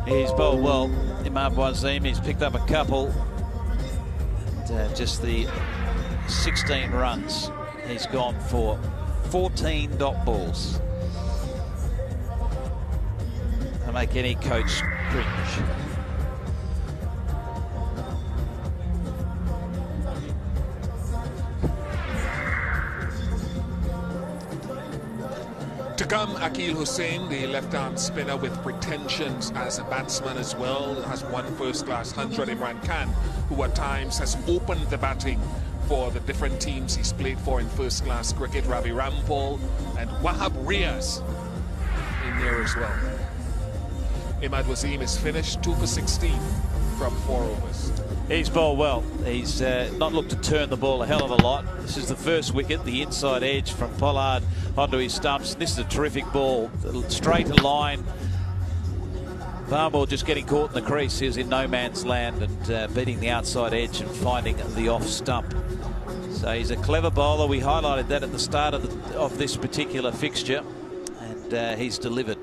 He's bowled well, Imad Wasim. He's picked up a couple. Just the 16 runs he's gone for. 14 dot balls. To make any coach cringe. To come, Akil Hussain, the left-arm spinner with pretensions as a batsman as well, has one first-class 100. Imran Khan, who at times has opened the batting for the different teams he's played for in first-class cricket. Ravi Rampal and Wahab Riaz in there as well. Imad Wasim is finished 2 for 16 from 4 overs. He's bowled well. He's not looked to turn the ball a hell of a lot. This is the first wicket, the inside edge from Pollard onto his stumps. This is a terrific ball, straight line. Barball just getting caught in the crease. He was in no man's land and beating the outside edge and finding the off stump. So he's a clever bowler. We highlighted that at the start of this particular fixture, and he's delivered.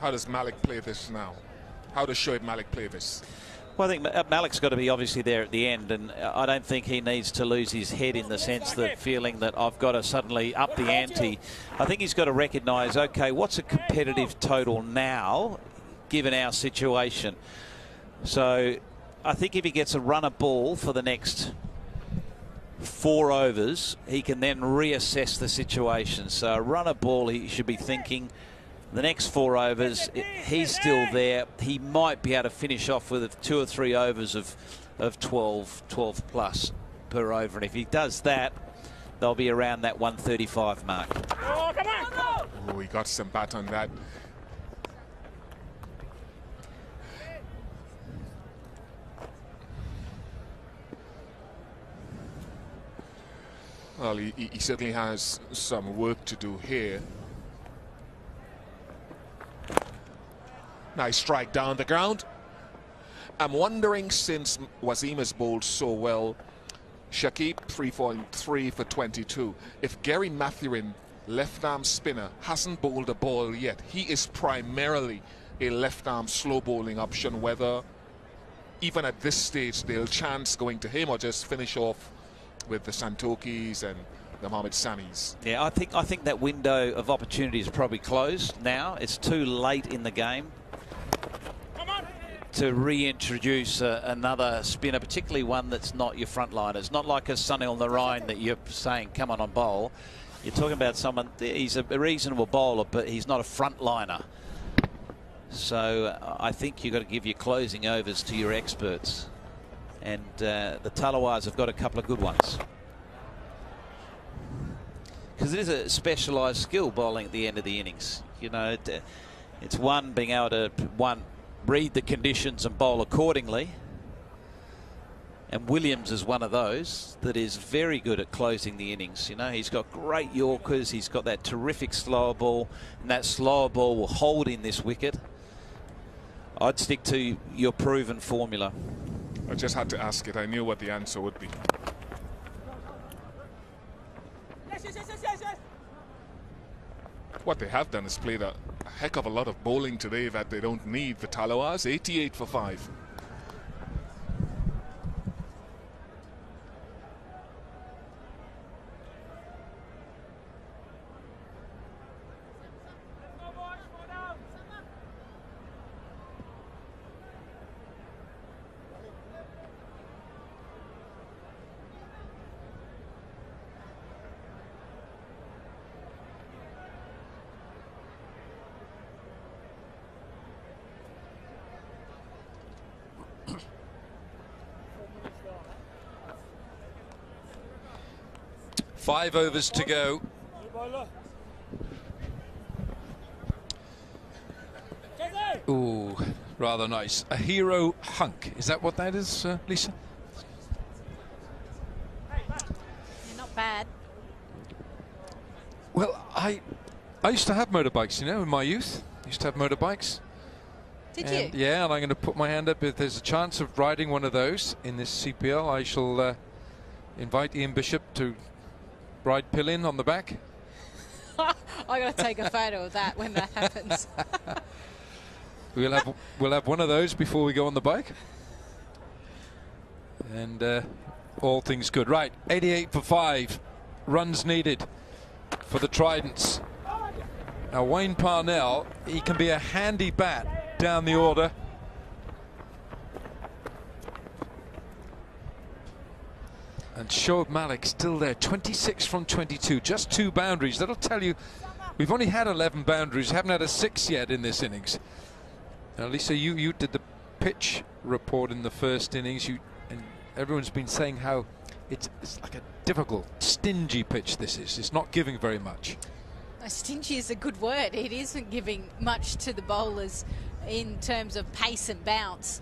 How does Malik play this now? How does Shoaib Malik play this? Well, I think Malik's got to be obviously there at the end, and I don't think he needs to lose his head in the sense that feeling that I've got to suddenly up the ante. I think he's got to recognise, okay, what's a competitive total now, given our situation? So I think if he gets a run of ball for the next 4 overs, he can then reassess the situation. So a run of ball, he should be thinking, the next 4 overs, he's still there. He might be able to finish off with 2 or 3 overs of 12 plus per over. And if he does that, they'll be around that 135 mark. Oh, come on. Oh, he got some bat on that. Well, he certainly has some work to do here. Nice strike down the ground. I'm wondering, since Wasim has bowled so well, Shakib 3.3 for 22. If Garey Mathurin, left-arm spinner, hasn't bowled a ball yet, he is primarily a left-arm slow bowling option, whether even at this stage they'll chance going to him or just finish off with the Santokies and the Mohammad Samis. Yeah, I think that window of opportunity is probably closed now. It's too late in the game to reintroduce another spinner, particularly one that's not your frontliners. Not like a Sunil Narayan that you're saying, come on bowl. You're talking about someone, he's a reasonable bowler, but he's not a frontliner. So I think you've got to give your closing overs to your experts. And the Tallawahs have got a couple of good ones. Because it is a specialised skill, bowling at the end of the innings. You know, it's one, being able to, read the conditions and bowl accordingly. And Williams is one of those that is very good at closing the innings. You know, he's got great Yorkers, he's got that terrific slower ball, and that slower ball will hold in this wicket. I'd stick to your proven formula. I just had to ask it. I knew what the answer would be. What they have done is played a heck of a lot of bowling today that they don't need. The Tallawahs, 88 for 5. Five overs to go. Ooh, rather nice. A hero hunk. Is that what that is, Lisa? You're not bad. Well, I used to have motorbikes, you know, in my youth. I used to have motorbikes. Did and, you? Yeah, and I'm going to put my hand up. If there's a chance of riding one of those in this CPL, I shall invite Ian Bishop to ride Pillin on the back. I got to take a photo of that when that happens. we'll have one of those before we go on the bike. And all things good. Right, 88 for 5 runs needed for the Tridents. Now Wayne Parnell, he can be a handy bat down the order. And Shoaib Malik still there, 26 from 22, just 2 boundaries. That'll tell you we've only had 11 boundaries, haven't had a 6 yet in this innings. Now Lisa, you did the pitch report in the first innings, and everyone's been saying how it's like a difficult, stingy pitch this is. It's not giving very much. Stingy is a good word. It isn't giving much to the bowlers in terms of pace and bounce.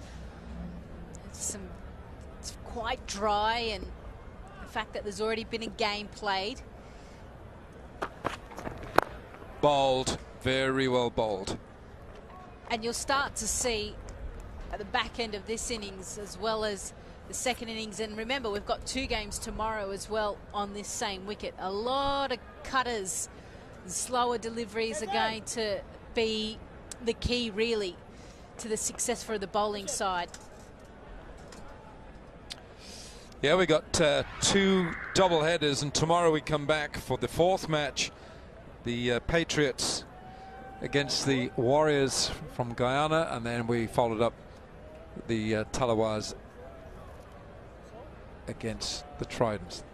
It's quite dry, and the fact that there's already been a game played. Bowled, very well bowled. And you'll start to see at the back end of this innings as well as the second innings. And remember, we've got 2 games tomorrow as well on this same wicket. A lot of cutters, slower deliveries are going to be the key really to the success for the bowling side. Yeah, we got 2 double headers, and tomorrow we come back for the 4th match. The Patriots against the Warriors from Guyana, and then we followed up the Tallawahs against the Tridents.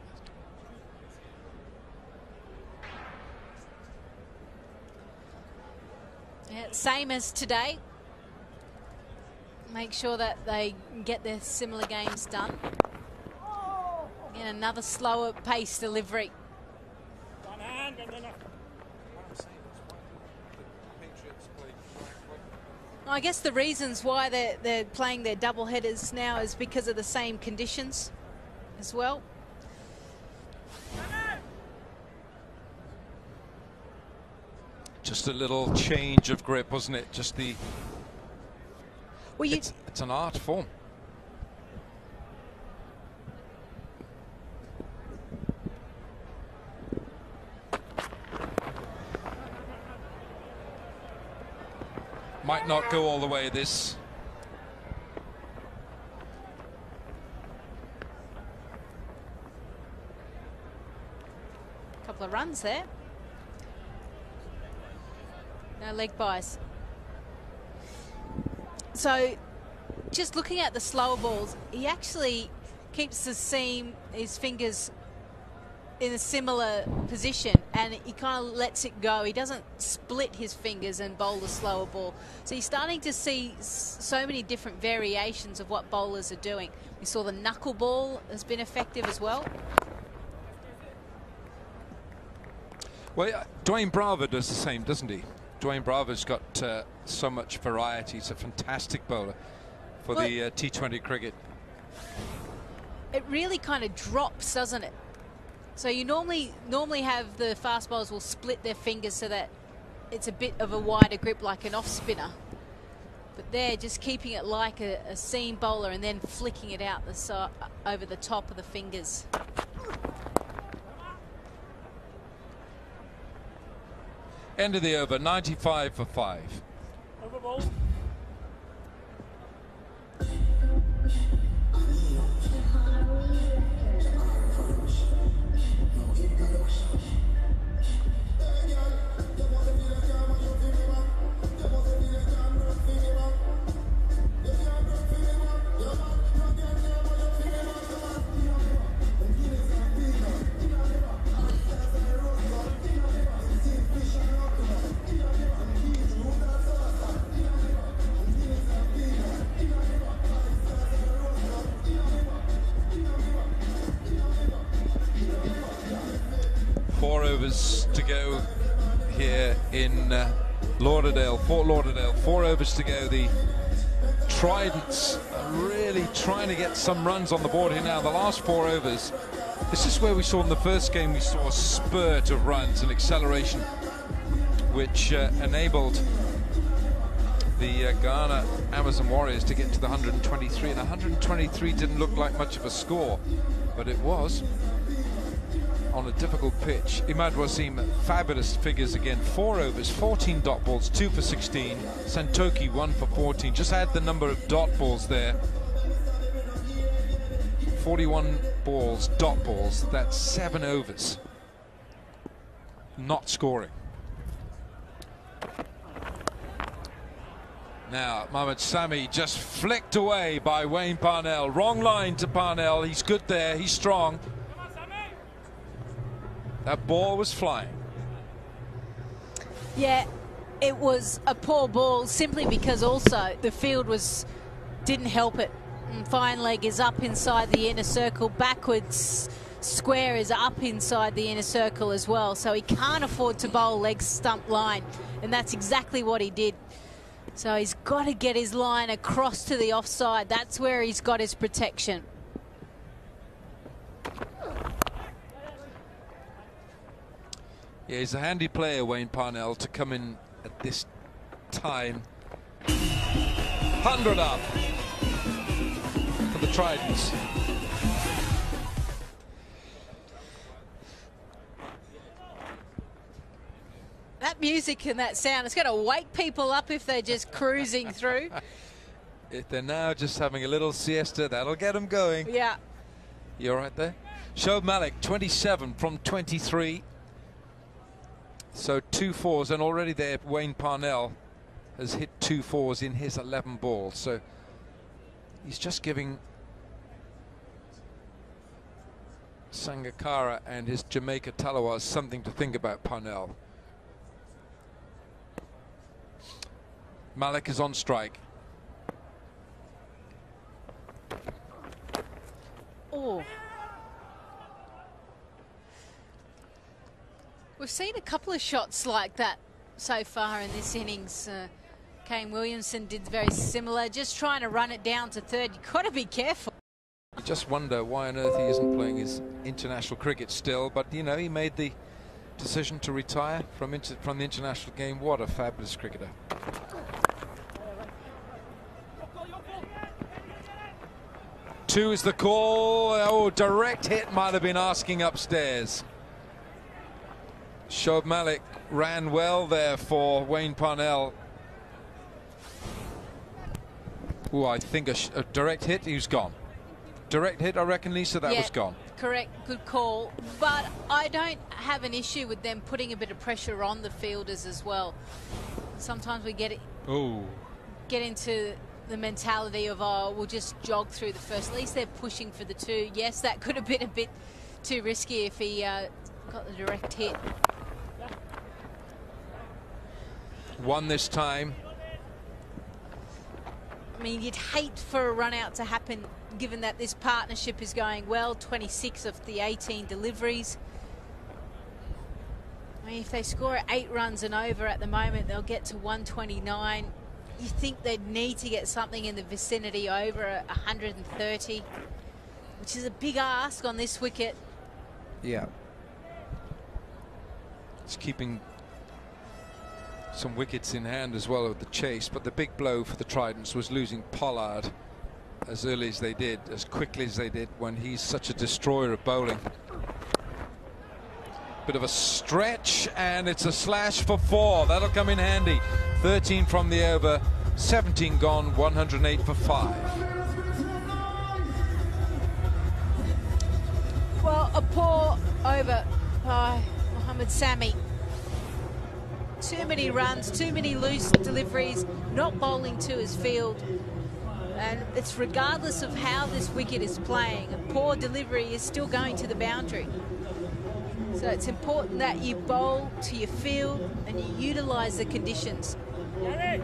Yeah, same as today. Make sure that they get their similar games done. In another slower pace delivery. I guess the reasons why they're playing their double headers now is because of the same conditions as well. Just a little change of grip, wasn't it? Just the... Well, it's an art form. Might not go all the way this. Couple of runs there. No leg buys. So just looking at the slower balls, he actually keeps the seam, his fingers in a similar position, and he kind of lets it go. He doesn't split his fingers and bowl the slower ball. So you're starting to see so many different variations of what bowlers are doing. We saw the knuckle ball has been effective as well. Well, Dwayne Bravo does the same, doesn't he? Dwayne Bravo's got so much variety. He's a fantastic bowler for the T20 cricket. It really kind of drops, doesn't it? So you normally have the fast bowlers will split their fingers so that it's a bit of a wider grip like an off spinner. But they're just keeping it like a seam bowler and then flicking it out the side, over the top of the fingers. End of the over, 95 for 5. Over ball. To go here in Lauderdale, Fort Lauderdale. 4 overs to go. The Tridents are really trying to get some runs on the board here now. The last 4 overs. This is where we saw in the first game, we saw a spurt of runs and acceleration, which enabled the Ghana Amazon Warriors to get to the 123. And 123 didn't look like much of a score, but it was. on a difficult pitch. Imad Wasim, fabulous figures again. 4 overs, 14 dot balls, 2 for 16. Santokie 1 for 14. Just add the number of dot balls there. 41 balls, dot balls. That's 7 overs. Not scoring. Now, Mohammad Sami just flicked away by Wayne Parnell. Wrong line to Parnell. He's good there. He's strong. That ball was flying. Yeah, it was a poor ball simply because also the field didn't help it. And fine leg is up inside the inner circle. Backwards square is up inside the inner circle as well. So he can't afford to bowl leg stump line. And that's exactly what he did. So he's got to get his line across to the offside. That's where he's got his protection. Yeah, he's a handy player, Wayne Parnell, to come in at this time. 100 up for the Tridents. That music and that sound, it's going to wake people up if they're just cruising through. If they're now just having a little siesta, that'll get them going. Yeah. You all right there? Shoaib Malik, 27 from 23. So 2 fours, and already there Wayne Parnell has hit 2 fours in his 11 balls. So he's just giving Sangakkara and his Jamaica Tallawahs something to think about. Parnell. Malik is on strike. Oh. We've seen a couple of shots like that so far in this innings. Kane Williamson did very similar, just trying to run it down to third. You've got to be careful. You just wonder why on earth he isn't playing his international cricket still, but you know, he made the decision to retire from the international game. What a fabulous cricketer. Two is the call. Oh, direct hit might have been asking upstairs. Shoaib Malik ran well there for Wayne Parnell. Oh, I think a direct hit, he was gone. Direct hit, I reckon, Lisa, that was gone. Correct, good call. But I don't have an issue with them putting a bit of pressure on the fielders as well. Sometimes we get into the mentality of, oh, we'll just jog through the first. At least they're pushing for the 2. Yes, that could have been a bit too risky if he got the direct hit. 1 this time. I mean, you'd hate for a run out to happen given that this partnership is going well. 26 of the 18 deliveries. I mean, if they score 8 runs and over at the moment, they'll get to 129. You think they'd need to get something in the vicinity over 130, which is a big ask on this wicket. Yeah. It's keeping some wickets in hand as well with the chase, but the big blow for the Tridents was losing Pollard as early as they did, as quickly as they did, when he's such a destroyer of bowling. Bit of a stretch, and it's a slash for 4. That'll come in handy. 13 from the over, 17 gone, 108 for 5. Well, a poor over by Mohammad Sami. Too many runs, too many loose deliveries, not bowling to his field. And it's regardless of how this wicket is playing, a poor delivery is still going to the boundary. So it's important that you bowl to your field and you utilise the conditions. Garey!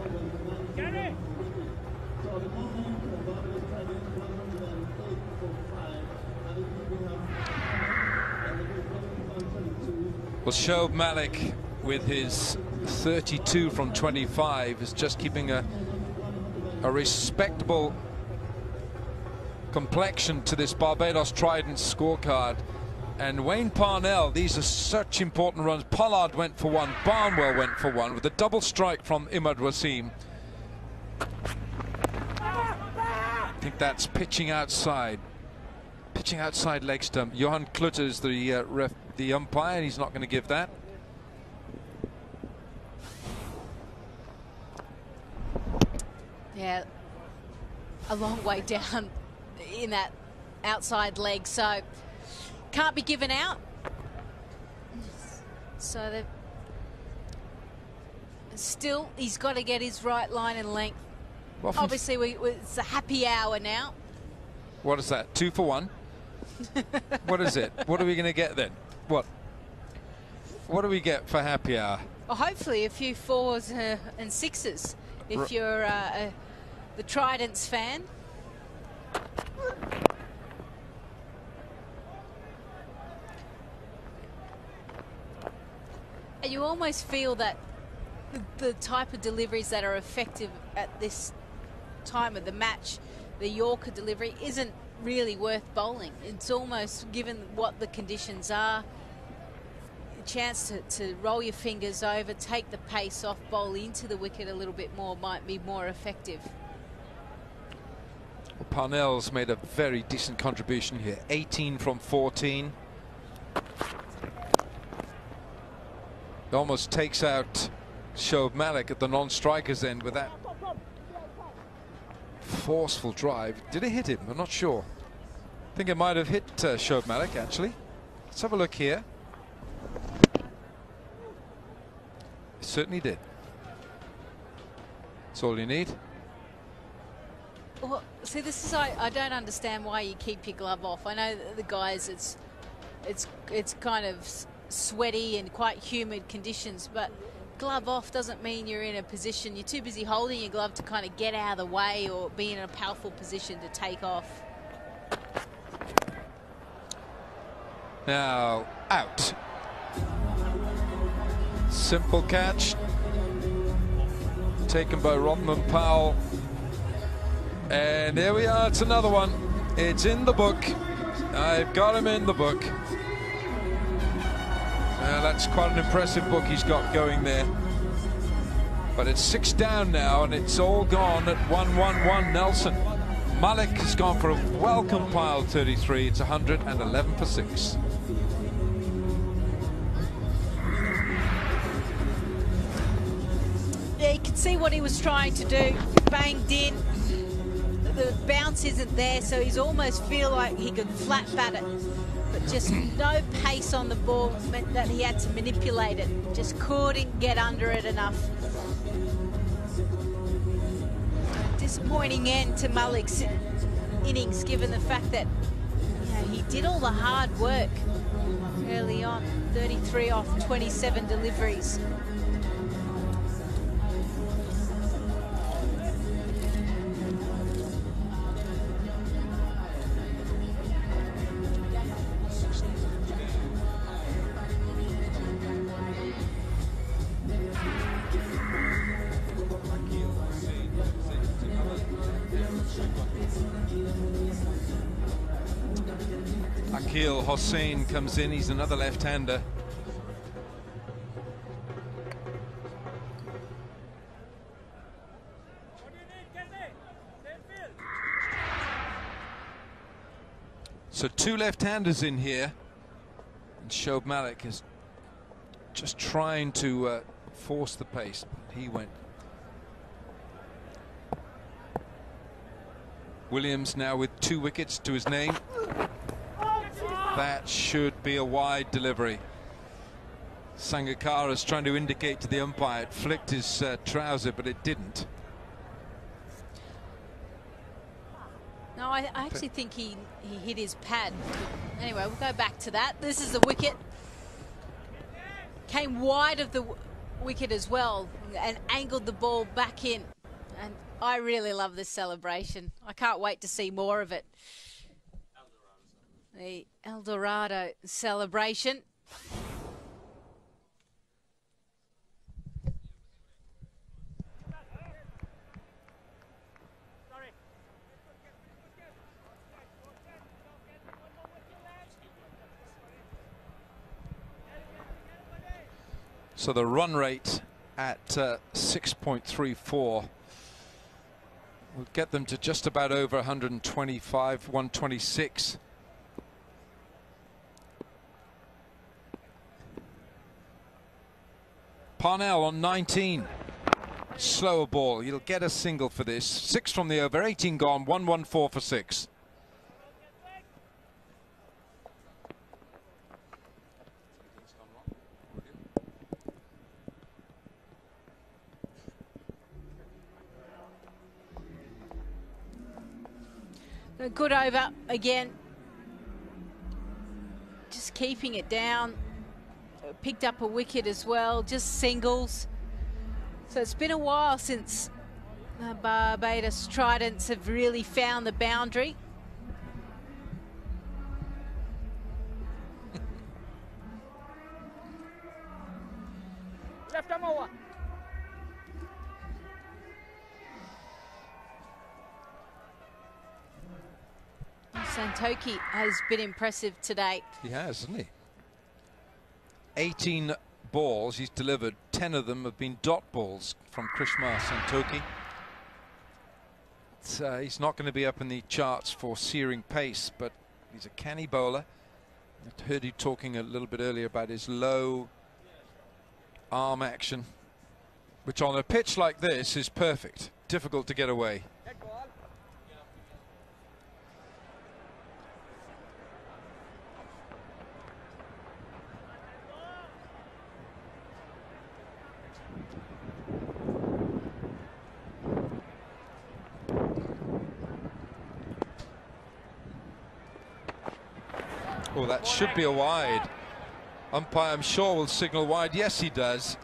Well, Shoaib Malik with his 32 from 25 is just keeping a respectable complexion to this Barbados Tridents scorecard. And Wayne Parnell, these are such important runs. Pollard went for 1, Barnwell went for 1 with a double strike from Imad Wasim. I think that's pitching outside leg stump. Johan Klutter is the the umpire, and he's not going to give that. Yeah, a long way down in that outside leg, so can't be given out. So they've still, he's got to get his right line and length. Well, obviously, it's a happy hour now. What is that? 2 for 1? What is it? What are we going to get then? What do we get for happy hour? Well, hopefully a few 4s and 6s if you're the Tridents fan. And you almost feel that the type of deliveries that are effective at this time of the match, the Yorker delivery, isn't really worth bowling. It's almost, given what the conditions are, a chance to roll your fingers over, take the pace off, bowl into the wicket a little bit more might be more effective. Well, Parnell's made a very decent contribution here. 18 from 14. It almost takes out Shoaib Malik at the non-strikers end with that forceful drive. Did it hit him? I'm not sure. I think it might have hit Shoaib Malik, actually. Let's have a look here. It certainly did. That's all you need. Well, see, this is, I don't understand why you keep your glove off. I know that the guys, it's kind of sweaty and quite humid conditions, but glove off doesn't mean you're in a position, you're too busy holding your glove to kind of get out of the way or be in a powerful position to take off. Now out. Simple catch taken by Rovman Powell, and there we are. It's another one. It's in the book. I've got him in the book. That's quite an impressive book he's got going there. But it's 6 down now, and it's all gone at 1-1-1 Nelson. Malik has gone for a well-compiled 33. It's 111 for 6. Yeah, you can see what he was trying to do. Banged in. The bounce isn't there, so he's almost feel like he could flat bat it. But just no pace on the ball meant that he had to manipulate it. Just couldn't get under it enough. Disappointing end to Malik's innings, given the fact that he did all the hard work early on. 33 off 27 deliveries. Hasan comes in, he's another left-hander. So 2 left-handers in here, and Shoaib Malik is just trying to force the pace, but he went. Williams now with 2 wickets to his name. That should be a wide delivery. Sangakkara is trying to indicate to the umpire it flicked his trouser, but it didn't. No, I actually think he hit his pad. Anyway, we'll go back to that. This is the wicket. Came wide of the wicket as well and angled the ball back in. And I really love this celebration. I can't wait to see more of it. The El Dorado celebration. So the run rate at 6.34 will get them to just about over 125, 126. Parnell on 19. Slower ball. He'll get a single for this. 6 from the over, 18 gone, 114 for 6. A good over again. Just keeping it down. Picked up a wicket as well, just singles. So it's been a while since the Barbados Tridents have really found the boundary. Left arm over. Santokie has been impressive today. He has, hasn't he? 18 balls he's delivered, 10 of them have been dot balls from Krishmar Santokie. He's not going to be up in the charts for searing pace, but he's a canny bowler. I heard you talking a little bit earlier about his low arm action, which on a pitch like this is perfect. Difficult to get away. Oh, that should be a wide. Umpire, I'm sure, will signal wide. Yes, he does.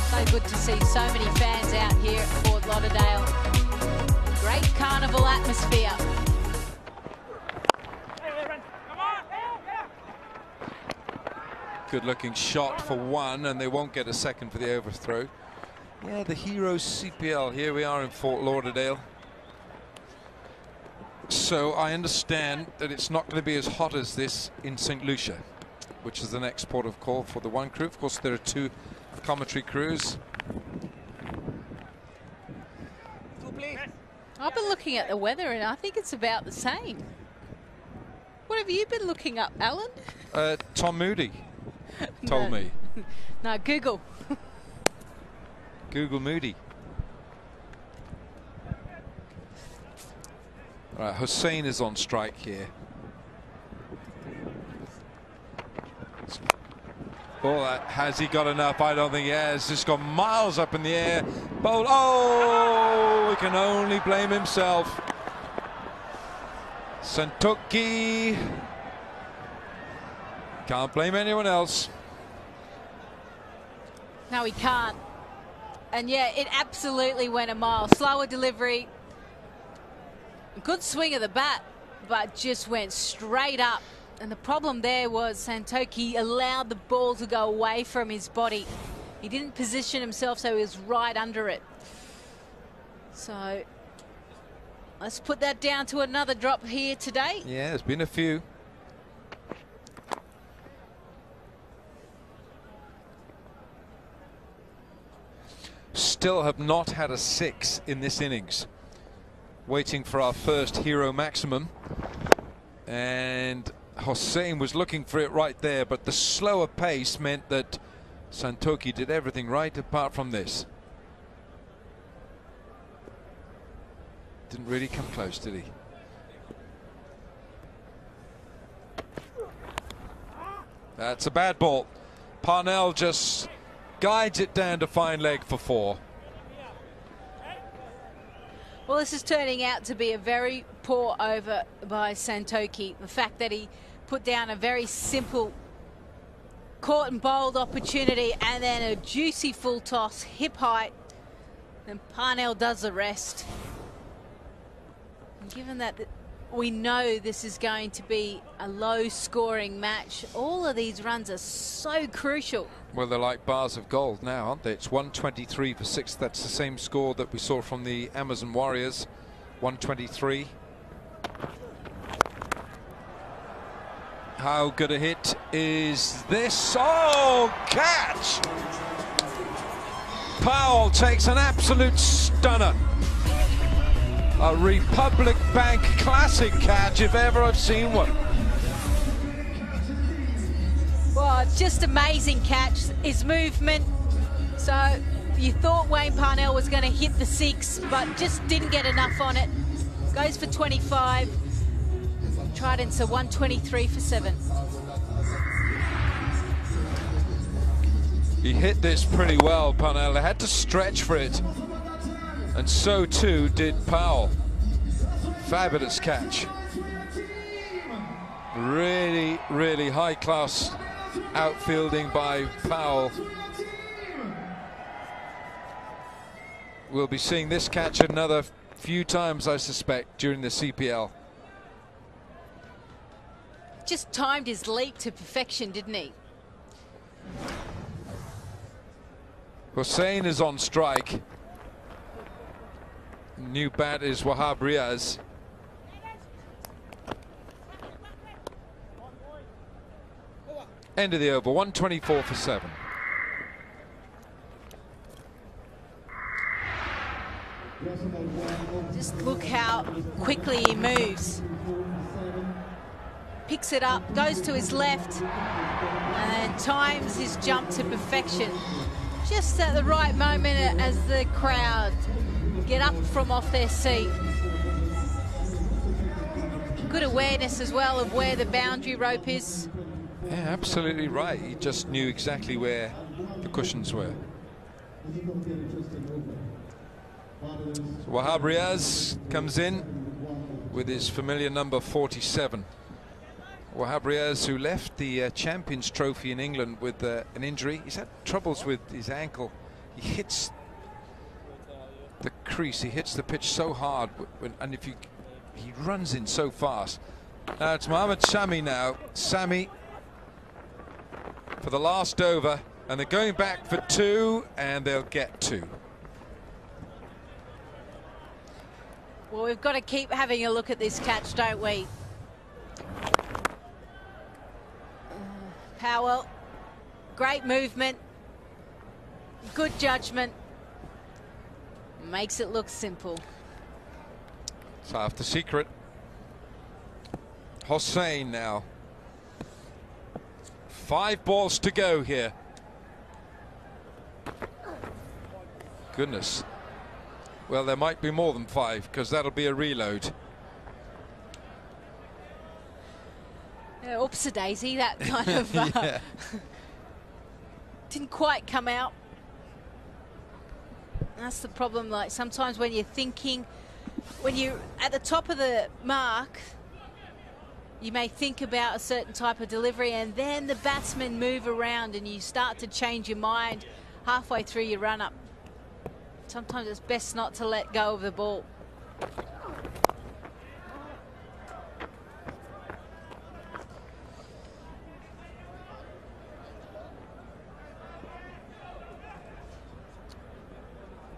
So good to see so many fans out here at Fort Lauderdale. Great carnival atmosphere. Good looking shot for one, and they won't get a second for the overthrow. Yeah, the Heroes CPL. Here we are in Fort Lauderdale. So I understand that it's not going to be as hot as this in St. Lucia, which is the next port of call for the one crew. Of course, there are 2 commentary crews. I've been looking at the weather and I think it's about the same. What have you been looking up, Alan? Tom Moody told me. No, Google. Google Moody. All right, Hussain is on strike here. Oh, has he got enough? I don't think he has. Just gone miles up in the air. Bowl. Oh, he can only blame himself. Santokie. Can't blame anyone else. No, he can't. And yeah, it absolutely went a mile. Slower delivery. Good swing of the bat, but just went straight up. And the problem there was Santokie allowed the ball to go away from his body. He didn't position himself, so he was right under it. So let's put that down to another drop here today. Yeah, there's been a few. Still have not had a 6 in this innings. Waiting for our first hero maximum. And Hussain was looking for it right there, but the slower pace meant that Santokie did everything right apart from this. Didn't really come close, did he? That's a bad ball. Parnell just guides it down to fine leg for 4. Well, this is turning out to be a very poor over by Santokie. The fact that he put down a very simple caught and bowled opportunity and then a juicy full toss, hip height, and Parnell does the rest. And given that we know this is going to be a low-scoring match, all of these runs are so crucial. Well, they're like bars of gold now, aren't they? It's 123 for 6. That's the same score that we saw from the Amazon Warriors. 123. How good a hit is this? Oh, catch! Powell takes an absolute stunner. A Republic Bank classic catch if ever I've seen one. Well, just amazing catch. His movement. So you thought Wayne Parnell was going to hit the 6, but just didn't get enough on it. Goes for 25. Tridents are 123 for 7. He hit this pretty well, Parnell. They had to stretch for it. And so too did Powell. Fabulous catch. Really, really high-class outfielding by Powell. We'll be seeing this catch another few times, I suspect, during the CPL. Just timed his leap to perfection, didn't he? Hussain is on strike. New bat is Wahab Riaz. End of the over, 124 for 7. Just look how quickly he moves. Picks it up, goes to his left, and times his jump to perfection. Just at the right moment as the crowd get up from off their seat. Good awareness as well of where the boundary rope is. Yeah, absolutely right. He just knew exactly where the cushions were. So Wahab Riaz comes in with his familiar number 47. Wahab Riaz, who left the Champions Trophy in England with an injury. He's had troubles with his ankle. He hits the crease, he hits the pitch so hard, and if he runs in so fast. Now it's Mohammad Sami now. Sami for the last over, and they're going back for 2, and they'll get 2. Well, we've got to keep having a look at this catch, don't we? Powell, great movement, good judgment, makes it look simple. So after secret, Hussain now. 5 balls to go here. Goodness. Well, there might be more than 5 because that'll be a reload. Oopsie daisy, that kind of yeah. Didn't quite come out. That's the problem. Like sometimes when you're thinking, when you're at the top of the mark, you may think about a certain type of delivery, and then the batsmen move around and you start to change your mind halfway through your run-up. Sometimes it's best not to let go of the ball.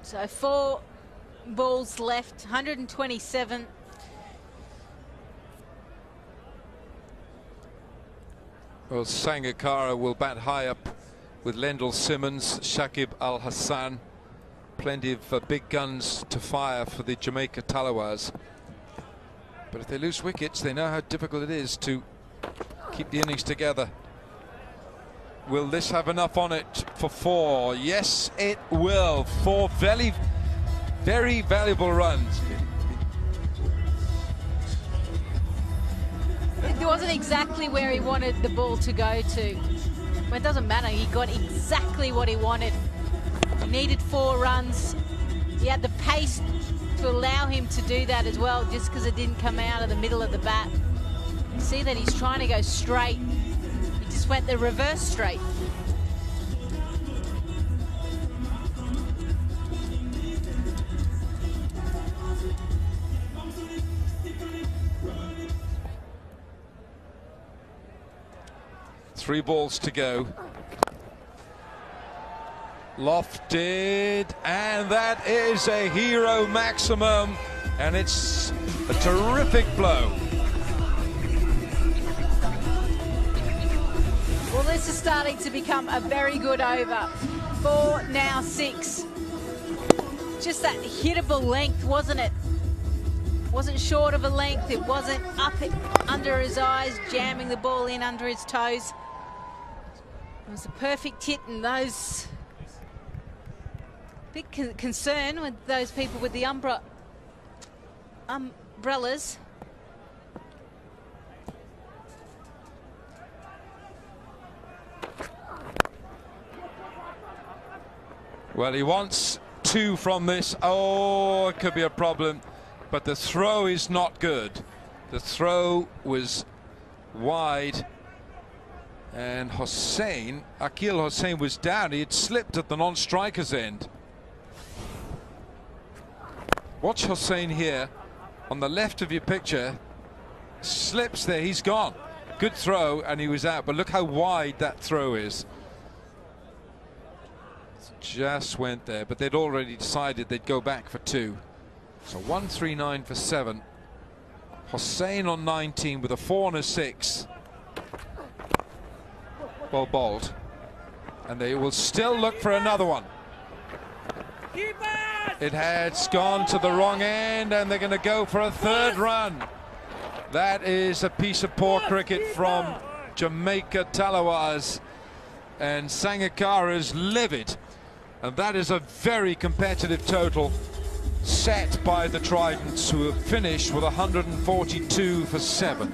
So 4 balls left, 127. Well, Sangakkara will bat high up with Lendl, Simmons, Shakib, Hasan. Plenty of big guns to fire for the Jamaica Tallawahs. But if they lose wickets, they know how difficult it is to keep the innings together. Will this have enough on it for 4? Yes, it will. 4 very, very valuable runs. It wasn't exactly where he wanted the ball to go to. But it doesn't matter. He got exactly what he wanted. He needed 4 runs. He had the pace to allow him to do that as well, just because it didn't come out of the middle of the bat. You see that he's trying to go straight. He just went the reverse straight. Three balls to go. Lofted, and that is a hero maximum, and it's a terrific blow. Well, this is starting to become a very good over. 4, now 6. just that hittable length, wasn't it? Wasn't short of a length. It wasn't up under his eyes, jamming the ball in under his toes. It was a perfect hit, and those big concern with those people with the umbrellas. Well, he wants 2 from this. Oh, it could be a problem. But the throw is not good. The throw was wide. And Akil Hussain was down. He had slipped at the non-striker's end. Watch Hussain here on the left of your picture. Slips there, he's gone. Good throw, and he was out. But look how wide that throw is. Just went there, but they'd already decided they'd go back for 2. So 139 for 7. Hussain on 19 with a 4 and a 6. Well bowled. And they will still look for another one. It has gone to the wrong end, and they're going to go for a 3rd run. That is a piece of poor cricket from Jamaica Tallawahs. And Sangakkara's livid. And that is a very competitive total set by the Tridents, who have finished with 142 for 7.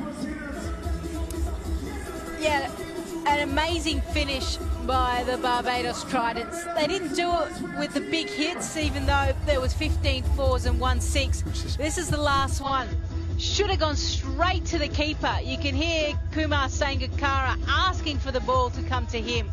Yeah, an amazing finish by the Barbados Tridents. They didn't do it with the big hits, even though there was 15 fours and 1 6. This is the last one. Should have gone straight to the keeper. You can hear Kumar Sangakkara asking for the ball to come to him.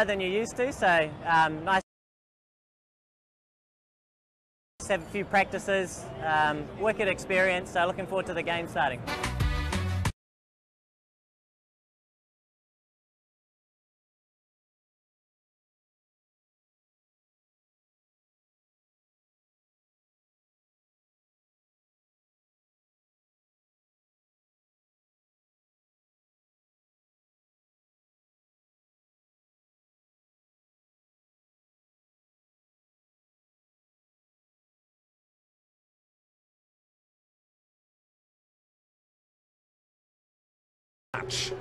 than you're used to, so nice to have a few practices, wicked experience, so looking forward to the game starting. Match.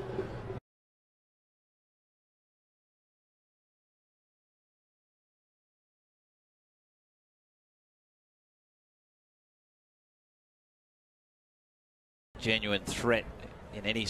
Genuine threat in any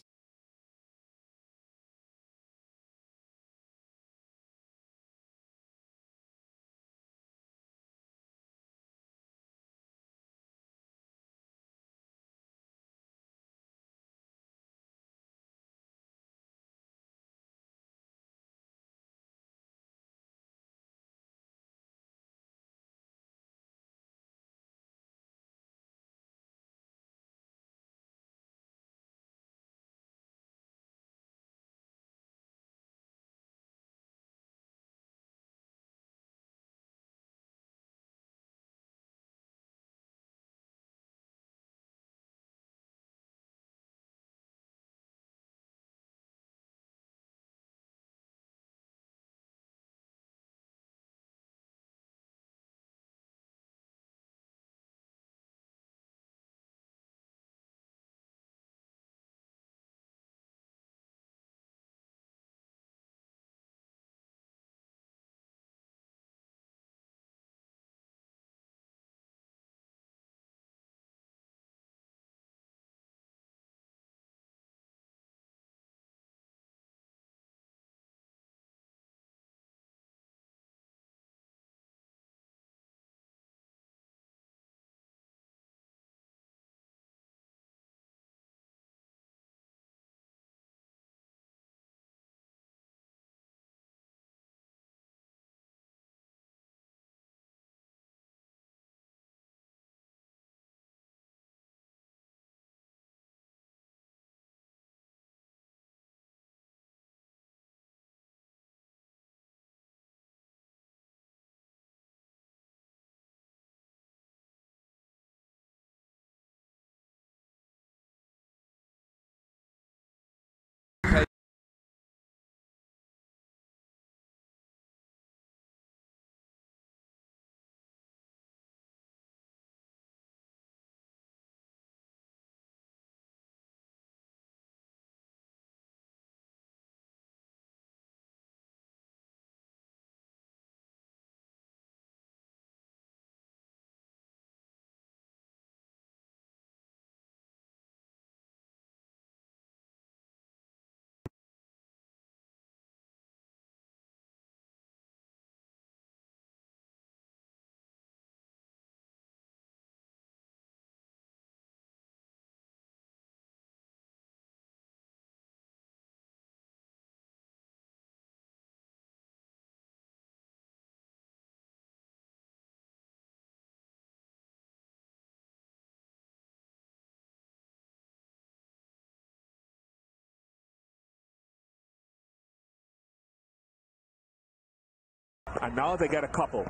And now they get a couple.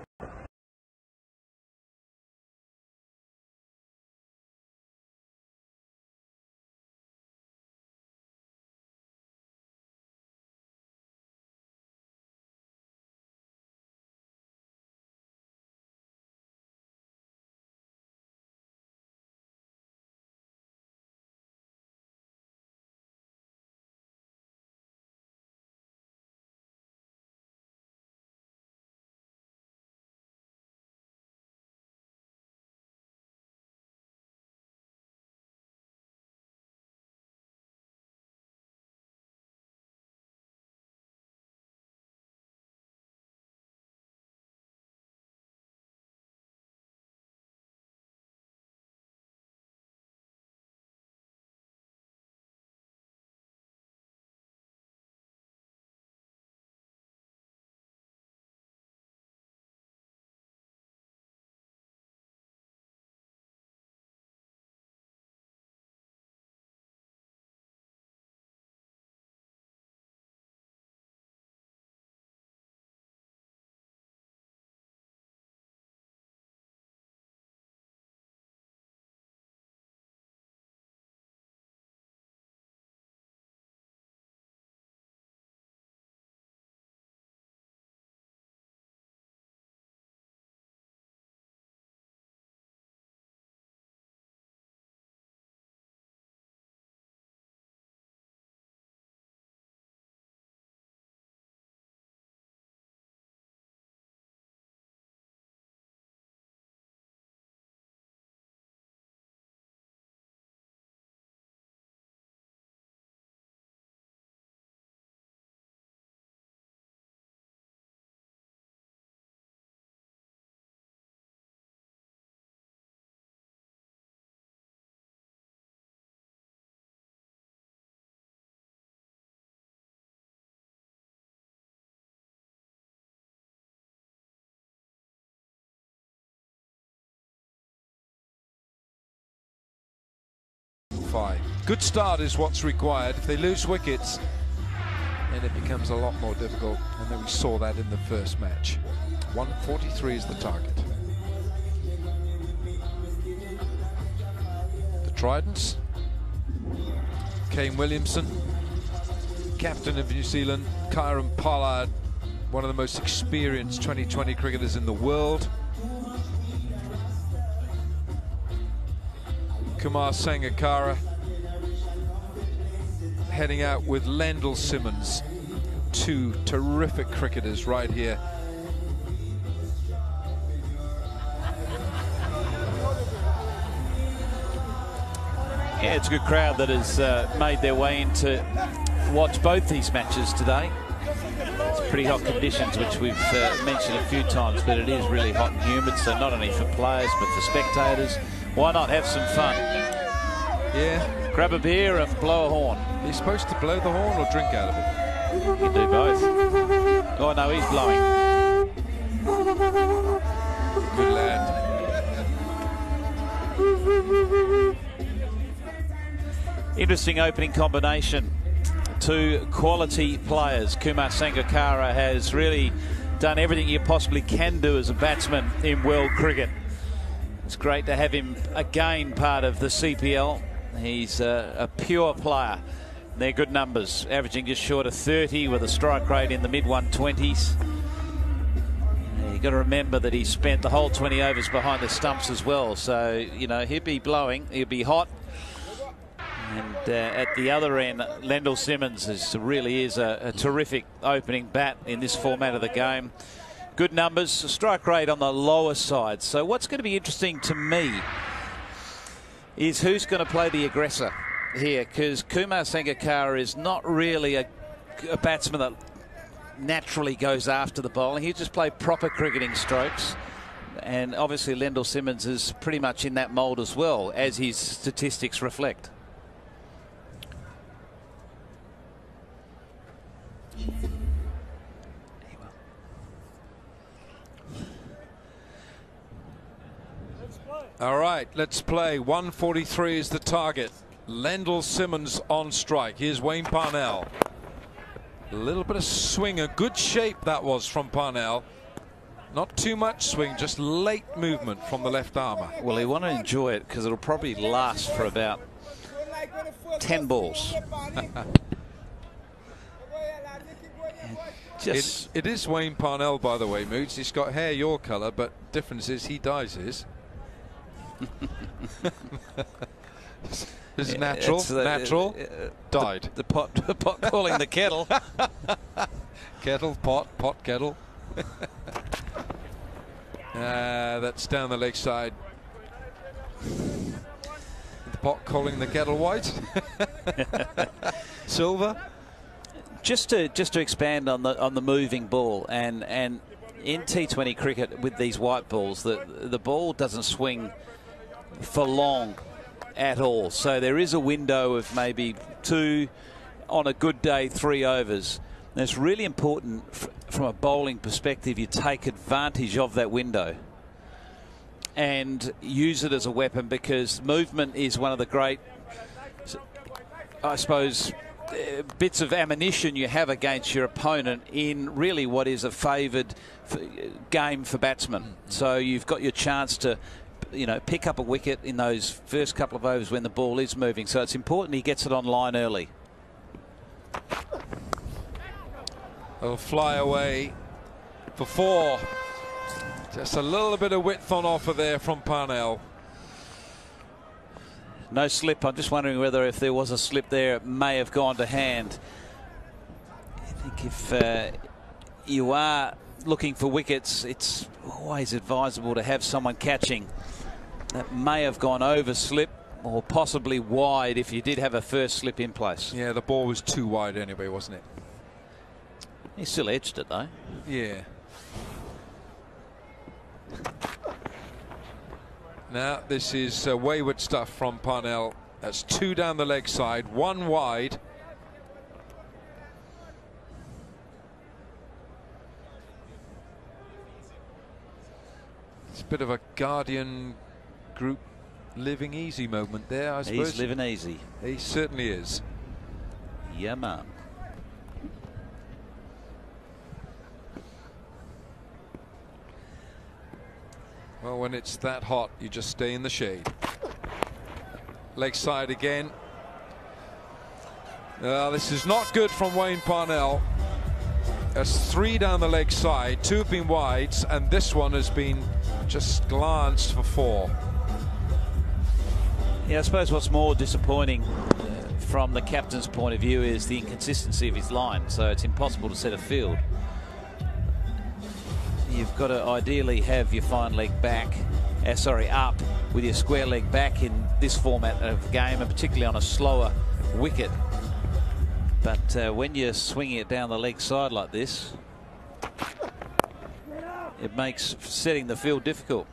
5. Good start is what's required. If they lose wickets, then it becomes a lot more difficult. And then we saw that in the first match. 143 is the target. The Tridents. Kane Williamson, captain of New Zealand. Kieron Pollard, one of the most experienced 2020 cricketers in the world. Kumar Sangakkara heading out with Lendl, Simmons. Two terrific cricketers right here. Yeah, it's a good crowd that has made their way in to watch both these matches today. It's pretty hot conditions, which we've mentioned a few times, but it is really hot and humid, so not only for players but for spectators. Why not have some fun? Yeah. Grab a beer and blow a horn. Are you supposed to blow the horn or drink out of it? You can do both. Oh no, he's blowing. Good lad. Interesting opening combination. Two quality players. Kumar Sangakkara has really done everything you possibly can do as a batsman in world cricket. It's great to have him again part of the CPL. He's a pure player. They're good numbers, averaging just short of 30 with a strike rate in the mid-120s. You've got to remember that he spent the whole 20 overs behind the stumps as well. So, you know, he'll be blowing, he'll be hot. And at the other end, Lendl Simmons really is a terrific opening bat in this format of the game. Good numbers, strike rate on the lower side. So what's going to be interesting to me is who's going to play the aggressor here, because Kumar Sangakkara is not really a batsman that naturally goes after the bowling. He just play proper cricketing strokes. And obviously Lendl Simmons is pretty much in that mould as well, as his statistics reflect. All right, let's play. 143 is the target. Lendl Simmons on strike. Here's Wayne Parnell. A little bit of swing, a good shape that was from Parnell. Not too much swing, just late movement from the left armour. Well, you want to enjoy it because it'll probably last for about 10 balls. It is Wayne Parnell, by the way, Moods. He's got hair your colour, but difference is he dyes his. This is natural. Natural. Dyed. The pot calling the kettle. Kettle, pot, kettle. That's down the leg side. The pot calling the kettle white. Silver. Just to expand on the moving ball, and in T20 cricket with these white balls, the ball doesn't swing for long at all. So there is a window of maybe 2, on a good day 3 overs. And it's really important from a bowling perspective you take advantage of that window and use it as a weapon, because movement is one of the great, I suppose, bits of ammunition you have against your opponent in really what is a favoured game for batsmen. So you've got your chance to, you know, pick up a wicket in those first couple of overs when the ball is moving. So it's important he gets it on line early. It'll fly away for 4. Just a little bit of width on offer there from Parnell. No slip. I'm just wondering whether if there was a slip there, it may have gone to hand. I think if you are looking for wickets, it's always advisable to have someone catching. That may have gone over slip or possibly wide if you did have a first slip in place. Yeah, the ball was too wide anyway, wasn't it? He still edged it though. Yeah. Now this is wayward stuff from Parnell. That's 2 down the leg side, 1 wide. It's a bit of a guardian group living easy moment there, I suppose. He's living easy. He certainly is. Yeah, man. Well, when it's that hot, you just stay in the shade. Leg side again. This is not good from Wayne Parnell. That's 3 down the leg side, 2 have been wides, and this one has been just glanced for 4. Yeah, I suppose what's more disappointing from the captain's point of view is the inconsistency of his line, so it's impossible to set a field. You've got to ideally have your fine leg back, up with your square leg back in this format of the game, and particularly on a slower wicket. But when you're swinging it down the leg side like this, it makes setting the field difficult.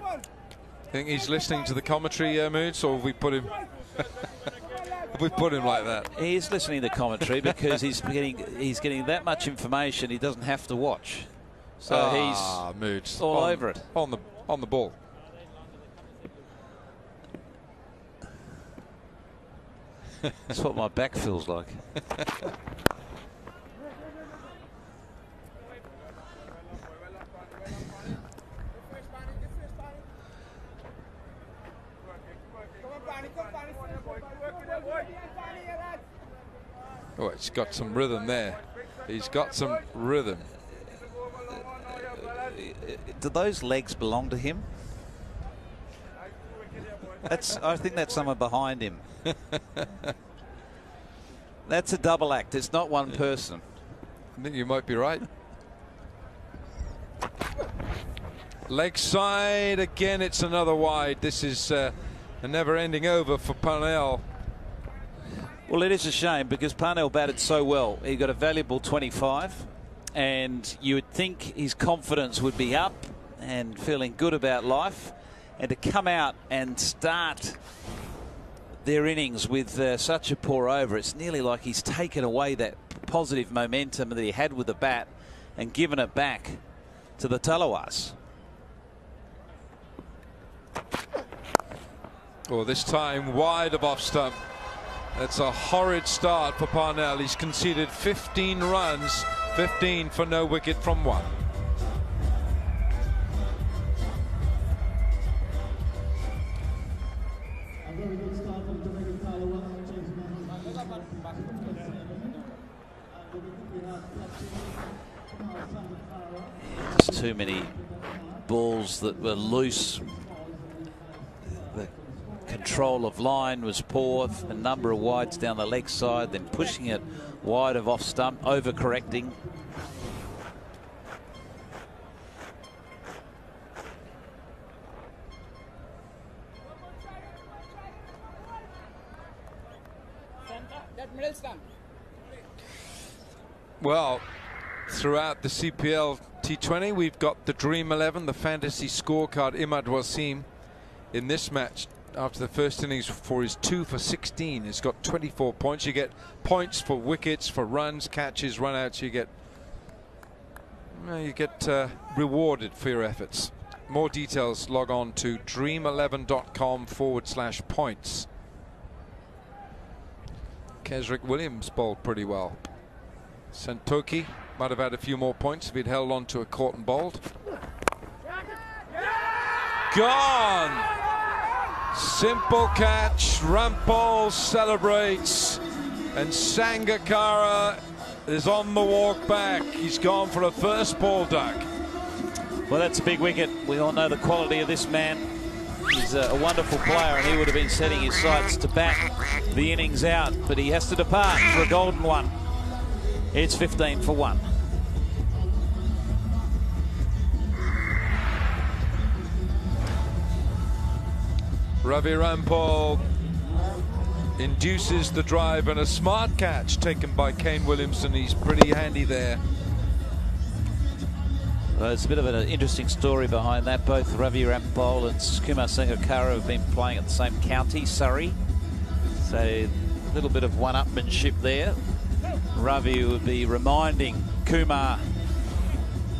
I think he's listening to the commentary, Moods, or have we put him? Have we put him like that? He is listening to the commentary because he's getting that much information he doesn't have to watch. So he's Moods all over it. On the ball. That's what my back feels like. Oh, he's got some rhythm there. He's got some rhythm. Do those legs belong to him? I think that's someone behind him. That's a double act. It's not one person. I think you might be right. Leg side again. It's another wide. This is a never-ending over for Parnell. Well, it is a shame because Parnell batted so well. He got a valuable 25, and you would think his confidence would be up and feeling good about life, and to come out and start their innings with such a poor over, it's nearly like he's taken away that positive momentum that he had with the bat and given it back to the Tallawahs. Oh, this time wide of off stump. That's a horrid start for Parnell. He's conceded 15 runs, 15 for no wicket from 1. Just too many balls that were loose. The control of line was poor. A number of wides down the leg side, then pushing it wide of off stump, overcorrecting. Well, throughout the CPL T20, we've got the Dream 11, the fantasy scorecard. Imad Wasim in this match after the first innings for his 2 for 16 has got 24 points. You get points for wickets, for runs, catches, run-outs. You get rewarded for your efforts. More details, log on to dream11.com/points. Kesrick Williams bowled pretty well. Santokie might have had a few more points if he'd held on to a caught and bowled. Gone! Simple catch. Rampal celebrates, and Sangakkara is on the walk back. He's gone for a first ball duck. Well, that's a big wicket. We all know the quality of this man. He's a wonderful player, and he would have been setting his sights to bat the innings out, but he has to depart for a golden one. It's 15 for 1. Ravi Rampal induces the drive, and a smart catch taken by Kane Williamson. He's pretty handy there. Well, it's a bit of an interesting story behind that. Both Ravi Rampal and Kumar Sangakkara have been playing at the same county, Surrey. So a little bit of one-upmanship there. Ravi would be reminding Kumar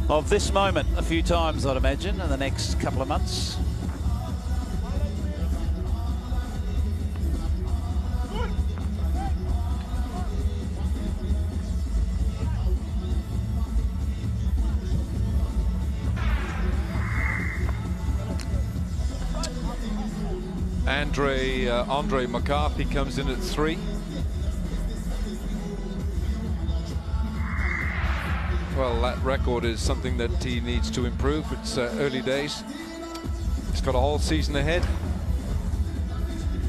of this moment a few times, I'd imagine, in the next couple of months. Andre McCarthy comes in at 3. Well, that record is something that he needs to improve. It's early days. He's got a whole season ahead.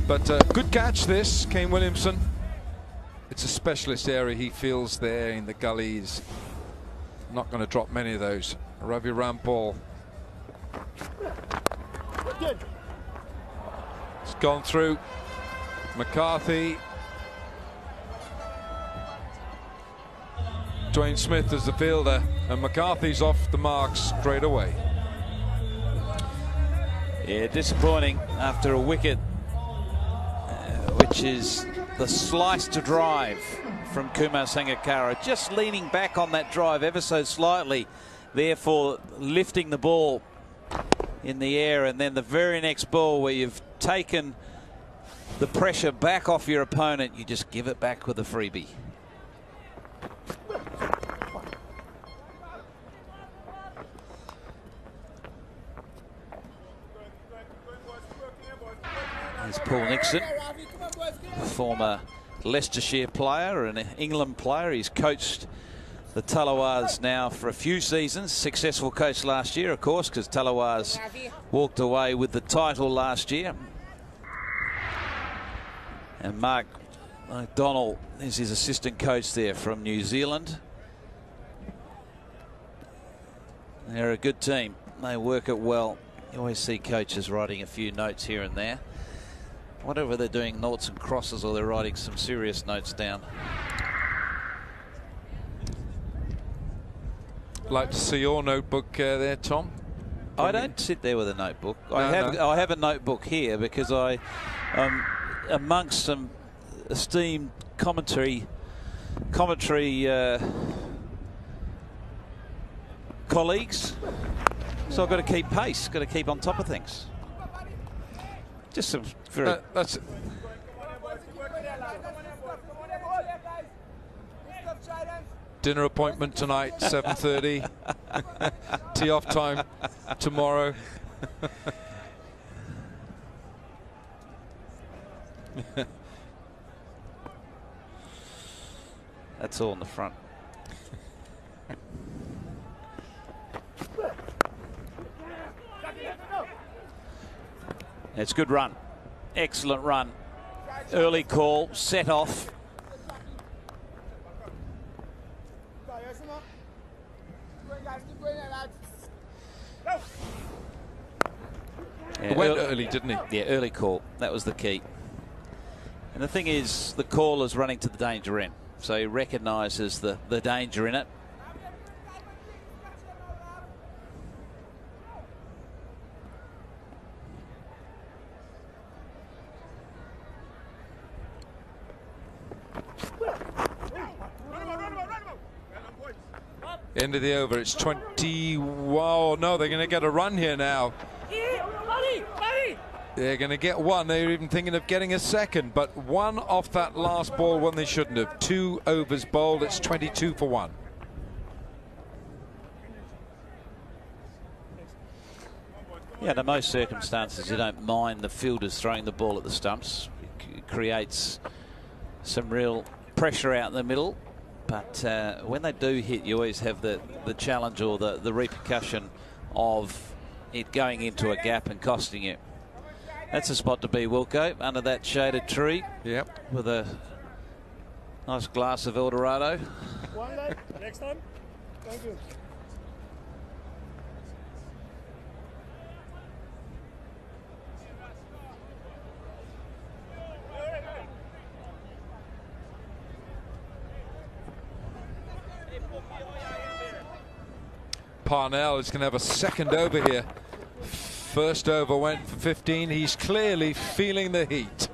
But good catch this, Kane Williamson. It's a specialist area he feels there in the gullies. Not going to drop many of those. Ravi Rampal. It's gone through. McCarthy. Dwayne Smith as the fielder, and McCarthy's off the mark straight away. Yeah, disappointing after a wicket, which is the slice to drive from Kumar Sangakkara, just leaning back on that drive ever so slightly, therefore lifting the ball in the air, and then the very next ball where you've taken the pressure back off your opponent, you just give it back with a freebie. There's Paul Nixon, former Leicestershire player and an England player. He's coached the Tallawahs now for a few seasons. Successful coach last year, of course, because Tallawahs walked away with the title last year. And Mark O'Donnell is his assistant coach there from New Zealand. They're a good team. They work it well. You always see coaches writing a few notes here and there. Whatever they're doing, noughts and crosses, or they're writing some serious notes down. Like to see your notebook there, Tom? I don't sit there with a notebook. I have a notebook here because I amongst some esteemed commentary colleagues, so I've got to keep pace, got to keep on top of things. Just some very that's dinner appointment tonight, 7:30. Tee off time tomorrow. That's all in the front. It's a good run. Excellent run. Early call, set off. Yeah, went early, didn't he? Yeah, early call. That was the key. And the thing is, the call is running to the danger end. So he recognises the danger in it. End of the over. It's 20. Wow, no, they're going to get a run here now. They're going to get one. They were even thinking of getting a second, but one off that last ball when they shouldn't have. 2 overs bowled. It's 22 for 1. Yeah, under most circumstances, you don't mind the fielders throwing the ball at the stumps. It creates some real pressure out in the middle. But when they do hit, you always have the challenge or the repercussion of it going into a gap and costing you. That's a spot to be, Wilco, under that shaded tree. Yep. With a nice glass of El Dorado. One leg, next time. Thank you. Parnell is going to have a second over here. First over went for 15. He's clearly feeling the heat.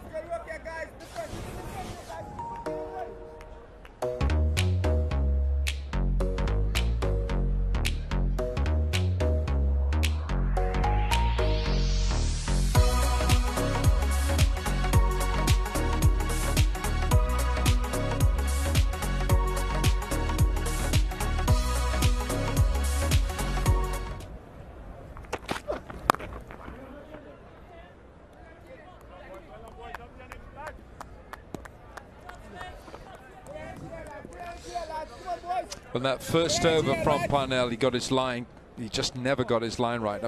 Well, that first over from Parnell, he got his line. He just never got his line right.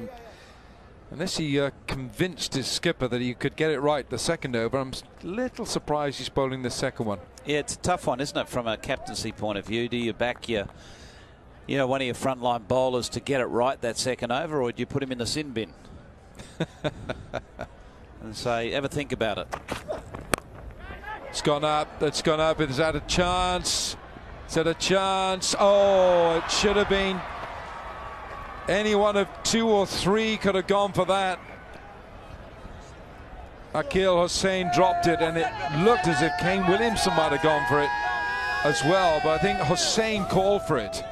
Unless he convinced his skipper that he could get it right the second over, I'm a little surprised he's bowling the second one. Yeah, it's a tough one, isn't it, from a captaincy point of view? Do you back one of your frontline bowlers to get it right that second over, or do you put him in the sin bin? And say, have a think about it. It's gone up. It's gone up. It's had a chance. It's had a chance. Oh, it should have been. Any one of 2 or 3 could have gone for that. Akil Hussain dropped it, and it looked as if Kane Williamson might have gone for it as well, but I think Hussain called for it.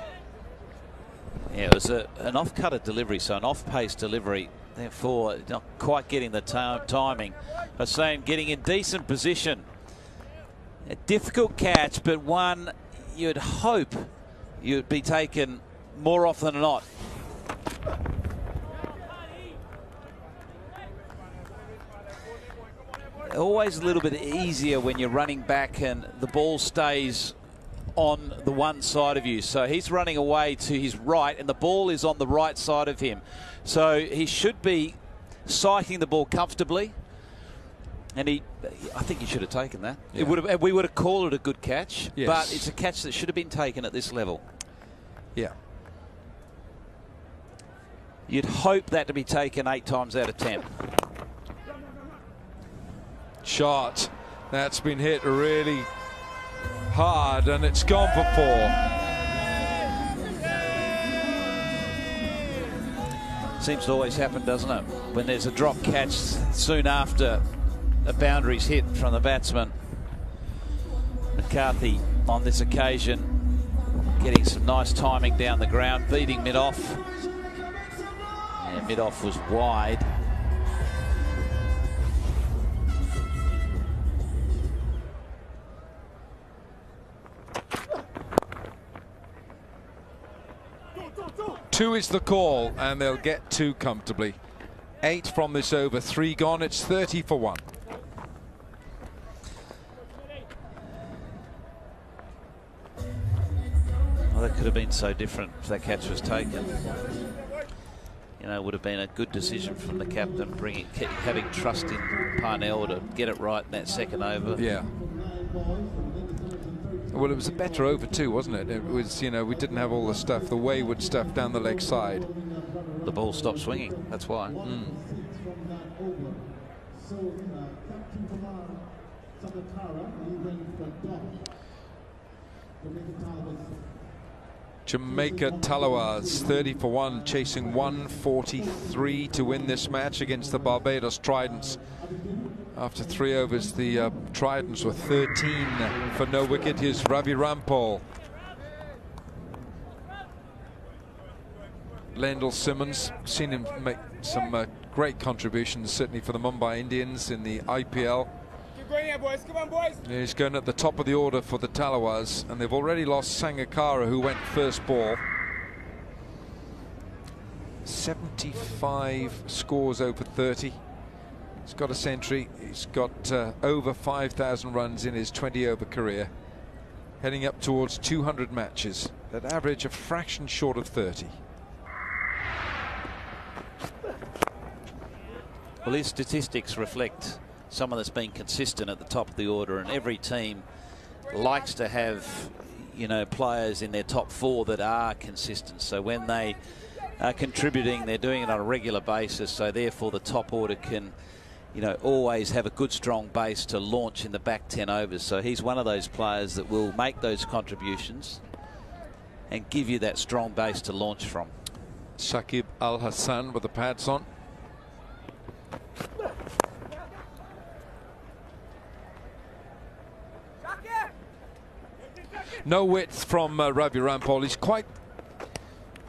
Yeah, it was an off-cutter delivery, so an off-pace delivery, therefore not quite getting the timing. Hussain getting in decent position. A difficult catch, but one you'd hope you'd be taken more often than not. Always a little bit easier when you're running back and the ball stays on the one side of you. So he's running away to his right and the ball is on the right side of him. So he should be sighting the ball comfortably. And I think he should have taken that. Yeah. We would have called it a good catch, yes, but it's a catch that should have been taken at this level. Yeah. You'd hope that to be taken 8 times out of 10. Shot. That's been hit really hard, and it's gone for 4. Seems to always happen, doesn't it? When there's a drop catch soon after a boundary's hit from the batsman. McCarthy on this occasion getting some nice timing down the ground, beating mid-off. Yeah, mid-off was wide. Two is the call, and they'll get 2 comfortably. 8 from this over, 3 gone. It's 30 for 1. Well, that could have been so different if that catch was taken. You know, it would have been a good decision from the captain, having trust in Parnell to get it right in that second over. Yeah. Well, it was a better over too, wasn't it? It was, we didn't have all the stuff, the wayward stuff down the leg side. The ball stopped swinging, that's why. Jamaica Tallawahs 30 for 1, chasing 143 to win this match against the Barbados Tridents. After 3 overs, the Tridents were 13 for no wicket. Here's Ravi Rampal. Lendl Simmons, seen him make some great contributions, certainly for the Mumbai Indians in the IPL. Keep going here, boys. Come on, boys. He's going at the top of the order for the Tallawahs, and they've already lost Sangakkara, who went first ball. 75 scores over 30. He's got a century. He's got over 5,000 runs in his 20-over career, heading up towards 200 matches. That average a fraction short of 30. Well, his statistics reflect someone that's been consistent at the top of the order, and every team likes to have, players in their top 4 that are consistent. So when they are contributing, they're doing it on a regular basis. So therefore, the top order can, always have a good, strong base to launch in the back 10 overs. So he's one of those players that will make those contributions and give you that strong base to launch from. Shakib Al Hasan with the pads on. No width from Ravi Rampal. I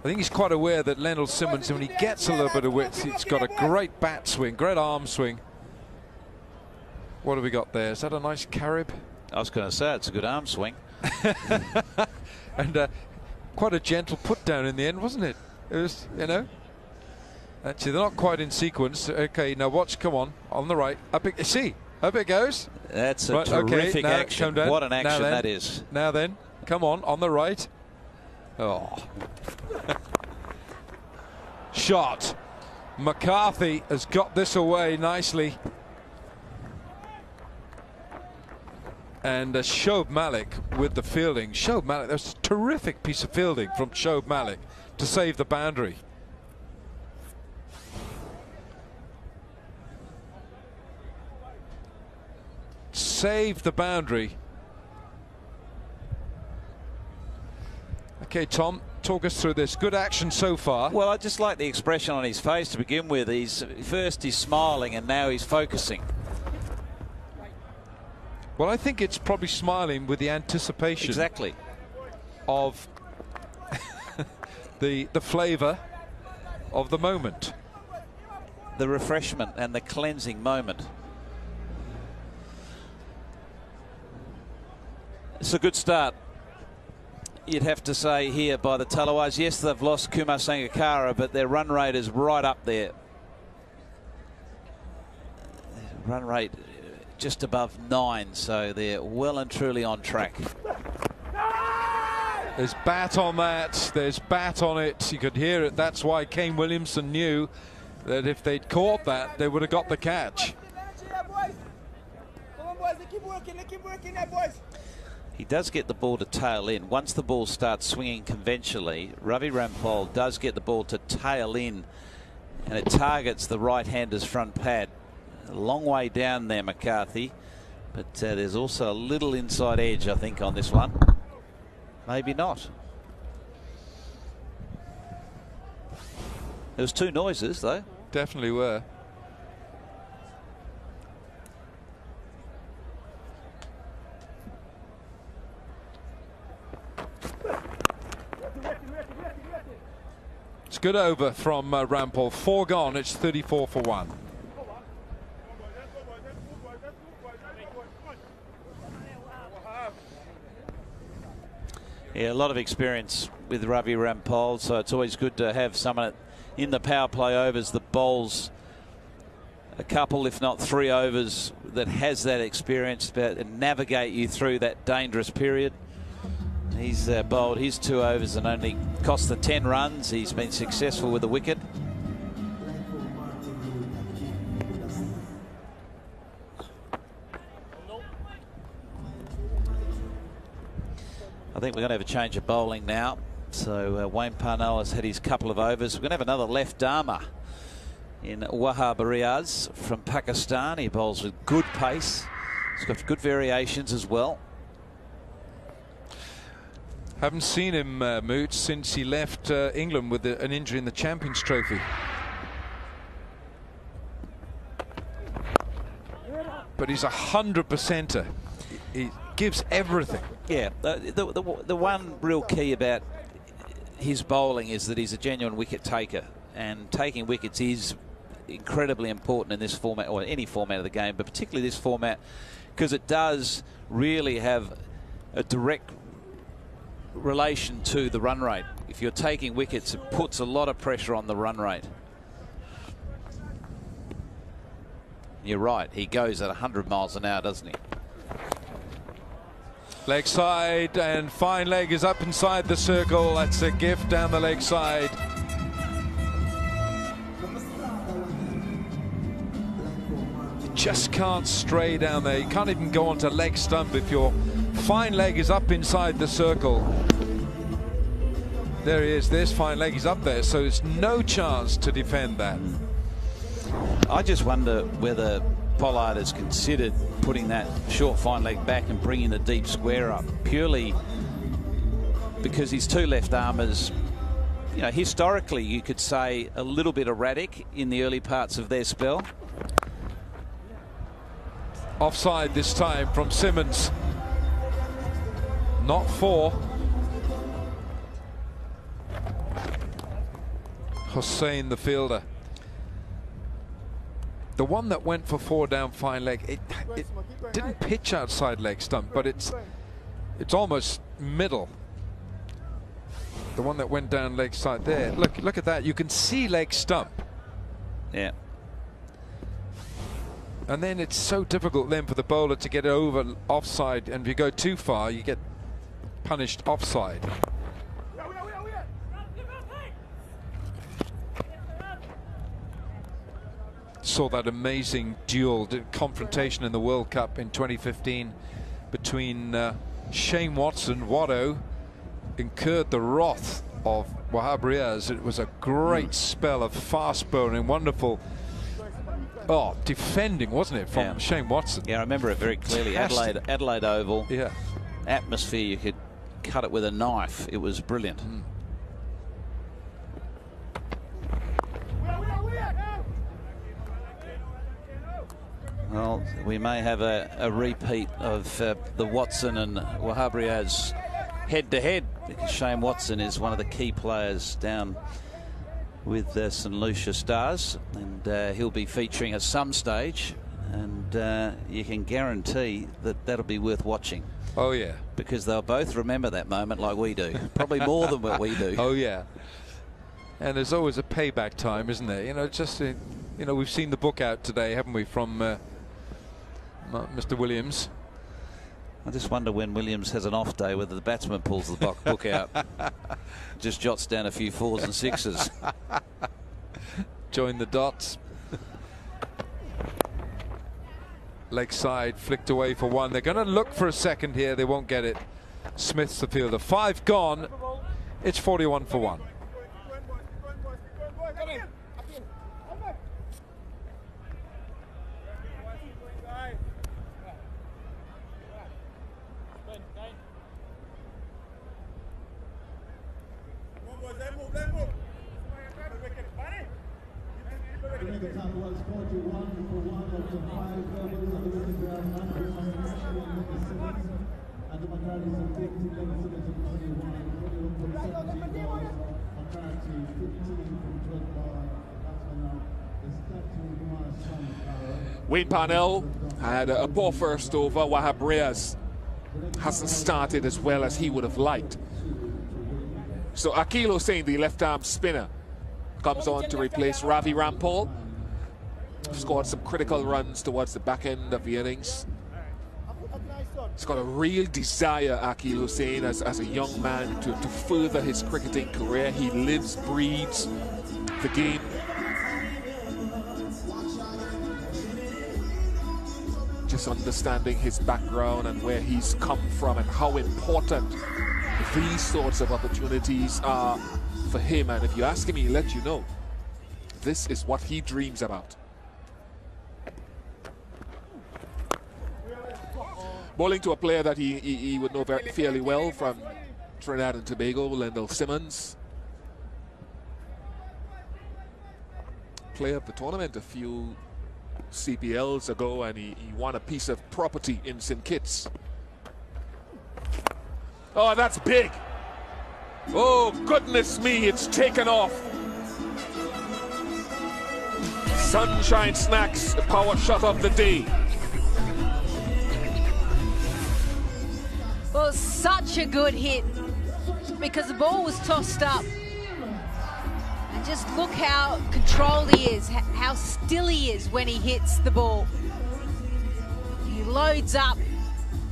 think he's quite aware that Lendl Simmons, when he gets a little bit of width, he's got a great bat swing, great arm swing. What have we got there? Is that a nice carib? I was going to say it's a good arm swing. And quite a gentle put down in the end, wasn't it? It was, Actually, they're not quite in sequence. Okay, now watch. Come on the right. Up it, see, up it goes. That's a terrific action. What an action that is. Now then, come on the right. Oh. Shot. McCarthy has got this away nicely. And Shoaib Malik with the fielding. Shoaib Malik, that's a terrific piece of fielding from Shoaib Malik to save the boundary. Save the boundary. Okay, Tom, talk us through this. Good action so far. Well, I just like the expression on his face to begin with. First he's smiling and now he's focusing. Well, I think it's probably smiling with the anticipation. Exactly. Of the flavour of the moment. The refreshment and the cleansing moment. It's a good start, you'd have to say, here by the Tallawahs. Yes, they've lost Kumar Sangakkara, but their run rate is right up there. Run rate just above 9, so they're well and truly on track. There's bat on that, there's bat on it, you could hear it. That's why Kane Williamson knew that if they'd caught that, they would have got the catch. He does get the ball to tail in. Once the ball starts swinging conventionally, Ravi Rampal does get the ball to tail in, and it targets the right-hander's front pad. A long way down there, McCarthy, but there's also a little inside edge, I think, on this one. Maybe not. There was 2 noises, though. Definitely were. It's good over from Rampal. 4 gone. It's 34 for 1. Yeah, a lot of experience with Ravi Rampal, so it's always good to have someone in the power play overs that bowls a couple, if not 3 overs, that has that experience to navigate you through that dangerous period. He's bowled his 2 overs and only cost the 10 runs. He's been successful with the wicket. I think we're going to have a change of bowling now. So Wayne Parnell has had his couple of overs. We're going to have another left-armer in Wahab Riaz from Pakistan. He bowls with good pace. He's got good variations as well. Haven't seen him, Moot, since he left England with an injury in the Champions Trophy. But he's 100%er. He gives everything. Yeah, the one real key about his bowling is that he's a genuine wicket taker, and taking wickets is incredibly important in this format, or any format of the game, but particularly this format, because it does really have a direct relation to the run rate. If you're taking wickets, it puts a lot of pressure on the run rate. You're right, he goes at 100 miles an hour, doesn't he? Leg side, and fine leg is up inside the circle. That's a gift down the leg side. You just can't stray down there. You can't even go onto leg stump if your fine leg is up inside the circle. There he is. There's fine leg. He's up there, so there's no chance to defend that. I just wonder whether Pollard has considered putting that short fine leg back and bringing the deep square up, purely because his 2 left armers, you know, historically you could say a little bit erratic in the early parts of their spell. Offside this time from Simmons. Not 4. Hussain, the fielder. The one that went for 4 down fine leg, it didn't pitch outside leg stump, but it's almost middle. The one that went down leg side there. Look at that. You can see leg stump. Yeah. And then it's so difficult then for the bowler to get over offside, and if you go too far, you get punished offside. saw that amazing duel, confrontation in the World Cup in 2015 between Shane Watson. Watto incurred the wrath of Wahab Riaz. It was a great spell of fast bowling, wonderful defending, wasn't it, from Shane Watson? Yeah, I remember it very clearly. Adelaide Oval. Yeah. Atmosphere, you could cut it with a knife. It was brilliant. Well, we may have a repeat of the Watson and Wahab Riaz head-to-head, because Shane Watson is one of the key players down with St Lucia Stars, and he'll be featuring at some stage, and you can guarantee that that'll be worth watching. Oh yeah, because they'll both remember that moment like we do, probably more than what we do. Oh yeah, and there's always a payback time, isn't there? You know, just you know, we've seen the book out today, haven't we, from Mr. Williams. I just wonder when Williams has an off day whether the batsman pulls the book out, just jots down a few 4s and 6s. Join the dots. Leg side flicked away for 1. They're going to look for a second here. They won't get it. Smith's the fielder. 5 gone. It's 41 for 1. Jamaica Tallawahs 41 for 1 of the 5 levels of the Gidron and Simmons, and the McCarthy Simmons 21 from 17 balls, McCarthy 15 from 12 balls. That's now is Captain Kumar Sangakkara. Wayne Parnell had a poor first over. Wahab Riaz hasn't started as well as he would have liked. So Akil Hussain, the left-arm spinner, comes on to replace Ravi Rampal. Scored some critical runs towards the back end of the innings. He's got a real desire, Akil Hussain, as a young man, to further his cricketing career. He lives, breathes the game. Just understanding his background and where he's come from and how important these sorts of opportunities are for him, and if you ask him, he'll let you know. This is what he dreams about. Bowling to a player that he would know fairly well from Trinidad and Tobago, Lendl Simmons. Player of the tournament a few CPLs ago, and he won a piece of property in St Kitts. Oh, that's big. Oh, goodness me, it's taken off. Sunshine Snacks, the power shot of the day. Well, such a good hit, because the ball was tossed up. And just look how controlled he is, how still he is when he hits the ball. He loads up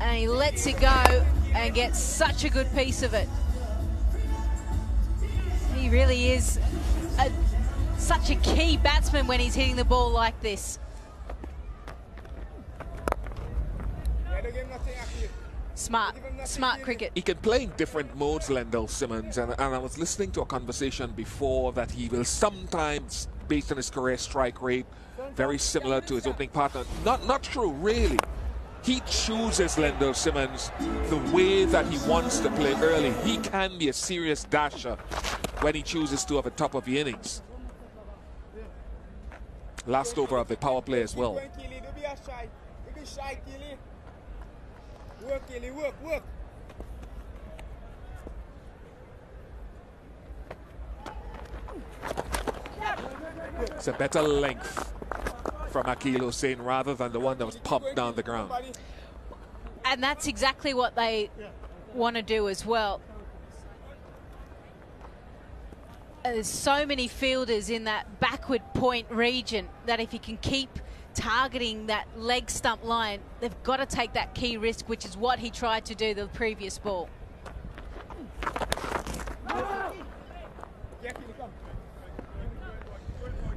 and he lets it go and gets such a good piece of it. He really is such a key batsman when he's hitting the ball like this. Smart cricket. He can play in different modes, Lendl Simmons, and I was listening to a conversation before that he will sometimes, based on his career strike rate, very similar to his opening partner. Not true, really. He chooses, Lendl Simmons, the way that he wants to play early. He can be a serious dasher when he chooses to at the top of the innings. Last over of the power play as well. Work. It's a better length from Akil Hussain rather than the one that was pumped down the ground. And that's exactly what they want to do as well. There's so many fielders in that backward point region that if you can keep targeting that leg stump line, they've got to take that key risk, which is what he tried to do the previous ball.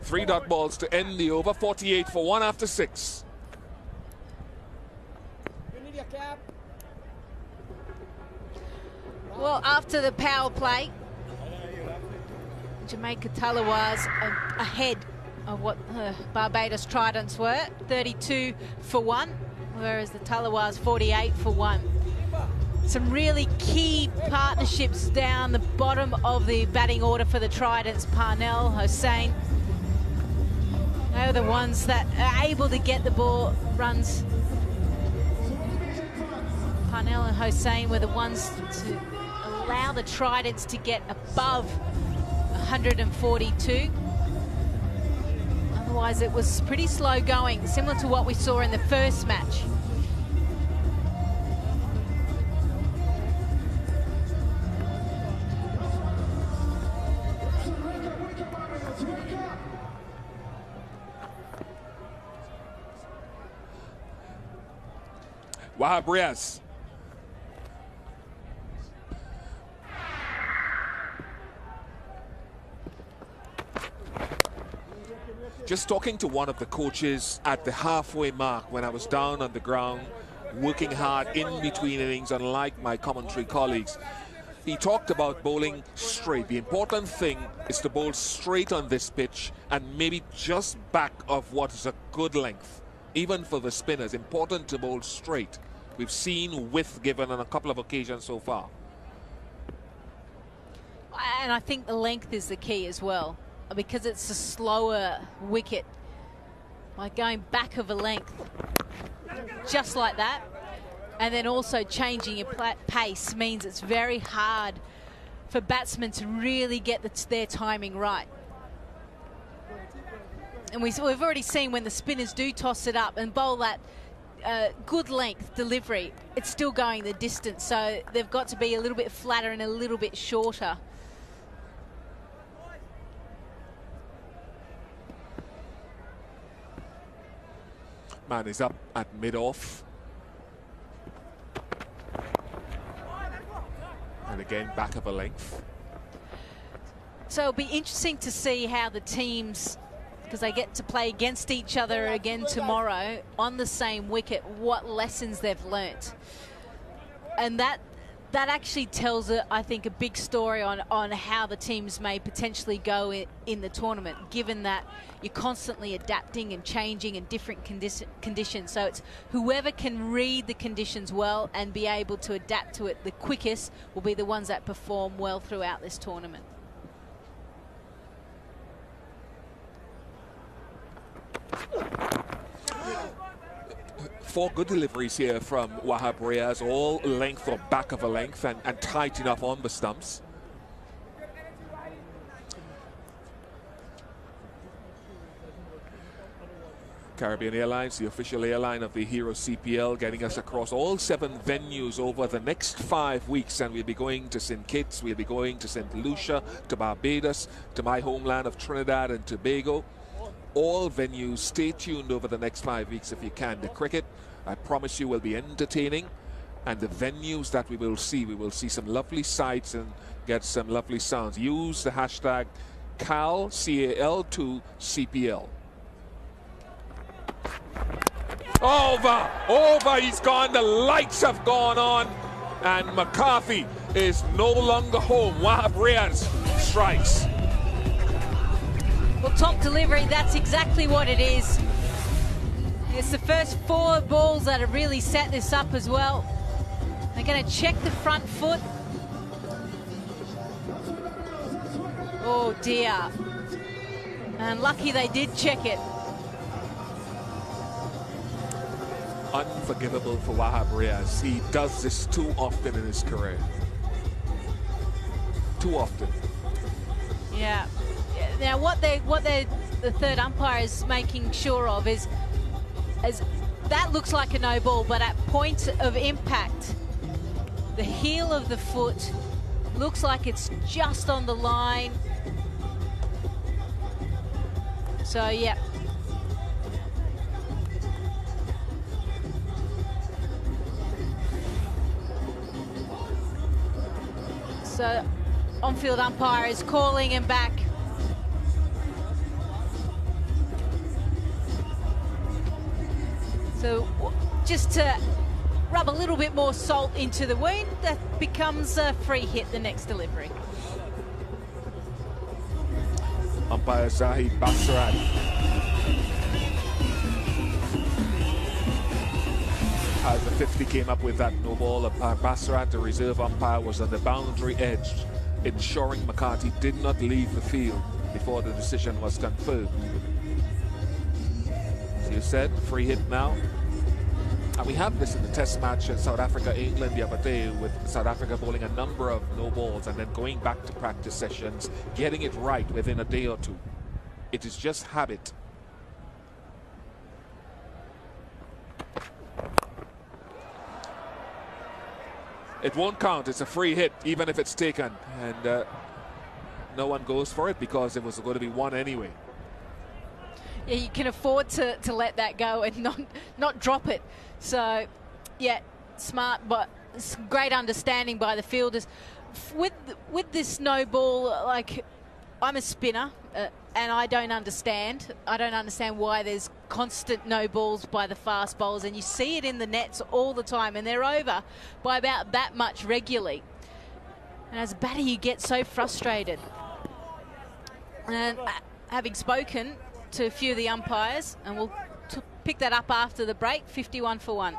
3 dot balls to end the over. 48 for 1 after 6. Well, after the power play, Jamaica Tallawahs ahead of what Barbados Tridents were, 32 for 1, whereas the Tallawahs 48 for 1. Some really key partnerships down the bottom of the batting order for the Tridents. Parnell, Hasan, they were the ones that are able to get the ball runs. Parnell and Hasan were the ones to allow the Tridents to get above 142. Otherwise, it was pretty slow going, similar to what we saw in the first match. Wahabrias. Just talking to one of the coaches at the halfway mark when I was down on the ground, working hard in between innings, unlike my commentary colleagues. He talked about bowling straight. The important thing is to bowl straight on this pitch and maybe just back of what is a good length. Even for the spinners, important to bowl straight. We've seen width given on a couple of occasions so far. And I think the length is the key as well, because it's a slower wicket. By going back of a length, just like that, and then also changing your pace means it's very hard for batsmen to really get their timing right. And we've already seen when the spinners do toss it up and bowl that good length delivery, it's still going the distance, so they've got to be a little bit flatter and a little bit shorter. Man is up at mid-off. And again, back of a length. So it'll be interesting to see how the teams, because they get to play against each other again tomorrow on the same wicket, what lessons they've learnt. And that actually tells, I think, a big story on how the teams may potentially go in the tournament, given that you're constantly adapting and changing in different conditions. So it's whoever can read the conditions well and be able to adapt to it the quickest will be the ones that perform well throughout this tournament. Four good deliveries here from Wahabrias, all length or back of a length and tight enough on the stumps. Caribbean Airlines, the official airline of the Hero CPL, getting us across all 7 venues over the next 5 weeks, and we'll be going to St. Kitts, we'll be going to St. Lucia, to Barbados, to my homeland of Trinidad and Tobago. All venues, stay tuned over the next 5 weeks if you can. The cricket, I promise you, will be entertaining, and the venues that we will see some lovely sights and get some lovely sounds. Use the hashtag CAL, CAL2 CPL. Over, he's gone, the lights have gone on, and McCarthy is no longer home. Wahabrias strikes. Well, top delivery, that's exactly what it is. It's the first 4 balls that have really set this up as well. They're going to check the front foot. Oh dear. And lucky they did check it. Unforgivable for Wahabrias. He does this too often in his career. Too often. Yeah. Now what the third umpire is making sure of is that looks like a no ball, but at point of impact, the heel of the foot looks like it's just on the line. So yeah. So on-field umpire is calling him back. So just to rub a little bit more salt into the wound, that becomes a free hit the next delivery. Umpire Zahid Basrat. As the 50 came up with that no ball, Basrat, the reserve umpire, was on the boundary edge, ensuring McCarthy did not leave the field before the decision was confirmed. As you said, free hit now. And we had this in the test match in South Africa, England the other day, with South Africa bowling a number of no balls and then going back to practice sessions, getting it right within a day or two. It is just habit. It won't count. It's a free hit, even if it's taken. And no one goes for it because it was going to be one anyway. Yeah, you can afford to let that go and not drop it. So, yeah, smart, but it's great understanding by the fielders. With this no ball, like, I'm a spinner, and I don't understand. I don't understand why there's constant no balls by the fast bowlers, and you see it in the nets all the time, and they're over by about that much regularly. And as a batter, you get so frustrated. And having spoken to a few of the umpires, and we'll pick that up after the break, 51 for 1.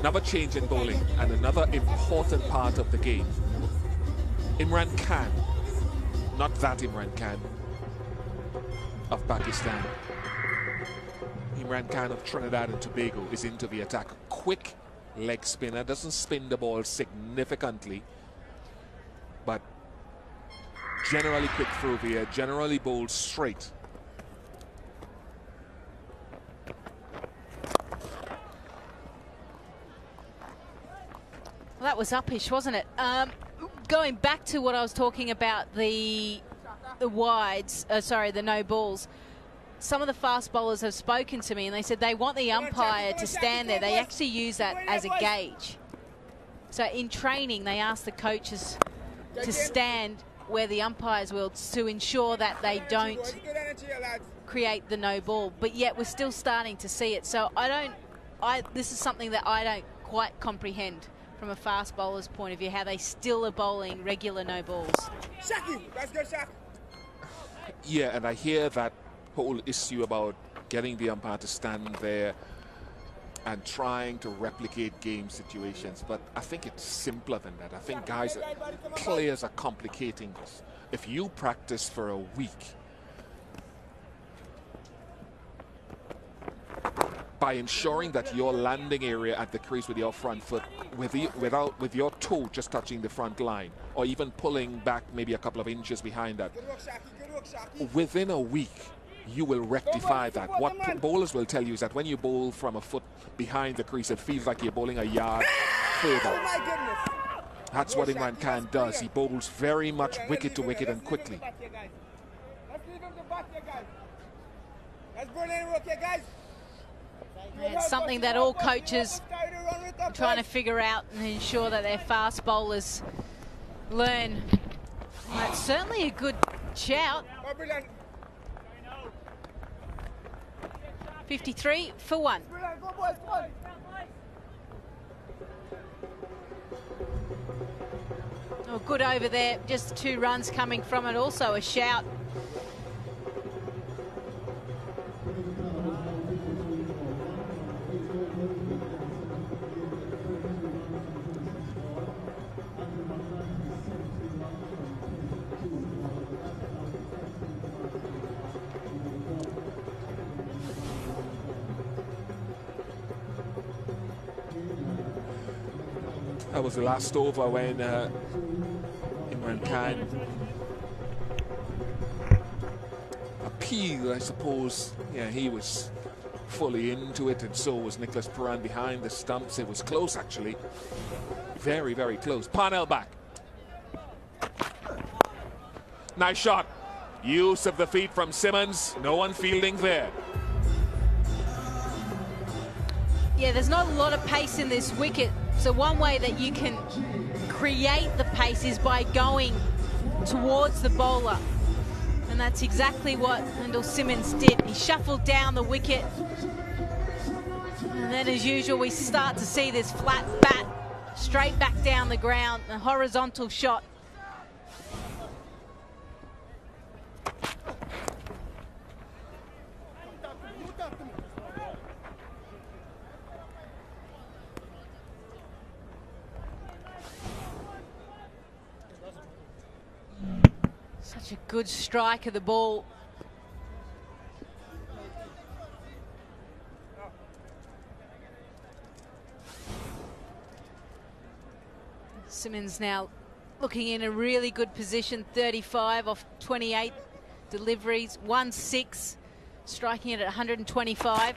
Another change in bowling and another important part of the game. Imran Khan, not that Imran Khan of Pakistan. Imran Khan of Trinidad and Tobago is into the attack. Quick leg spinner, doesn't spin the ball significantly, but generally quick through the air, generally bowls straight. That was uppish, wasn't it? Going back to what I was talking about, the wides, the no balls. Some of the fast bowlers have spoken to me and they said they want the umpire to stand there. They actually use that as a gauge. So in training, they ask the coaches to stand where the umpires will to ensure that they don't create the no ball. But yet we're still starting to see it. So this is something that I don't quite comprehend from a fast bowler's point of view, how they still are bowling regular no balls. Shakib, let's go, Shak. Yeah, and I hear that whole issue about getting the umpire to stand there and trying to replicate game situations, but I think it's simpler than that. I think players are complicating this. If you practice for a week, by ensuring that your landing area at the crease with your front foot, with your toe just touching the front line, or even pulling back maybe a couple of inches behind that, within a week you will rectify that. What bowlers will tell you is that when you bowl from a foot behind the crease, it feels like you're bowling a yard further. That's what Imran Khan does. He bowls very much wicket to wicket and quickly. Let's leave him to bat here, guys. Let's burn any work here, guys. And it's something that all coaches are trying to figure out and ensure that their fast bowlers learn. That's certainly a good shout. 53 for 1. Oh, good over there. Just 2 runs coming from it. Also a shout. That was the last over when Imran Khan appealed, I suppose. Yeah, he was fully into it, and so was Nicholas Perrin behind the stumps. It was close, actually. Very, very close. Parnell back. Nice shot. Use of the feet from Simmons. No one fielding there. Yeah, there's not a lot of pace in this wicket. So one way that you can create the pace is by going towards the bowler. And that's exactly what Lendl Simmons did. He shuffled down the wicket. And then, as usual, we start to see this flat bat straight back down the ground, a horizontal shot. Such a good strike of the ball. Simmons now looking in a really good position, 35 off 28 deliveries, 1-6, striking it at 125.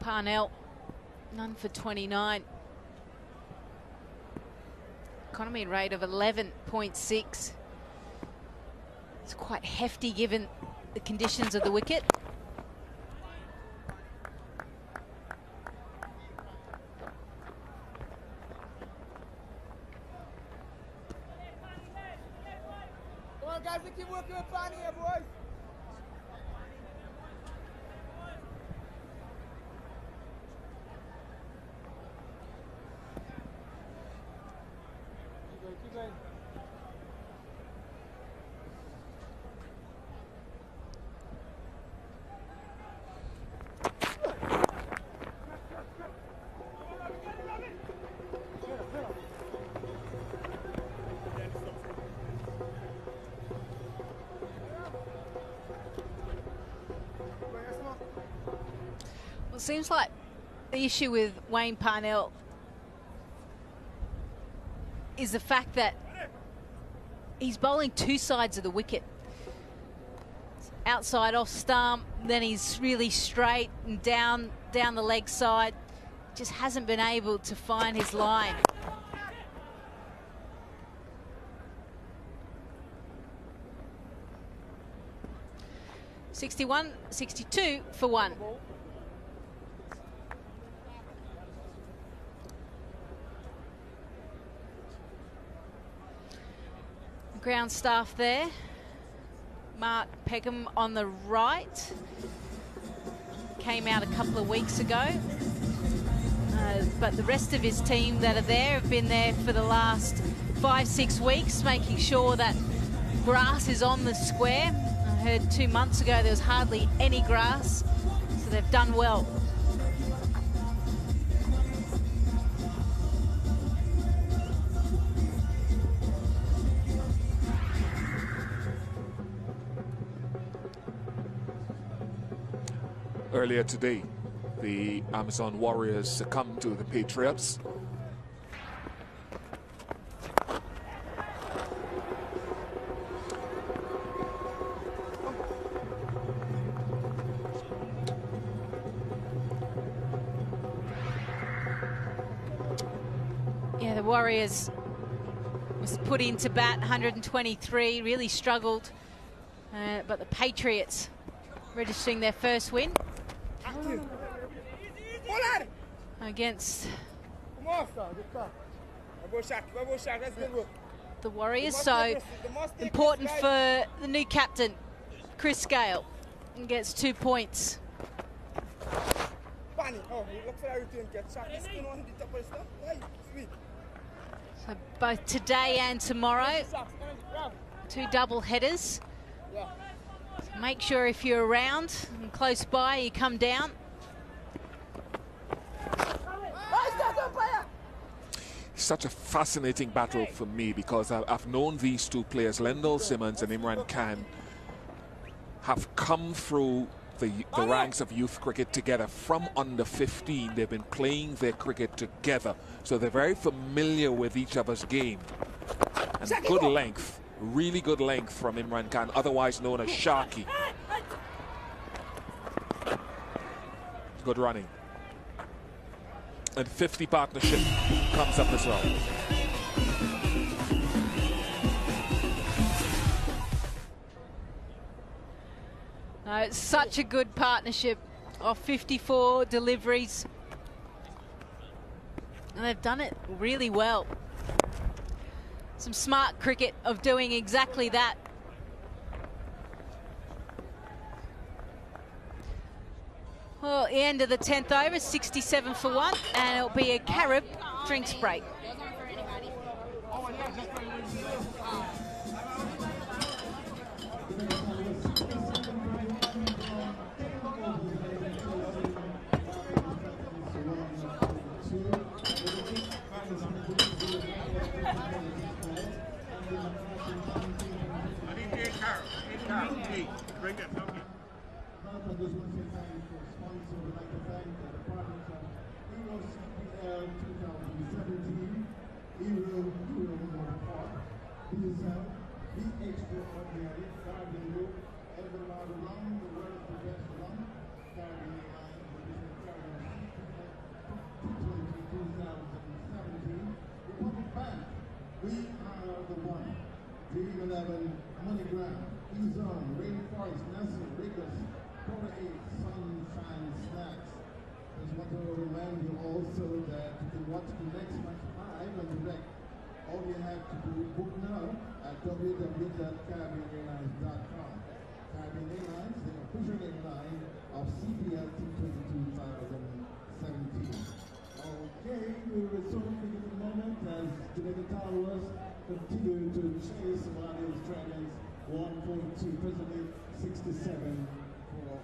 Parnell, none for 29. Economy rate of 11.6. It's quite hefty given the conditions of the wicket. Come on, guys, keep working with Fanny here, boys. Well, it seems like the issue with Wayne Parnell is the fact that he's bowling two sides of the wicket. Outside off stump, then he's really straight and down the leg side. Just hasn't been able to find his line. .61-62 for one. Ground staff there. Mark Peckham on the right. Came out a couple of weeks ago. But the rest of his team that are there have been there for the last 5-6 weeks, making sure that grass is on the square. I heard 2 months ago there was hardly any grass, so they've done well. Earlier today, the Amazon Warriors succumbed to the Patriots. Yeah, the Warriors was put into bat, 123, really struggled. But the Patriots registering their first win against the Warriors. So important for the new captain, Chris Gale, and gets 2 points. So both today and tomorrow, 2 double headers. So make sure if you're around and close by, you come down. such a fascinating battle for me, because I've known these two players, Lendl, Simmons and Imran Khan, have come through the ranks of youth cricket together from under 15. They've been playing their cricket together, so they're very familiar with each other's game. And good length, really good length from Imran Khan, otherwise known as Sharky. Good running. And 50 partnership comes up as well. No, it's such a good partnership of 54 deliveries. And they've done it really well. Some smart cricket of doing exactly that. Well, the end of the 10th over, 67 for 1, and it'll be a Carib drinks break. All you have to do, book now at www.caribbeanairlines.com. Caribbean Airlines, the official airline of CPL T20 2017. Okay, we will resume in a moment as Jamaica Tallawahs continue to chase Barbados Tridents 142, presently 67 for 1.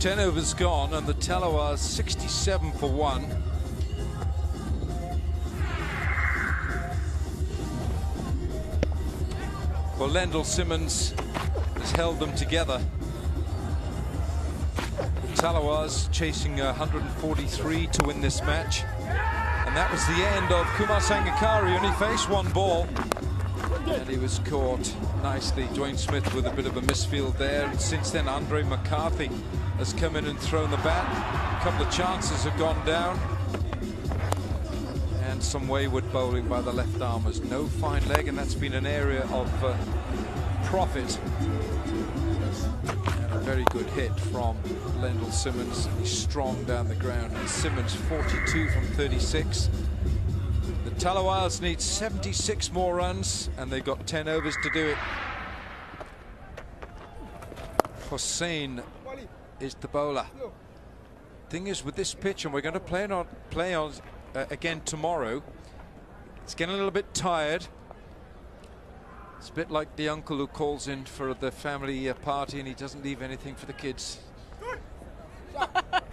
Ten overs gone, and the Tallawahs 67 for 1. Well, Lendl Simmons has held them together. The Tallawahs chasing 143 to win this match. And that was the end of Kumar Sangakkara. He only faced one ball. And he was caught nicely. Dwayne Smith with a bit of a misfield there. And since then, McCarthy has come in and thrown the bat. A couple of chances have gone down. And some wayward bowling by the left armers. No fine leg, and that's been an area of profit. And a very good hit from Lendl Simmons. He's strong down the ground. And Simmons 42 from 36. The Tallawahs need 76 more runs, and they've got 10 overs to do it. Hussain is the bowler. Thing is, with this pitch, and we're going to play on again tomorrow, it's getting a little bit tired. It's a bit like the uncle who calls in for the family party and he doesn't leave anything for the kids.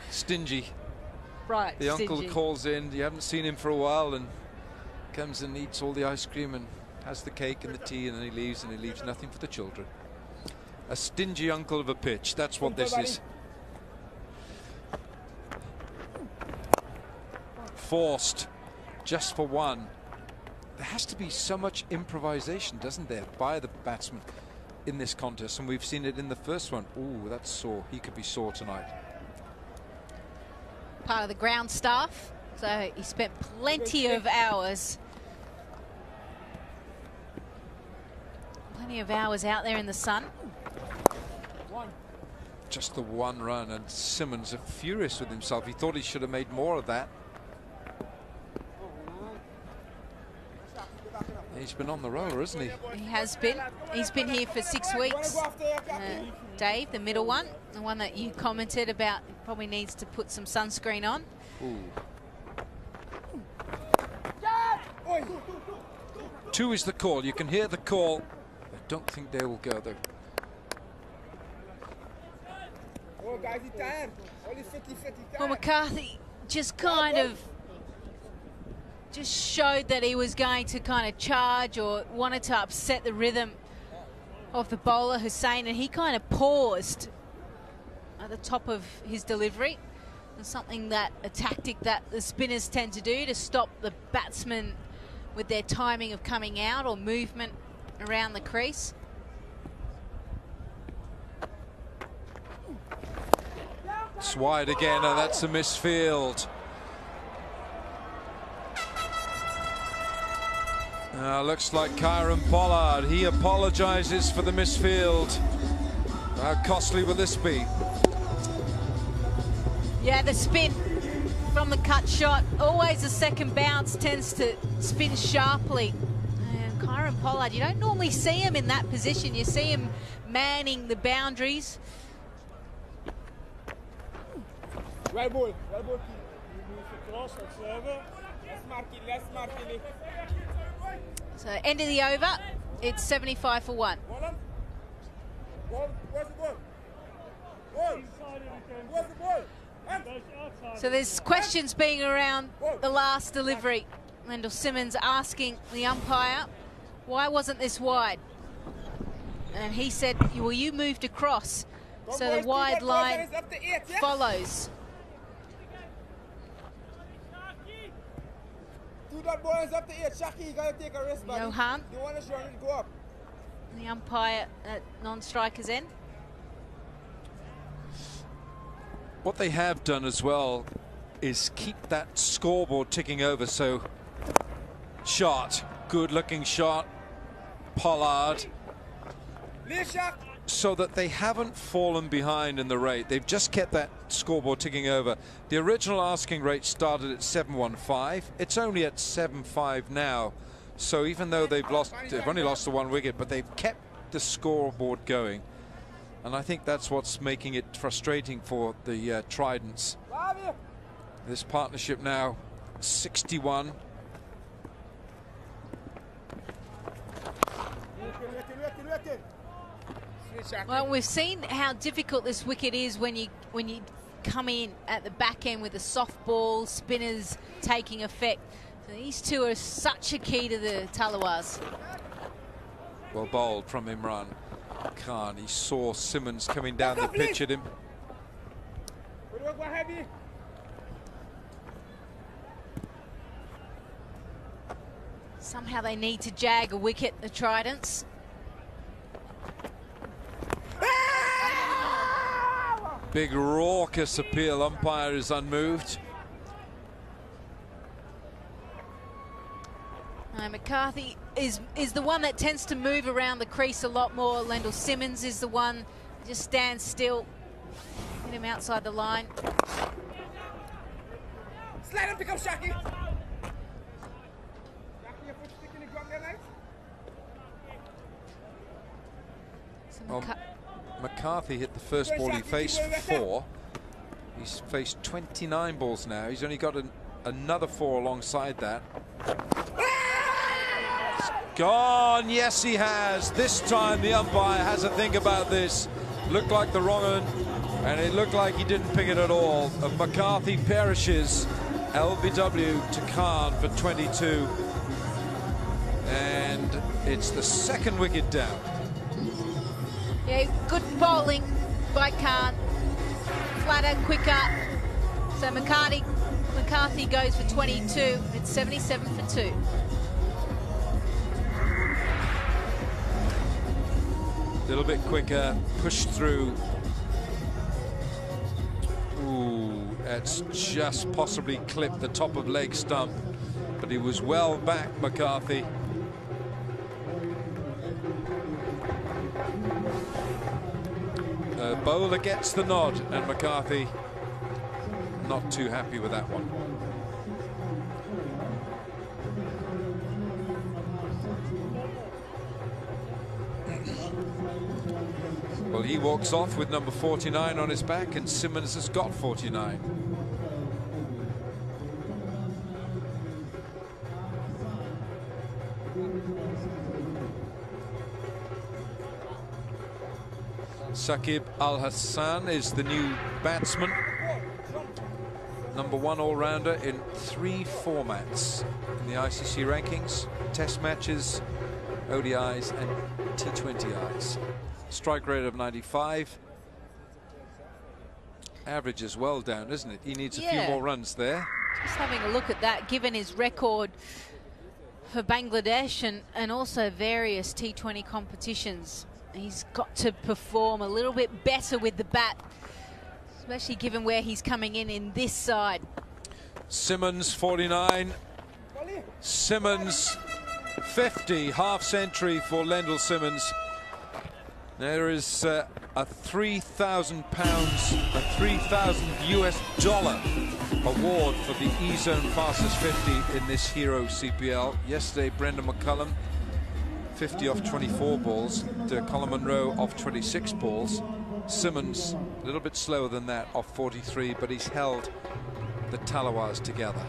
Stingy. Right, the uncle calls in, you haven't seen him for a while, and comes and eats all the ice cream and has the cake and the tea, and then he leaves nothing for the children. A stingy uncle of a pitch, that's what this is. Forced just for one. There has to be so much improvisation, doesn't there, by the batsman in this contest, and we've seen it in the first one. Ooh, that's sore. He could be sore tonight. Part of the ground staff, so he spent plenty of hours. Plenty of hours out there in the sun. Just the one run, and Simmons is furious with himself. He thought he should have made more of that. He's been on the roller, hasn't he? He has been. He's been here for 6 weeks. Dave, the middle one, the one that you commented about, probably needs to put some sunscreen on. Ooh. 2 is the call. You can hear the call. I don't think they will go though. Well, McCarthy just kind of showed that he was going to kind of charge or wanted to upset the rhythm of the bowler Hussain, and he kind of paused at the top of his delivery. And something that a tactic that the spinners tend to do to stop the batsmen with their timing of coming out or movement around the crease. It's wide again, and that's a misfield. Looks like Kieron Pollard. He apologizes for the misfield. How costly will this be? Yeah, the spin from the cut shot. Always the second bounce tends to spin sharply. And Kieron Pollard, you don't normally see him in that position. You see him manning the boundaries. Well ball. Well ball. Let's mark it. So end of the over, it's 75 for 1. Where's the ball? Where's the ball? So there's questions being around the last delivery. Lendl Simmons asking the umpire, why wasn't this wide? And he said, well, you moved across. So the wide line follows. That ball is up to 8. Shakib, you gotta take a risk, buddy. Johan. You want to run it go up. The umpire at non-striker's end. What they have done as well is keep that scoreboard ticking over. So, shot, good looking shot, Pollard. So that they haven't fallen behind in the rate. They've just kept that scoreboard ticking over. The original asking rate started at 715. It's only at 75 now. So even though they've only lost the 1 wicket, but they've kept the scoreboard going. And I think that's what's making it frustrating for the Tridents. This partnership now 61. Well, we've seen how difficult this wicket is when you come in at the back end with the soft ball, spinners taking effect. So these two are such a key to the Tallawahs. Well bowled from Imran Khan. He saw Simmons coming down the pitch at him. Somehow they need to jag a wicket, the Tridents. Big raucous appeal. Umpire is unmoved. McCarthy is the one that tends to move around the crease a lot more. Lendl Simmons is the one just stands still. Hit him outside the line. Slide and pick up Shakib. Well, McCarthy hit the first ball he faced for 4. He's faced 29 balls now. He's only got another 4 alongside that. It's gone. Yes, he has. This time the umpire has a think about this. Looked like the wrong one, and it looked like he didn't pick it at all. McCarthy perishes. LBW to Khan for 22. And it's the second wicket down. Yeah, good bowling by Khan. Flatter, quicker. So McCarthy goes for 22. It's 77 for 2. A little bit quicker, pushed through. Ooh, that's just possibly clipped the top of leg stump, but he was well back, McCarthy. Bowler gets the nod, and McCarthy not too happy with that one. Well, he walks off with number 49 on his back, and Simmons has got 49. Shakib Al-Hassan is the new batsman. Number 1 all-rounder in 3 formats in the ICC rankings: Test matches, ODIs and T20Is. Strike rate of 95. Average is well down, isn't it? He needs a few more runs there. Just having a look at that, given his record for Bangladesh and also various T20 competitions. He's got to perform a little bit better with the bat, especially given where he's coming in this side. Simmons 49. Simmons 50. Half century for Lendl Simmons. There is a £3,000, a $3,000 US award for the E-Zone fastest 50 in this Hero CPL. Yesterday, Brendan McCullum, 50 off 24 balls. Colin Munro off 26 balls. Simmons, a little bit slower than that, off 43, but he's held the Tallawahs together.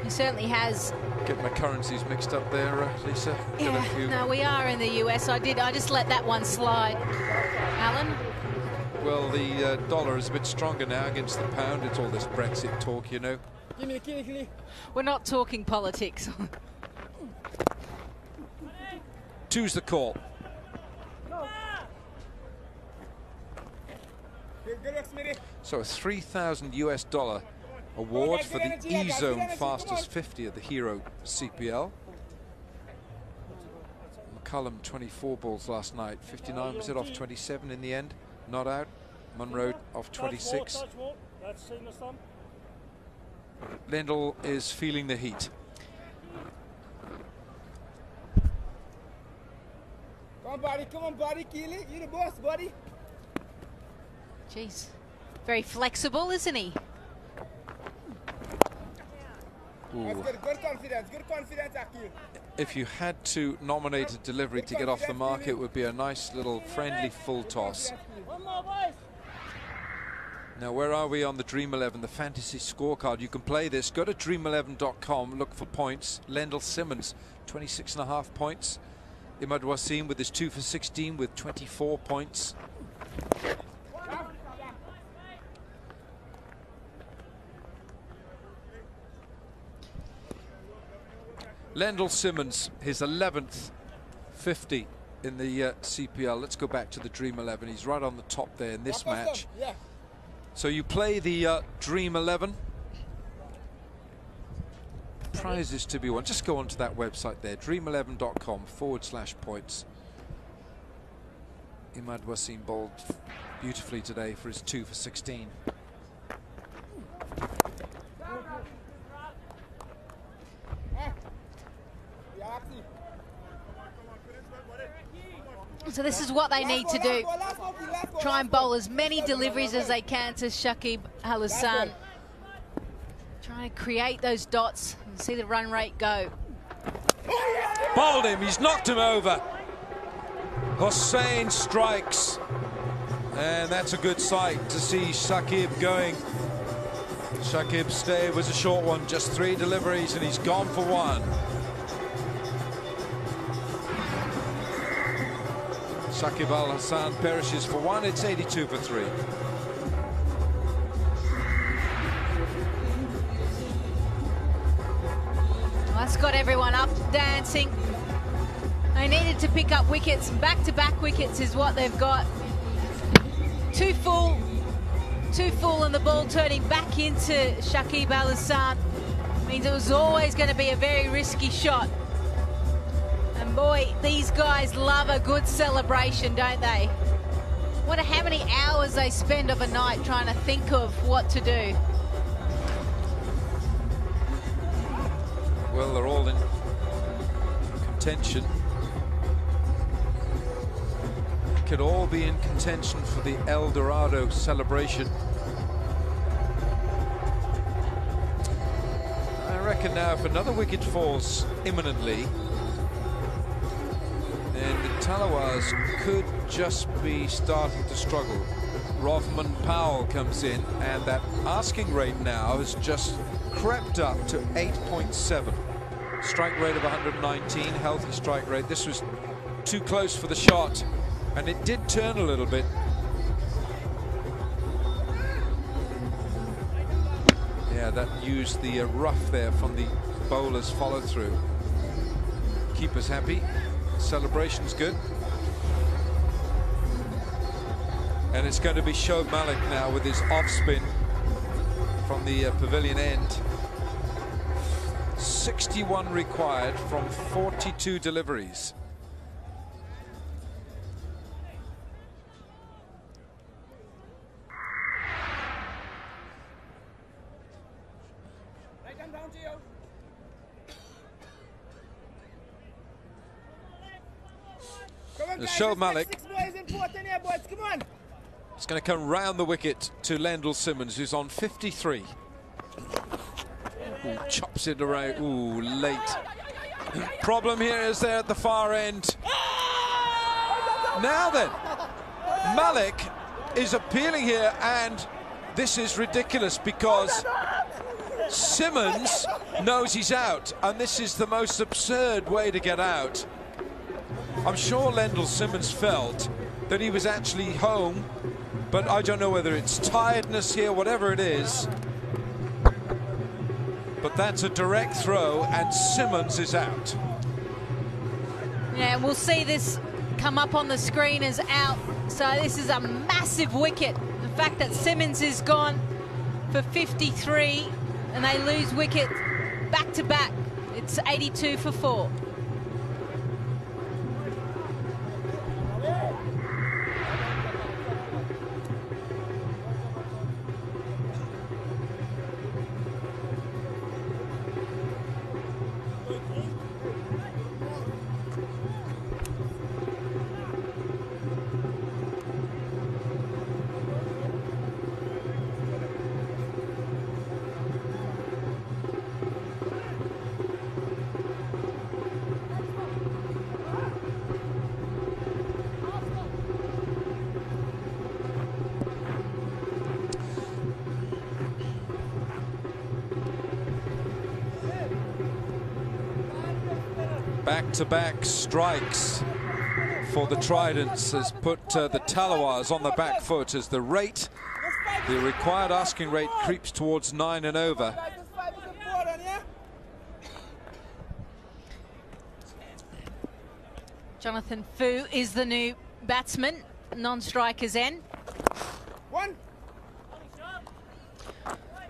He certainly has. Get my currencies mixed up there, Lisa. Yeah, no, we are in the US. I just let that one slide. Alan? Well, the dollar is a bit stronger now against the pound. It's all this Brexit talk, you know. We're not talking politics. Two's the call. So a $3,000 US award for the E-Zone fastest 50 of the Hero CPL. McCullum 24 balls last night, 59 was it off 27 in the end, not out. Munro off 26. Lendl is feeling the heat. Come on, buddy, Keely, you the boss, buddy. Jeez, very flexible, isn't he? That's good confidence, Akil. If you had to nominate a delivery to get off the mark, it would be a nice little friendly full toss. Now, where are we on the Dream 11, the fantasy scorecard? You can play this. Go to dream11.com, look for points. Lendl Simmons, 26.5 points. Imad Wasim with his 2 for 16 with 24 points. Lendl Simmons, his 11th 50 in the CPL. Let's go back to the Dream 11. He's right on the top there in this match. So you play the Dream 11. Prizes to be won. Just go onto that website there, dream11.com/points. Imad Wasim bowled beautifully today for his 2 for 16. So this is what they need to do. Try and bowl as many deliveries as they can to Shakib Al-Hassan. Trying to create those dots and see the run rate go. Bowled him, he's knocked him over. Hussain strikes. And that's a good sight to see Shakib going. Shakib's stay was a short one, just 3 deliveries, and he's gone for 1. Shakib Al Hasan perishes for 1. It's 82 for 3. That's got everyone up dancing. They needed to pick up wickets. Back-to-back wickets is what they've got. 2 full and the ball turning back into Shakib Al Hasan means it was always going to be a very risky shot. And boy, these guys love a good celebration, don't they? Wonder how many hours they spend of a night trying to think of what to do. Well, they're all in contention. Could all be in contention for the El Dorado celebration. I reckon now if another wicket falls imminently, then the Tallawahs could just be starting to struggle. Rovman Powell comes in, and that asking rate now has just crept up to 8.7. Strike rate of 119, healthy strike rate. This was too close for the shot, and it did turn a little bit. Yeah, that used the rough there from the bowler's follow through. Keeper's happy, celebration's good. And it's going to be Shoaib Malik now with his off spin from the pavilion end. 61 required from 42 deliveries. Shoaib Malik is going to come round the wicket to Lendl Simmons, who's on 53. Ooh, chops it around. Ooh, late. Problem here is there at the far end. Now then, Malik is appealing here, and this is ridiculous because Simmons knows he's out, and this is the most absurd way to get out. I'm sure Lendl Simmons felt that he was actually home, but I don't know whether it's tiredness here, whatever it is. But that's a direct throw, and Simmons is out. Yeah, we'll see this come up on the screen as out. So this is a massive wicket. The fact that Simmons is gone for 53 and they lose wicket back to back. It's 82 for 4. Back-to-back strikes for the Tridents has put the Tallawahs on the back foot as the required asking rate creeps towards 9 and over. Jonathan Fu is the new batsman, non-strikers end.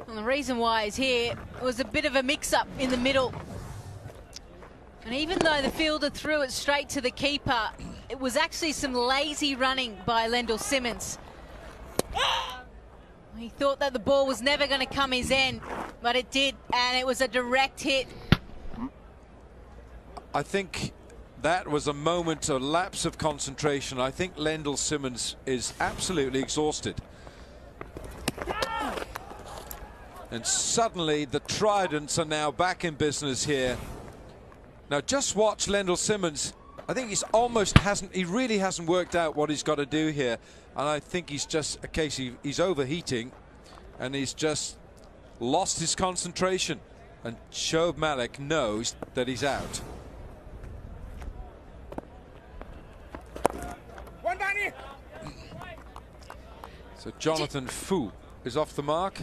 And the reason why he's here was a bit of a mix-up in the middle. And even though the fielder threw it straight to the keeper, it was actually some lazy running by Lendl Simmons. He thought that the ball was never going to come his end, but it did, and it was a direct hit. I think that was a moment, a lapse of concentration. I think Lendl Simmons is absolutely exhausted. And suddenly the Tridents are now back in business here. Now just watch Lendl Simmons I think he really hasn't worked out what he's got to do here. And I think he's just a case he's overheating and he's just lost his concentration. And Shoaib Malik knows that he's out. So Jonathan Fu is off the mark.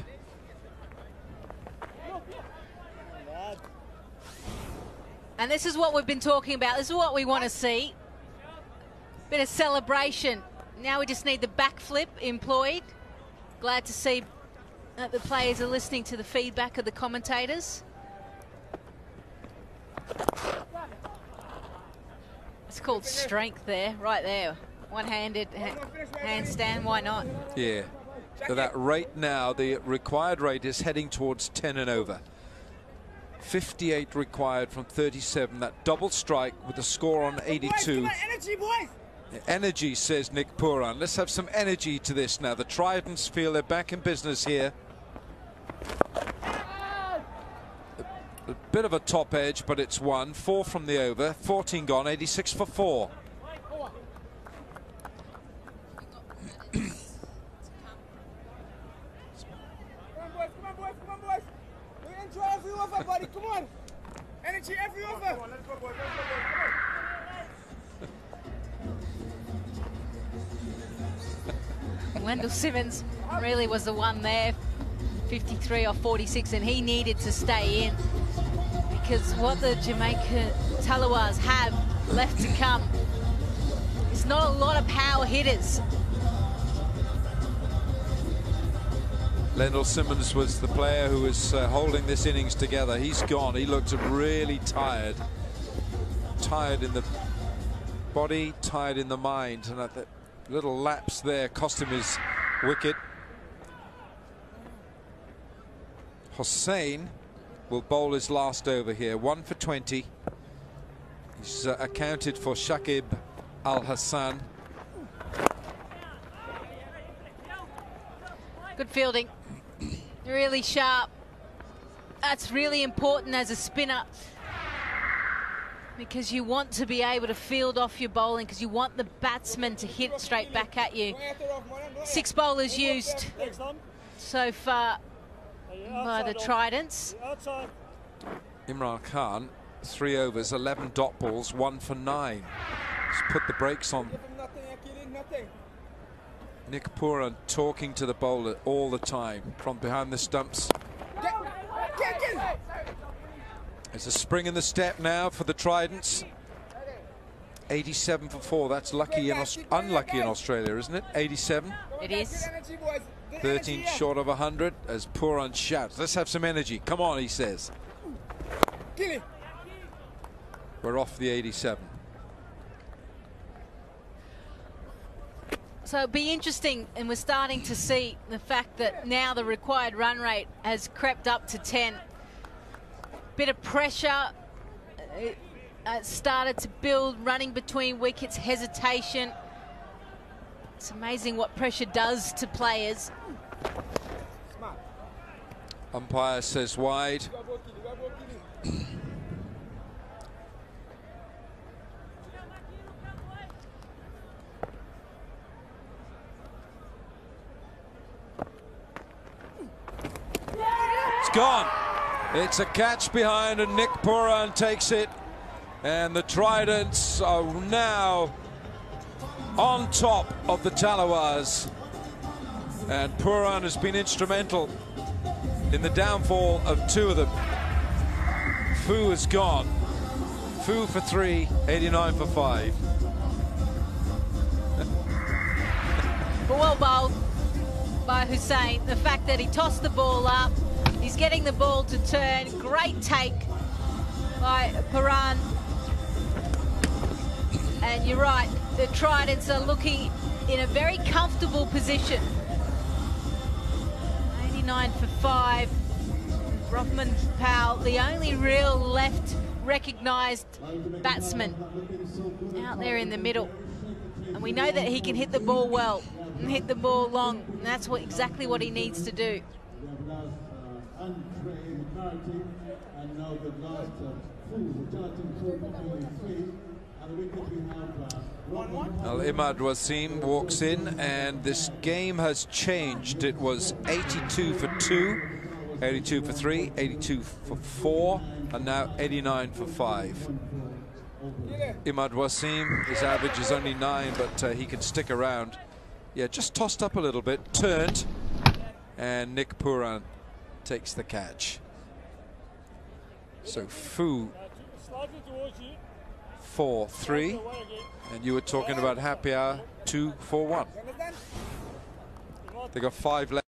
And this is what we've been talking about. This is what we want to see. Bit of celebration. Now we just need the backflip employed. Glad to see that the players are listening to the feedback of the commentators. It's called strength there, right there. One-handed handstand, why not? Yeah. So that rate now, the required rate is heading towards 10 and over. 58 required from 37. That double strike with the score on 82. Energy, says Nick Puran. Let's have some energy to this now. The Tridents feel they're back in business here. A bit of a top edge, but it's one. 4 from the over. 14 gone. 86 for 4. Come on. Energy every over. Lendl Simmons really was the one there, 53 or 46, and he needed to stay in because what the Jamaica Tallawahs have left to come is not a lot of power hitters. Lendl Simmons was the player who was holding this innings together. He's gone. He looked really tired. Tired in the body, tired in the mind. And that little lapse there cost him his wicket. Hussain will bowl his last over here. 1 for 20. He's accounted for Shakib Al-Hasan. Good fielding. Really sharp. That's really important as a spinner because you want to be able to field off your bowling because you want the batsman to hit straight back at you. 6 bowlers used so far by the Tridents. Imran Khan, 3 overs, 11 dot balls, 1 for 9. Just put the brakes on. Nick Puran talking to the bowler all the time from behind the stumps. There's a spring in the step now for the Tridents. 87 for 4. That's lucky unlucky in Australia, isn't it? 87. It is. 13 short of 100 as Puran shouts. Let's have some energy. Come on, he says. We're off the 87. So it'll be interesting, and we're starting to see the fact that now the required run rate has crept up to 10. Bit of pressure started to build, running between wickets, hesitation. It's amazing what pressure does to players. Umpire says wide. It's gone. It's a catch behind and Nick Puran takes it. And the Tridents are now on top of the Tallawahs. And Puran has been instrumental in the downfall of 2 of them. Fu is gone. Fu for 3, 89 for 5. But well bowled by Hussain. The fact that he tossed the ball up, he's getting the ball to turn. Great take by Puran. And you're right, the Tridents are looking in a very comfortable position. 89 for 5. Rovman Powell, the only real left recognised batsman out there in the middle. And we know that he can hit the ball well and hit the ball long. And that's exactly what he needs to do. McCarthy, and now the last Jonathan Fu, Well, Imad Wasim walks in, and this game has changed. It was 82 for 2, 82 for 3, 82 for 4, and now 89 for 5. Imad Wasim, his average is only 9, but he can stick around. Yeah, just tossed up a little bit, turned, and Nick Puran takes the catch. So Fu 4-3, and you were talking about happy hour 2-4-1. They got 5 left.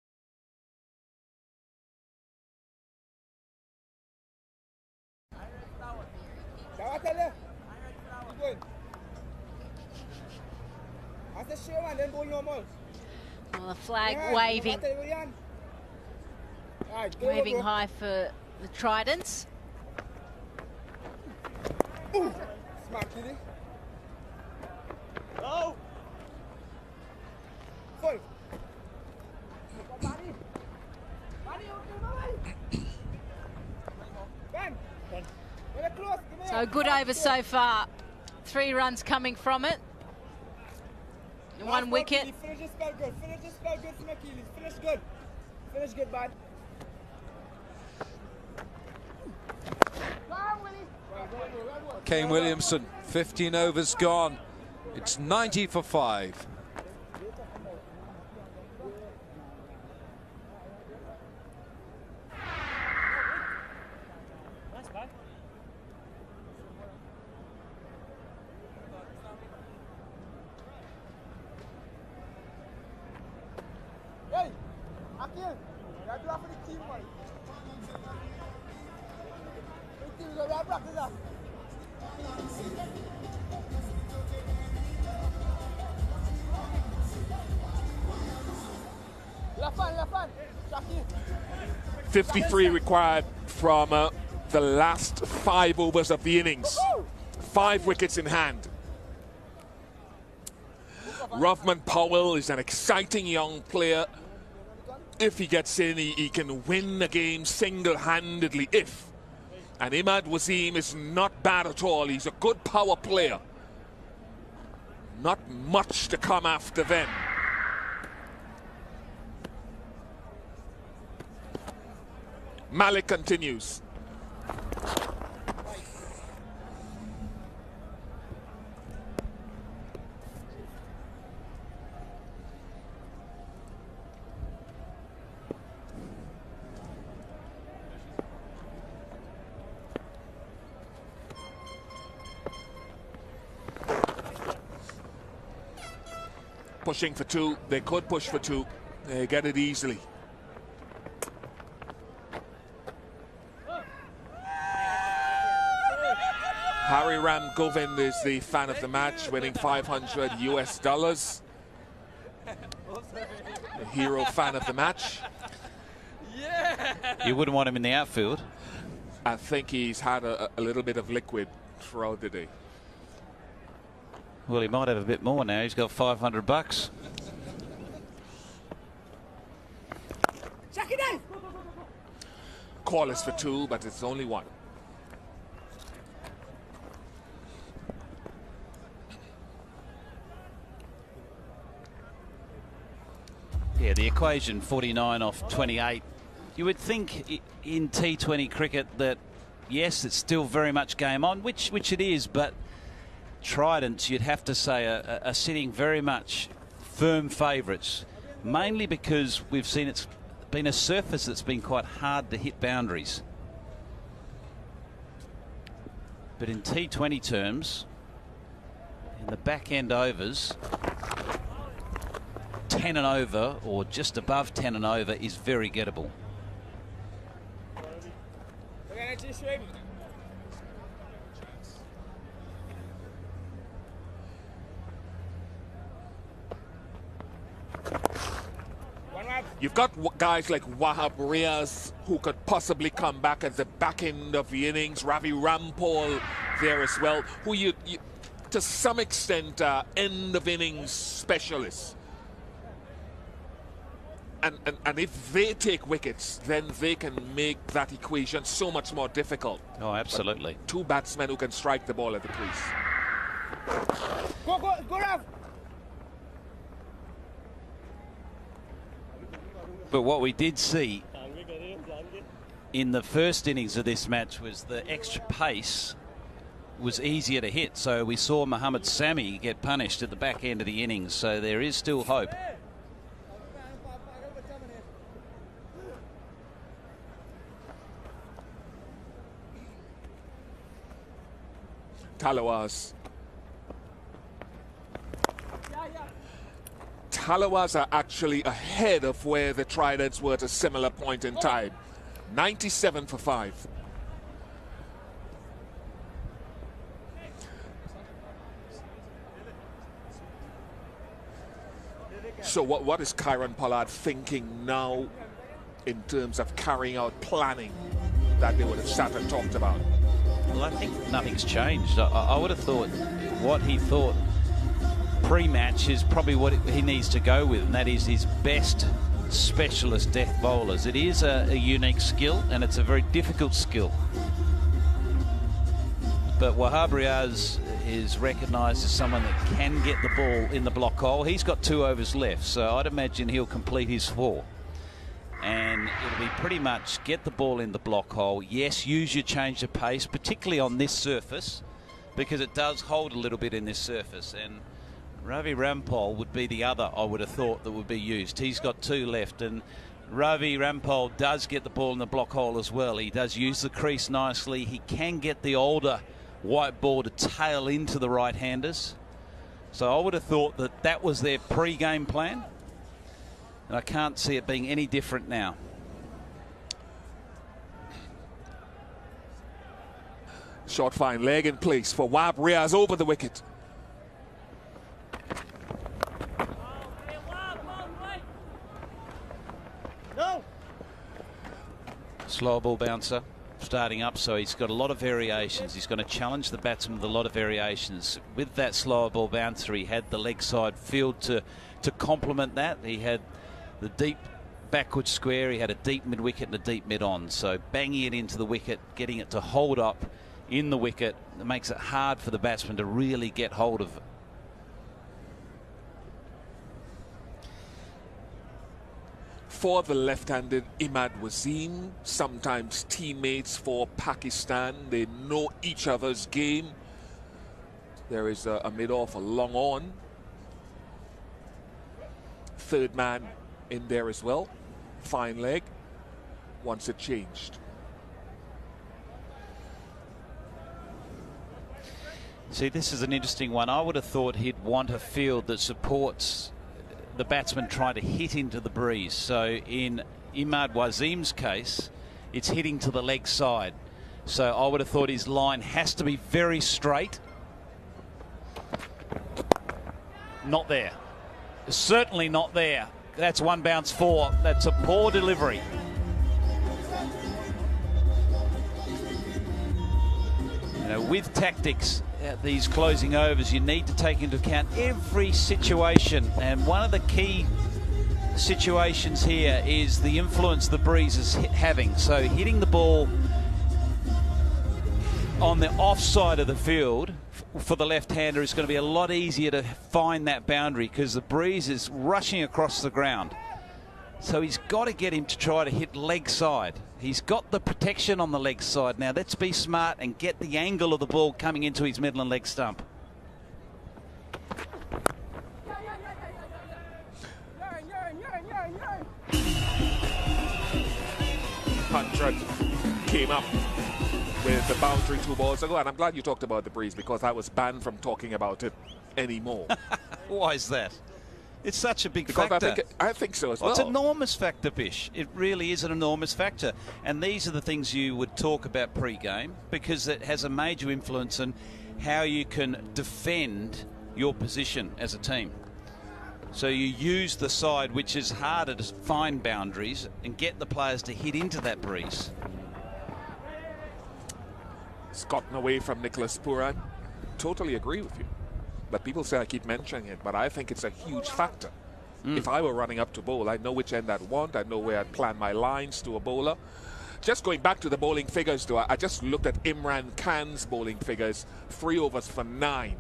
Well, the flag waving high for the Tridents. Smart kitty. Go. Full. So good over so far. 3 runs coming from it. 1 wicket. Finish this spell good. Finish this spell good from Achilles. Finish good. Finish good, bud. Kane Williamson, 15 overs gone. It's 90 for 5. Hey, Akil, you have to for the team, man. The team is going to practice that. Left hand, Shakib. 53 required from the last 5 overs of the innings. 5 wickets in hand. Rovman Powell is an exciting young player. If he gets in, he can win the game single-handedly. And Imad Wasim is not bad at all. He's a good power player. Not much to come after them. Malik continues. Pushing for 2. They could push for 2. They get it easily. Harry Ram Govind is the fan of the match, winning $500 US. The hero fan of the match. You wouldn't want him in the outfield. I think he's had a little bit of liquid throughout the day. Well, he might have a bit more now. He's got $500. Call is for 2, but it's only 1. Yeah, the equation 49 off 28. You would think in T20 cricket that, yes, it's still very much game on, which it is, but Tridents, you'd have to say, are sitting very much firm favourites, mainly because we've seen it's been a surface that's been quite hard to hit boundaries. But in T20 terms, in the back end overs, 10 and over, or just above 10 and over, is very gettable. You've got guys like Wahab Riaz who could possibly come back at the back end of the innings. Ravi Rampal there as well, who you to some extent end of innings specialists. And if they take wickets, then they can make that equation so much more difficult. Oh, absolutely. But 2 batsmen who can strike the ball at the crease. Go, Rav. But what we did see in the first innings of this match was the extra pace was easier to hit. So we saw Mohammad Sami get punished at the back end of the innings. So there is still hope. Tallawahs. Tallawahs are actually ahead of where the Tridents were at a similar point in time. 97 for 5. So what is Kieron Pollard thinking now in terms of carrying out planning that they would have sat and talked about? Well, I think nothing's changed. I would have thought what he thought pre-match is probably what he needs to go with, and that is his best specialist death bowlers. It is a unique skill, and it's a very difficult skill. But Wahab Riaz is recognised as someone that can get the ball in the block hole. He's got 2 overs left, so I'd imagine he'll complete his 4. And it'll be pretty much get the ball in the block hole. Yes, use your change of pace, particularly on this surface, because it does hold a little bit in this surface. And Ravi Rampal would be the other I would have thought that would be used. He's got 2 left, and Ravi Rampal does get the ball in the block hole as well. He does use the crease nicely. He can get the older white ball to tail into the right-handers. So I would have thought that that was their pre-game plan, and I can't see it being any different now. Short fine leg in place for Wahab Riaz over the wicket. Slower ball bouncer starting up, so he's got a lot of variations. He's going to challenge the batsman with a lot of variations. With that slower ball bouncer, he had the leg side field to complement that. He had the deep backward square, he had a deep mid wicket and a deep mid on. So banging it into the wicket, getting it to hold up in the wicket, it makes it hard for the batsman to really get hold of it. For the left-handed Imad Wasim, sometimes teammates for Pakistan. They know each other's game. There is a mid-off, a long on. Third man in there as well. Fine leg. Once it changed. See, this is an interesting one. I would have thought he'd want a field that supports the batsman trying to hit into the breeze. So in Imad Wasim's case, it's hitting to the leg side. So I would have thought his line has to be very straight. Not there. Certainly not there. That's 1 bounce 4. That's a poor delivery. You know, with tactics at these closing overs, you need to take into account every situation, and one of the key situations here is the influence the breeze is having. So hitting the ball on the offside of the field for the left-hander is going to be a lot easier to find that boundary because the breeze is rushing across the ground. So he's got to get him to try to hit leg side. He's got the protection on the leg side. Now let's be smart and get the angle of the ball coming into his middle and leg stump. Hundred came up with the boundary 2 balls ago, and I'm glad you talked about the breeze because I was banned from talking about it anymore. Why is that? It's such a big because factor. I think so as well. It's an enormous factor, Bish. It really is an enormous factor. And these are the things you would talk about pre-game because it has a major influence on how you can defend your position as a team. So you use the side which is harder to find boundaries and get the players to hit into that breeze. It's gotten away from Nicholas Pooran. Totally agree with you. But people say I keep mentioning it, but I think it's a huge factor. If I were running up to bowl, I know which end I'd want. I know where I'd plan my lines to a bowler. Just going back to the bowling figures, though, I just looked at Imran Khan's bowling figures. 3 overs for 9.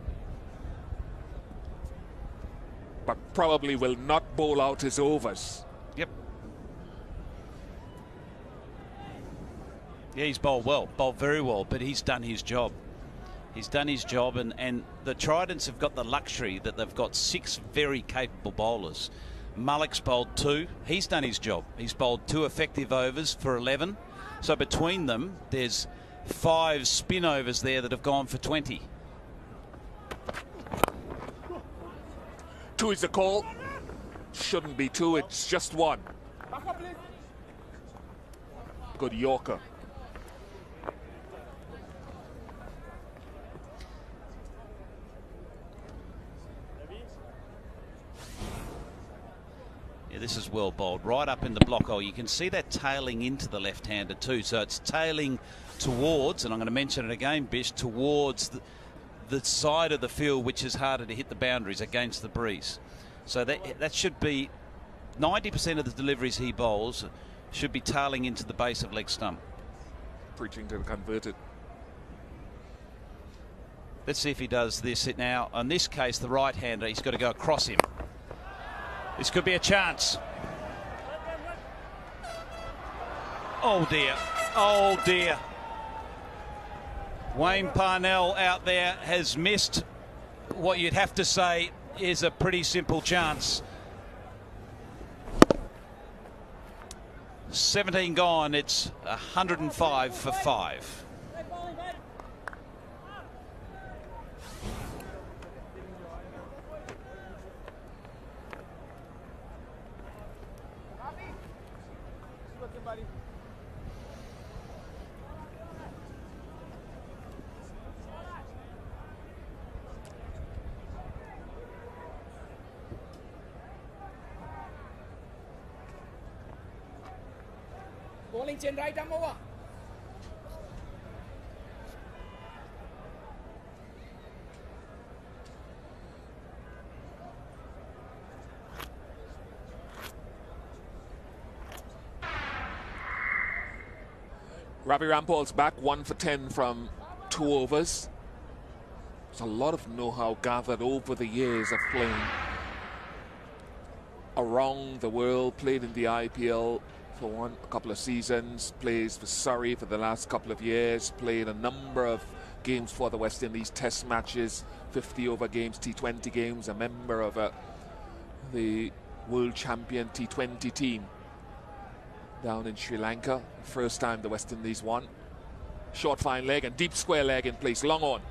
but probably will not bowl out his overs. Yep. Yeah, he's bowled well, bowled very well, but he's done his job. He's done his job, and the Tridents have got the luxury that they've got 6 very capable bowlers. Malik's bowled 2. He's done his job. He's bowled 2 effective overs for 11. So between them, there's 5 spin overs there that have gone for 20. 2 is the call. Shouldn't be 2, it's just 1. Good Yorker. Yeah, this is well bowled, right up in the block hole. You can see that tailing into the left-hander too. So it's tailing towards, and I'm going to mention it again, Bish, towards the side of the field which is harder to hit the boundaries against the breeze. So that should be 90% of the deliveries he bowls should be tailing into the base of leg stump. Preaching to the converted. Let's see if he does this now. In this case, the right-hander, he's got to go across him. This could be a chance. Oh dear, oh dear. Wayne Parnell out there has missed what you'd have to say is a pretty simple chance. 17 gone, it's 105 for 5. Bowling chain right arm over. Ravi Rampal's back, 1 for 10 from 2 overs. There's a lot of know-how gathered over the years of playing around the world, played in the IPL for a couple of seasons, plays for Surrey for the last couple of years, played a number of games for the West Indies, test matches, 50-over games, T20 games, a member of the world champion T20 team down in Sri Lanka. First time the West Indies won. Short fine leg and deep square leg in place, long on.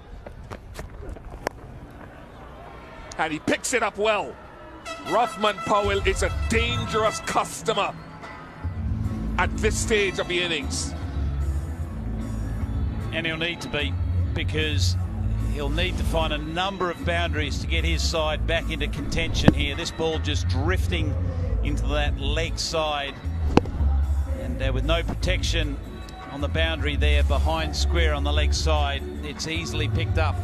And he picks it up well. Rovman Powell is a dangerous customer at this stage of the innings. And he'll need to be, because he'll need to find a number of boundaries to get his side back into contention here. This ball just drifting into that leg side, and with no protection on the boundary there behind square on the leg side, it's easily picked up.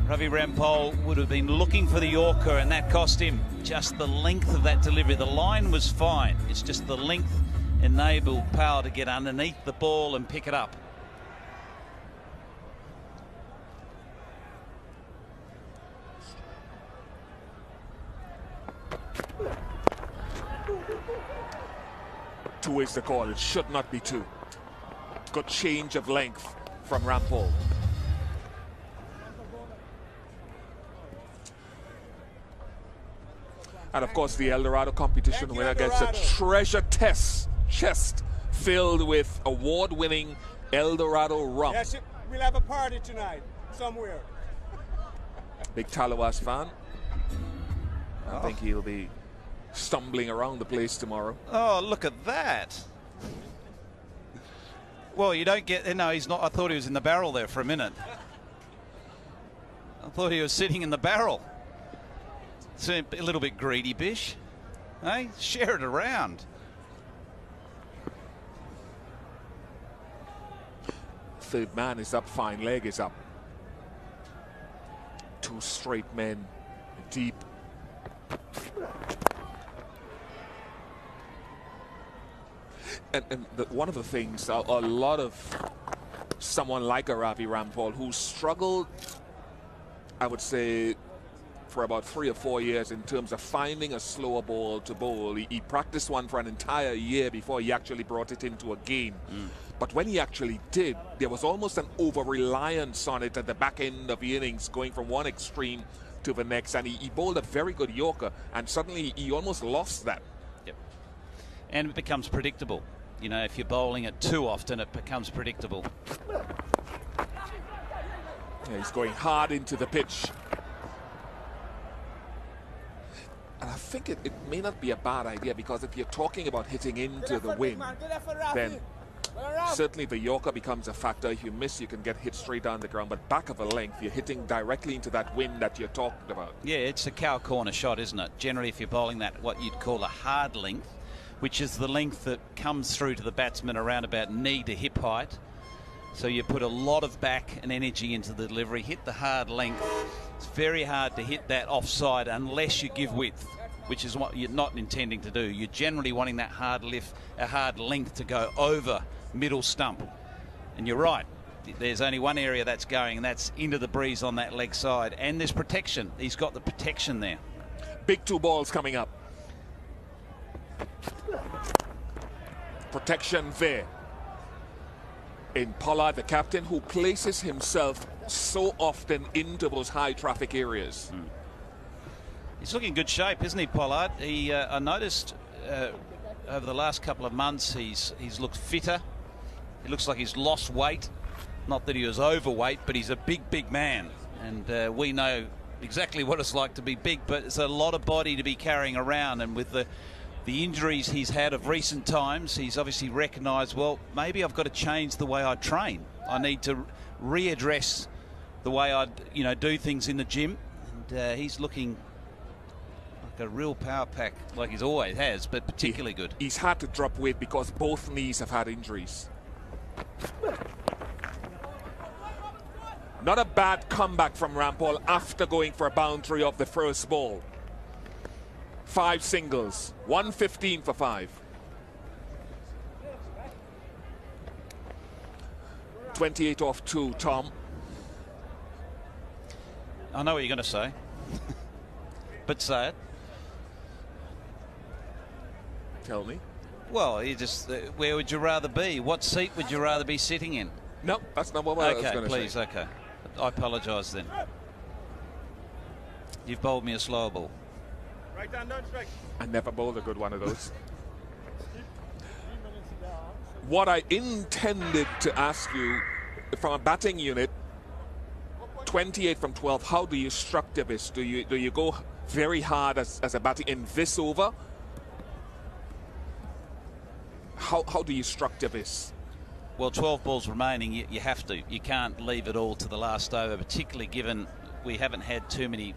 Ravi Rampal would have been looking for the Yorker, and that cost him just the length of that delivery. The line was fine, it's just the length enabled Powell to get underneath the ball and pick it up. Two is the call. It should not be 2. Good change of length from Rampal. And of course, the Eldorado competition winner gets a treasure chest filled with award-winning Eldorado rum. Yes, we'll have a party tonight somewhere. Big Tallawahs fan. I think he'll be stumbling around the place tomorrow. Oh, look at that. Well, you don't get... No, he's not. I thought he was in the barrel there for a minute. I thought he was sitting in the barrel. It's a little bit greedy, Bish. Hey, share it around. Third man is up, fine leg is up. 2 straight men deep. And one of the things, a lot of someone like a Ravi Rampal who struggled, I would say, for about 3 or 4 years in terms of finding a slower ball to bowl. He practiced one for an entire year before he actually brought it into a game. But when he actually did, there was almost an over-reliance on it at the back end of the innings, going from one extreme to the next. And he bowled a very good Yorker, and suddenly he almost lost that. Yep. And it becomes predictable. You know, if you're bowling it too often, it becomes predictable. Yeah, he's going hard into the pitch. And I think it may not be a bad idea, because if you're talking about hitting into the wind, then certainly the Yorker becomes a factor. If you miss, you can get hit straight down the ground. But back of a length, you're hitting directly into that wind that you're talking about. Yeah, it's a cow corner shot, isn't it? Generally, if you're bowling that, what you'd call a hard length, which is the length that comes through to the batsman around about knee to hip height. So you put a lot of back and energy into the delivery, hit the hard length. It's very hard to hit that offside unless you give width, which is what you're not intending to do. You're generally wanting that hard lift, a hard length to go over middle stump. And you're right, there's only one area that's going, and that's into the breeze on that leg side. And there's protection. He's got the protection there. Big 2 balls coming up. Protection there. In Pollard, the captain, who places himself so often into those high traffic areas. He's looking in good shape, isn't he, Pollard? I noticed over the last couple of months he's looked fitter. He looks like he's lost weight. Not that he was overweight, but he's a big man. And we know exactly what it's like to be big, but it's a lot of body to be carrying around. And with the injuries he's had of recent times, he's obviously recognised, well, maybe I've got to change the way I train. I need to readdress the way I, do things in the gym. And he's looking like a real power pack, like he's always has, but particularly good. He's had to drop weight because both knees have had injuries. Not a bad comeback from Rampal after going for a boundary of the first ball. 5 singles, 115 for 5. 28 off 2, Tom. I know what you're going to say, but say it. Tell me. Well, where would you rather be? What seat would you rather be sitting in? No, that's not what I was going to say. Please, okay. I apologise then. You've bowled me a slow ball. Right down, don't strike. I never bowled a good one of those. What I intended to ask you, from a batting unit, 28 from 12, how do you structure this? Do you go very hard as a batting in this over? How do you structure this? Well, 12 balls remaining, you have to. You can't leave it all to the last over, particularly given we haven't had too many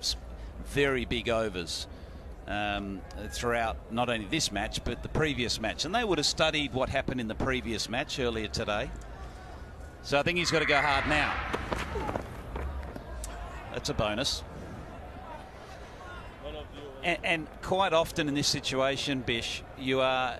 very big overs throughout not only this match but the previous match, and they would have studied what happened in the previous match earlier today. So I think he's got to go hard now. That's a bonus. And quite often in this situation, Bish, you are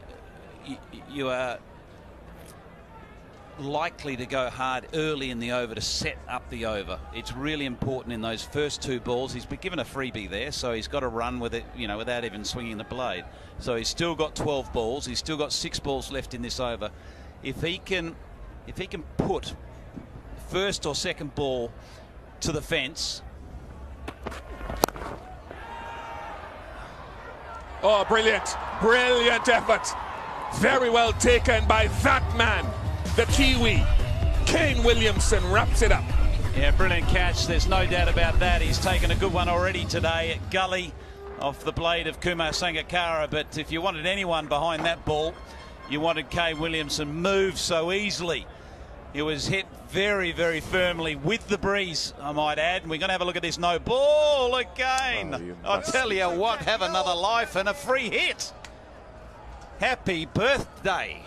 likely to go hard early in the over to set up the over. It's really important in those first 2 balls. He's been given a freebie there, so he's got to run with it, without even swinging the blade. So he's still got 12 balls. He's still got 6 balls left in this over. If he can put first or second ball to the fence. Oh, brilliant effort. Very well taken by that man. The Kiwi, Kane Williamson, wraps it up. Yeah, brilliant catch. There's no doubt about that. He's taken a good one already today at gully off the blade of Kumar Sangakkara. But if you wanted anyone behind that ball, you wanted Kane Williamson. Moved so easily. It was hit very, very firmly with the breeze, I might add. And we're going to have a look at this no ball again. I'll tell you what, have another life and a free hit. Happy birthday.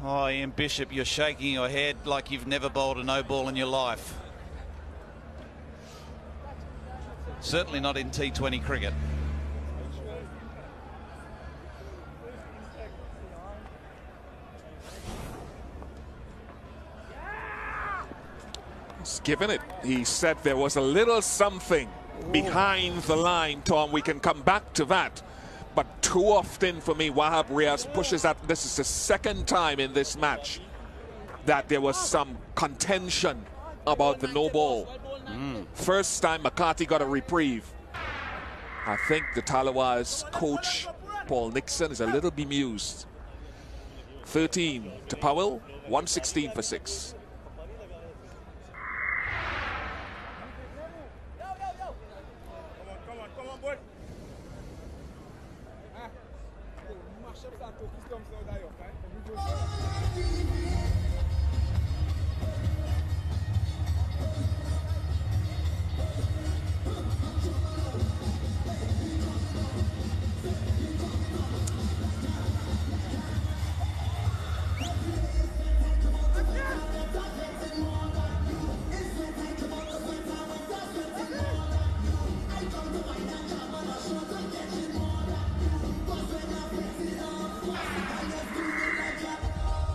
Oh, Ian Bishop, you're shaking your head like you've never bowled a no ball in your life. Certainly not in T20 cricket. given it. He said there was a little something behind the line, Tom. We can come back to that. But too often for me, Wahab Riaz pushes that. This is the second time in this match that there was some contention about the no ball. First time McCarthy got a reprieve. I think the Tallawahs coach, Paul Nixon, is a little bemused. 13 to Powell, 116 for 6.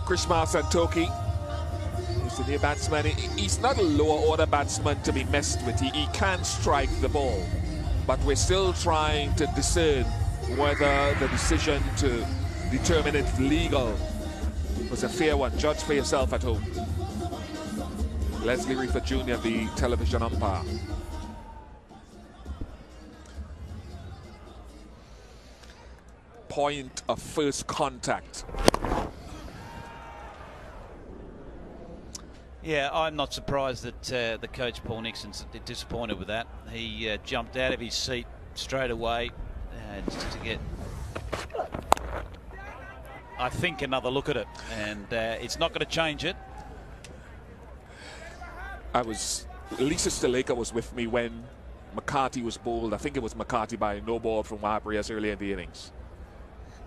Krishmar Santokie, he's a new batsman. He's not a lower order batsman to be messed with. He can strike the ball, but we're still trying to discern whether the decision to determine it's legal was a fair one. Judge for yourself at home. Leslie Reefer Jr., the television umpire. Point of first contact. Yeah, I'm not surprised that the coach, Paul Nixon's disappointed with that. He jumped out of his seat straight away just to get, I think, another look at it. And it's not going to change it. Lisa Staleka was with me when McCarthy was bowled. I think it was McCarthy by a no ball from Wahab Riaz earlier in the innings.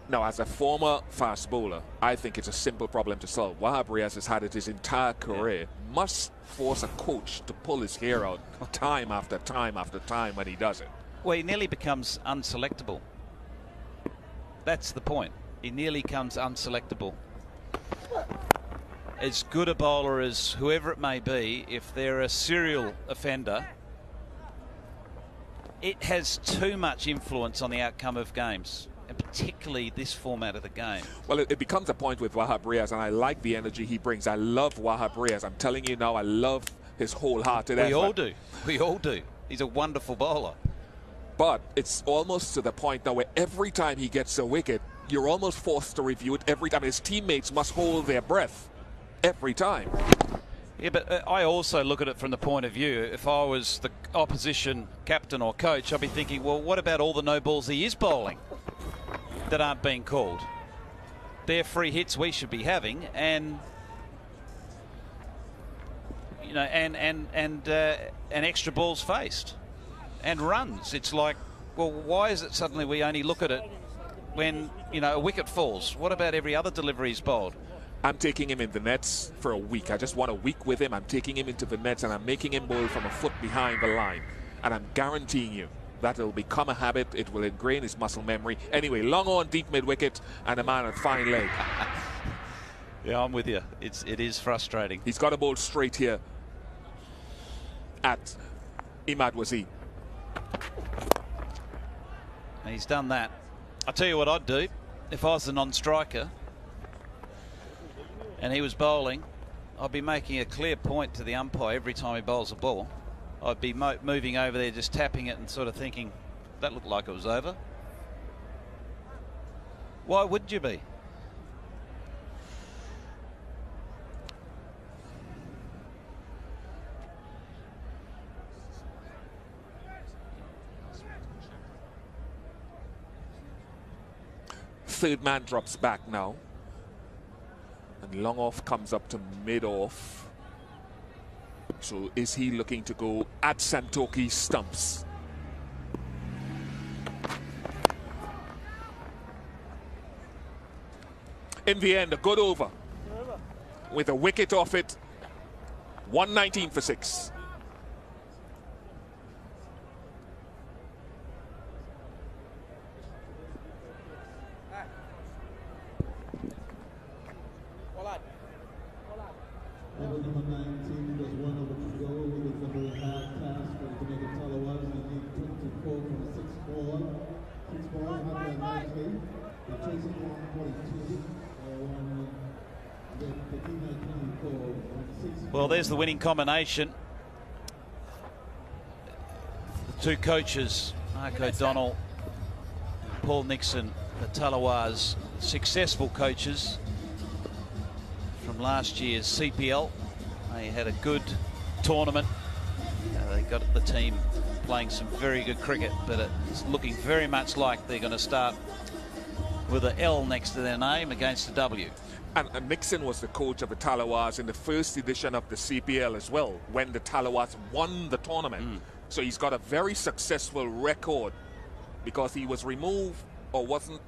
Now, as a former fast bowler, I think it's a simple problem to solve. Wahab Riaz has had it his entire career. Must force a coach to pull his hair out time after time after time when he does it. Well, he nearly becomes unselectable. That's the point. He nearly becomes unselectable. As good a bowler as whoever it may be, if they're a serial offender, it has too much influence on the outcome of games. And particularly this format of the game. Well, it becomes a point with Wahab Riaz, and I like the energy he brings. I love Wahab Riaz. I'm telling you now, I love his wholehearted effort. We all do. We all do. He's a wonderful bowler. But it's almost to the point now where every time he gets a wicket, you're almost forced to review it every time. His teammates must hold their breath every time. Yeah, but I also look at it from the point of view, if I was the opposition captain or coach, I'd be thinking, well, what about all the no balls he is bowling that aren't being called? They're free hits we should be having, and you know, and extra balls faced and runs. It's like, well, why is it suddenly we only look at it when, you know, a wicket falls? What about every other delivery is bowled? I'm taking him in the nets for a week. I just want a week with him. I'm taking him into the nets and I'm making him bowl from a foot behind the line, and I'm guaranteeing you that it'll become a habit. It will ingrain his muscle memory. Anyway, long on, deep mid-wicket, and a man at fine leg. Yeah, I'm with you. It is frustrating. He's got a ball straight here at Imad Wasim. And he's done that. I'll tell you what I'd do if I was the non-striker and he was bowling. I'd be making a clear point to the umpire every time he bowls a ball. I'd be moving over there, just tapping it and sort of thinking, that looked like it was over. Why wouldn't you be? Third man drops back now. And long off comes up to mid off. So is he looking to go at Santokie stumps? In the end, a good over with a wicket off it. 119 for 6. Over number 19 was one over to go. Well, there's the winning combination. The two coaches, Mark O'Donnell and Paul Nixon, the Tallawahs, successful coaches from last year's CPL. They had a good tournament. They got the team playing some very good cricket, but it's looking very much like they're going to start with an L next to their name against a W. And Nixon was the coach of the Tallawahs in the first edition of the CPL as well, when the Tallawahs won the tournament. So he's got a very successful record because he was removed or wasn't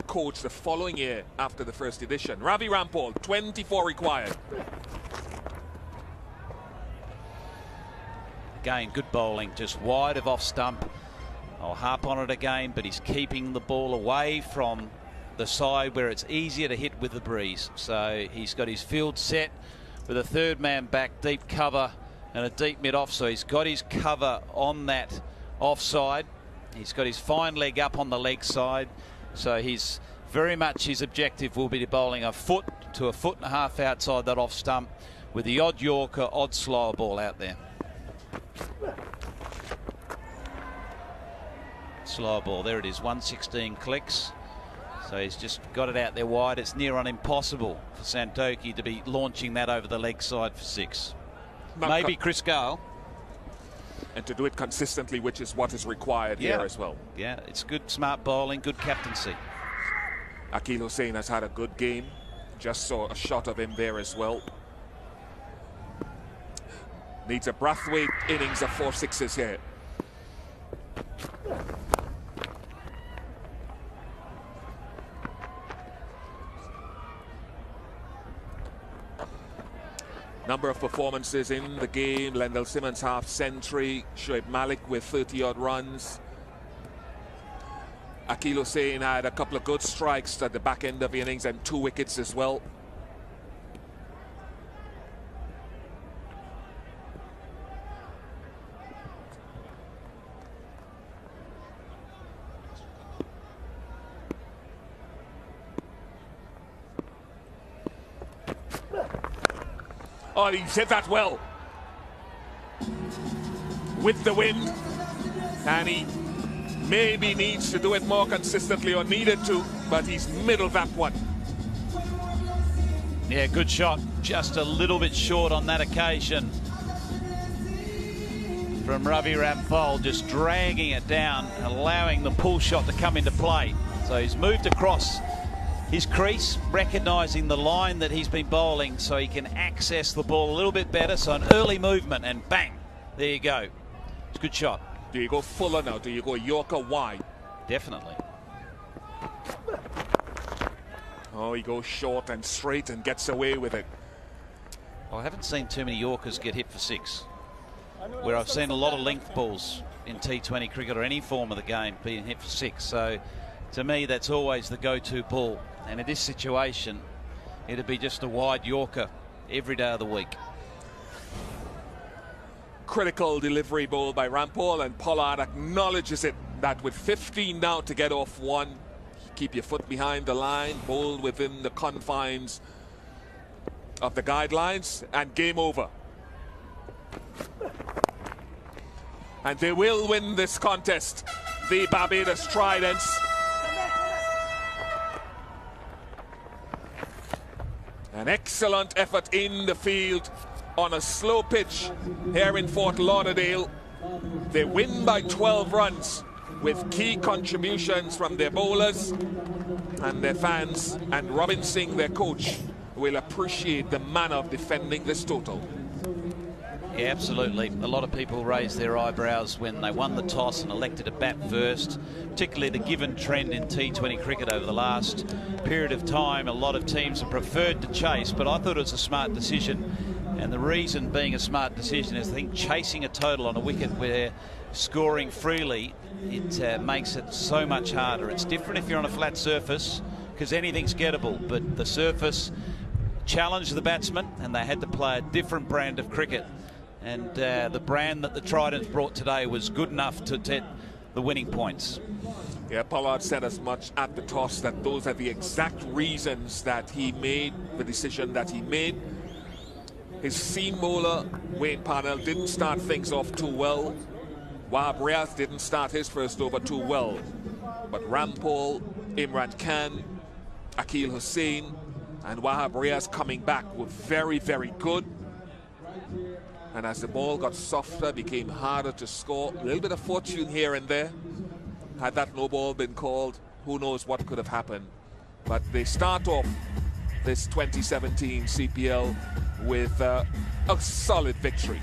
coached the following year after the first edition. Ravi Rampal, 24 required. Again, good bowling, just wide of off stump. I'll harp on it again, but he's keeping the ball away from the side where it's easier to hit with the breeze. So he's got his field set with a third man back, deep cover and a deep mid off. So he's got his cover on that offside. He's got his fine leg up on the leg side. So he's very much, his objective will be to bowling a foot to a foot and a half outside that off stump with the odd Yorker, odd slower ball out there. Slower ball, there it is, 116 clicks. So he's just got it out there wide. It's near on impossible for Santokie to be launching that over the leg side for 6. Maybe Chris Gale. And to do it consistently, which is what is required here as well. Yeah, it's good, smart bowling, good captaincy. Akil Hussain has had a good game. Just saw a shot of him there as well. Needs a Brathwaite innings of 4 sixes here. Number of performances in the game. Lendl Simmons half century. Shoaib Malik with 30-odd runs. Akil Hussain had a couple of good strikes at the back end of the innings and 2 wickets as well. Oh, he's hit that well with the wind, and he maybe needs to do it more consistently, or needed to, but he's middled that one. Yeah, good shot, just a little bit short on that occasion from Ravi Rampal, just dragging it down, allowing the pull shot to come into play. So he's moved across his crease, recognising the line that he's been bowling so he can access the ball a little bit better. So an early movement and bang, there you go. It's a good shot. Do you go fuller now? Do you go Yorker wide? Definitely. Oh, he goes short and straight and gets away with it. I haven't seen too many Yorkers get hit for 6, where I've seen a lot of length balls in T20 cricket or any form of the game being hit for 6. So to me, that's always the go-to ball. And in this situation, it'd be just a wide Yorker every day of the week. Critical delivery ball by Rampal, and Pollard acknowledges it, that with 15 now to get off 1, keep your foot behind the line, bowl within the confines of the guidelines, and game over. And they will win this contest, the Barbados Tridents. An excellent effort in the field on a slow pitch here in Fort Lauderdale. They win by 12 runs with key contributions from their bowlers and their fans, and Robin Singh, their coach, will appreciate the manner of defending this total. Yeah, absolutely. A lot of people raised their eyebrows when they won the toss and elected to bat first, particularly the given trend in T20 cricket over the last period of time. A lot of teams have preferred to chase, but I thought it was a smart decision. And the reason being a smart decision is, I think, chasing a total on a wicket where scoring freely, it makes it so much harder. It's different if you're on a flat surface, because anything's gettable, but the surface challenged the batsman and they had to play a different brand of cricket. And the brand that the Tridents brought today was good enough to the winning points. Yeah, Pollard said as much at the toss, that those are the exact reasons that he made the decision that he made. His seam bowler, Wayne Parnell, didn't start things off too well. Wahab Riaz didn't start his first over too well. But Rampal, Imad Khan, Akil Hussain, and Wahab Riaz coming back were very, very good. And as the ball got softer, became harder to score, a little bit of fortune here and there. Had that no ball been called, who knows what could have happened. But they start off this 2017 CPL with a solid victory.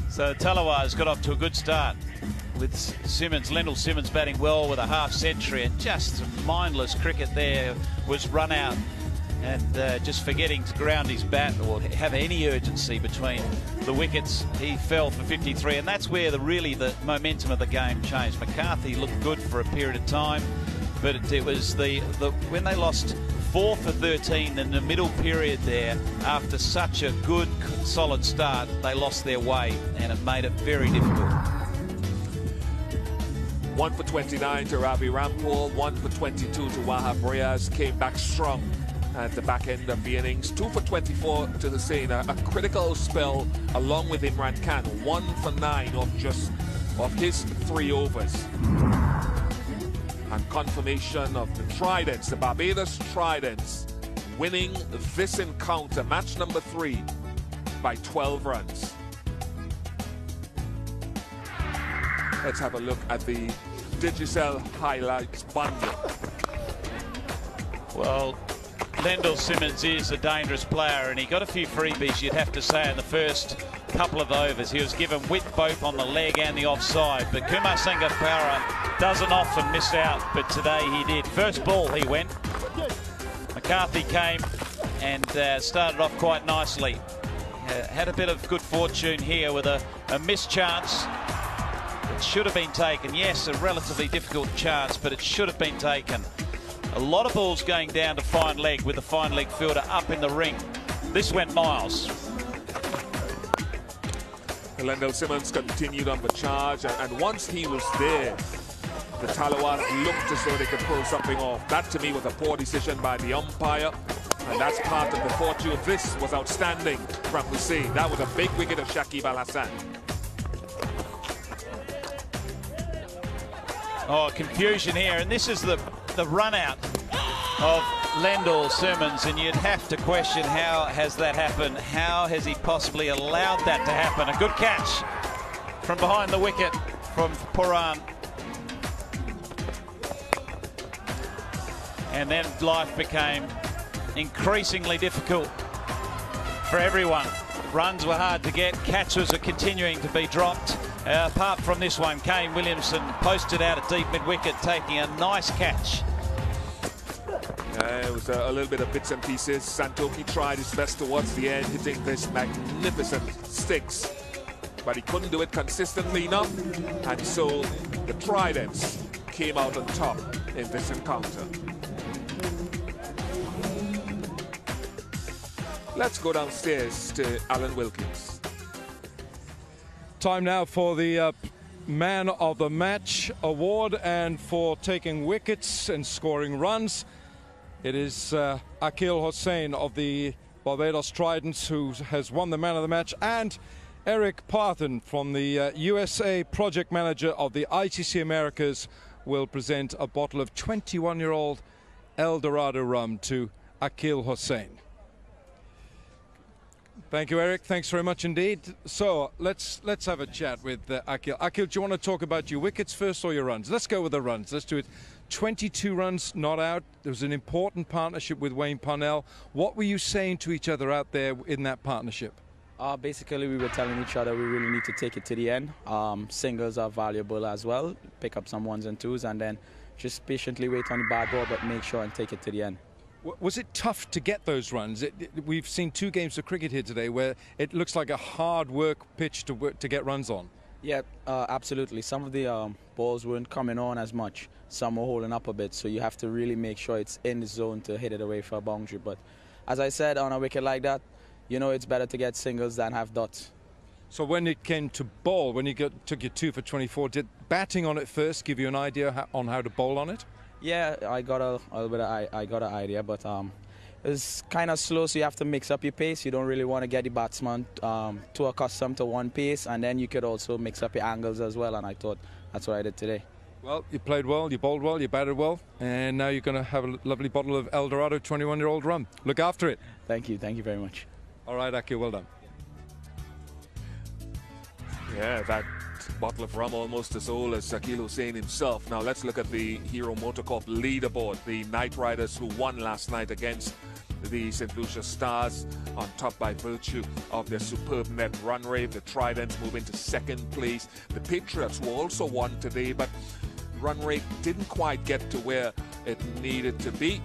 So Tallawahs got off to a good start with Simmons, Lendl Simmons batting well with a half century, and just mindless cricket there, was run out and just forgetting to ground his bat or have any urgency between the wickets. He fell for 53, and that's where really the momentum of the game changed. McCarthy looked good for a period of time, but it was when they lost 4 for 13 in the middle period there, after such a good solid start, they lost their way, and it made it very difficult. 1 for 29 to Ravi Rampal, 1 for 22 to Wahab Riaz, came back strong at the back end of the innings. 2 for 24 to Hussain, a critical spell along with Imad Khan, 1 for 9 of his 3 overs. And confirmation of the Tridents, the Barbados Tridents, winning this encounter, match number 3, by 12 runs. Let's have a look at the Digicel highlights bundle. Well, Lendl Simmons is a dangerous player, and he got a few freebies, you'd have to say, in the first couple of overs. He was given width both on the leg and the offside, but Kumar Sangakkara doesn't often miss out, but today he did. First ball he went. McCarthy came and started off quite nicely. Had a bit of good fortune here with a missed chance. It should have been taken. Yes, a relatively difficult chance, but it should have been taken. A lot of balls going down to fine leg with the fine leg fielder up in the ring. This went miles. Lendl Simmons continued on the charge, and once he was there, the Tallawahs looked as though they could pull something off. That to me was a poor decision by the umpire, and that's part of the fortune. This was outstanding from Hussain. That was a big wicket of Shakib Al Hasan. Oh, confusion here, and this is the run out of Lendl Simmons, and you'd have to question, how has that happened? How has he possibly allowed that to happen? A good catch from behind the wicket from Puran. And then life became increasingly difficult for everyone. Runs were hard to get, catches are continuing to be dropped. Apart from this one, Kane Williamson posted out a deep mid-wicket, taking a nice catch. It was a little bit of bits and pieces. Santokie tried his best towards the end, hitting this magnificent sticks, but he couldn't do it consistently enough, and so the Tridents came out on top in this encounter. Let's go downstairs to Alan Wilkins. Time now for the Man of the Match award, and for taking wickets and scoring runs, it is Akil Hussain of the Barbados Tridents who has won the Man of the Match, and Eric Parthen from the USA project manager of the ITC Americas will present a bottle of 21-year-old El Dorado rum to Akil Hussain. Thank you, Eric. Thanks very much indeed. So let's have a chat with Akil. Akil, do you want to talk about your wickets first or your runs? Let's go with the runs. Let's do it. 22 runs not out. There was an important partnership with Wayne Parnell. What were you saying to each other out there in that partnership? Basically, we were telling each other we really need to take it to the end. Singles are valuable as well. Pick up some ones and twos, and then just patiently wait on the bad ball, but make sure and take it to the end. Was it tough to get those runs? We've seen 2 games of cricket here today where it looks like a hard work pitch to get runs on. Yeah, absolutely. Some of the balls weren't coming on as much. Some were holding up a bit, so you have to really make sure it's in the zone to hit it away for a boundary. But as I said, on a wicket like that, you know it's better to get singles than have dots. So when it came to bowl, when you took your 2 for 24, did batting on it first give you an idea on how to bowl on it? Yeah, I got a little bit I got an idea, but it's kind of slow, so you have to mix up your pace. You don't really want to get the batsman too accustomed to one pace, and then you could also mix up your angles as well, and I thought that's what I did today. Well, you played well, you bowled well, you batted well, and now you're going to have a lovely bottle of El Dorado 21-year-old rum. Look after it. Thank you very much. All right, Aki, well done. Yeah, that bottle of rum almost as old as Zakir Hussain himself. Now let's look at the Hero MotoCorp leaderboard. The Knight Riders who won last night against the St. Lucia Stars on top by virtue of their superb net run rate. The Tridents move into second place. The Patriots who also won today, but run rate didn't quite get to where it needed to be,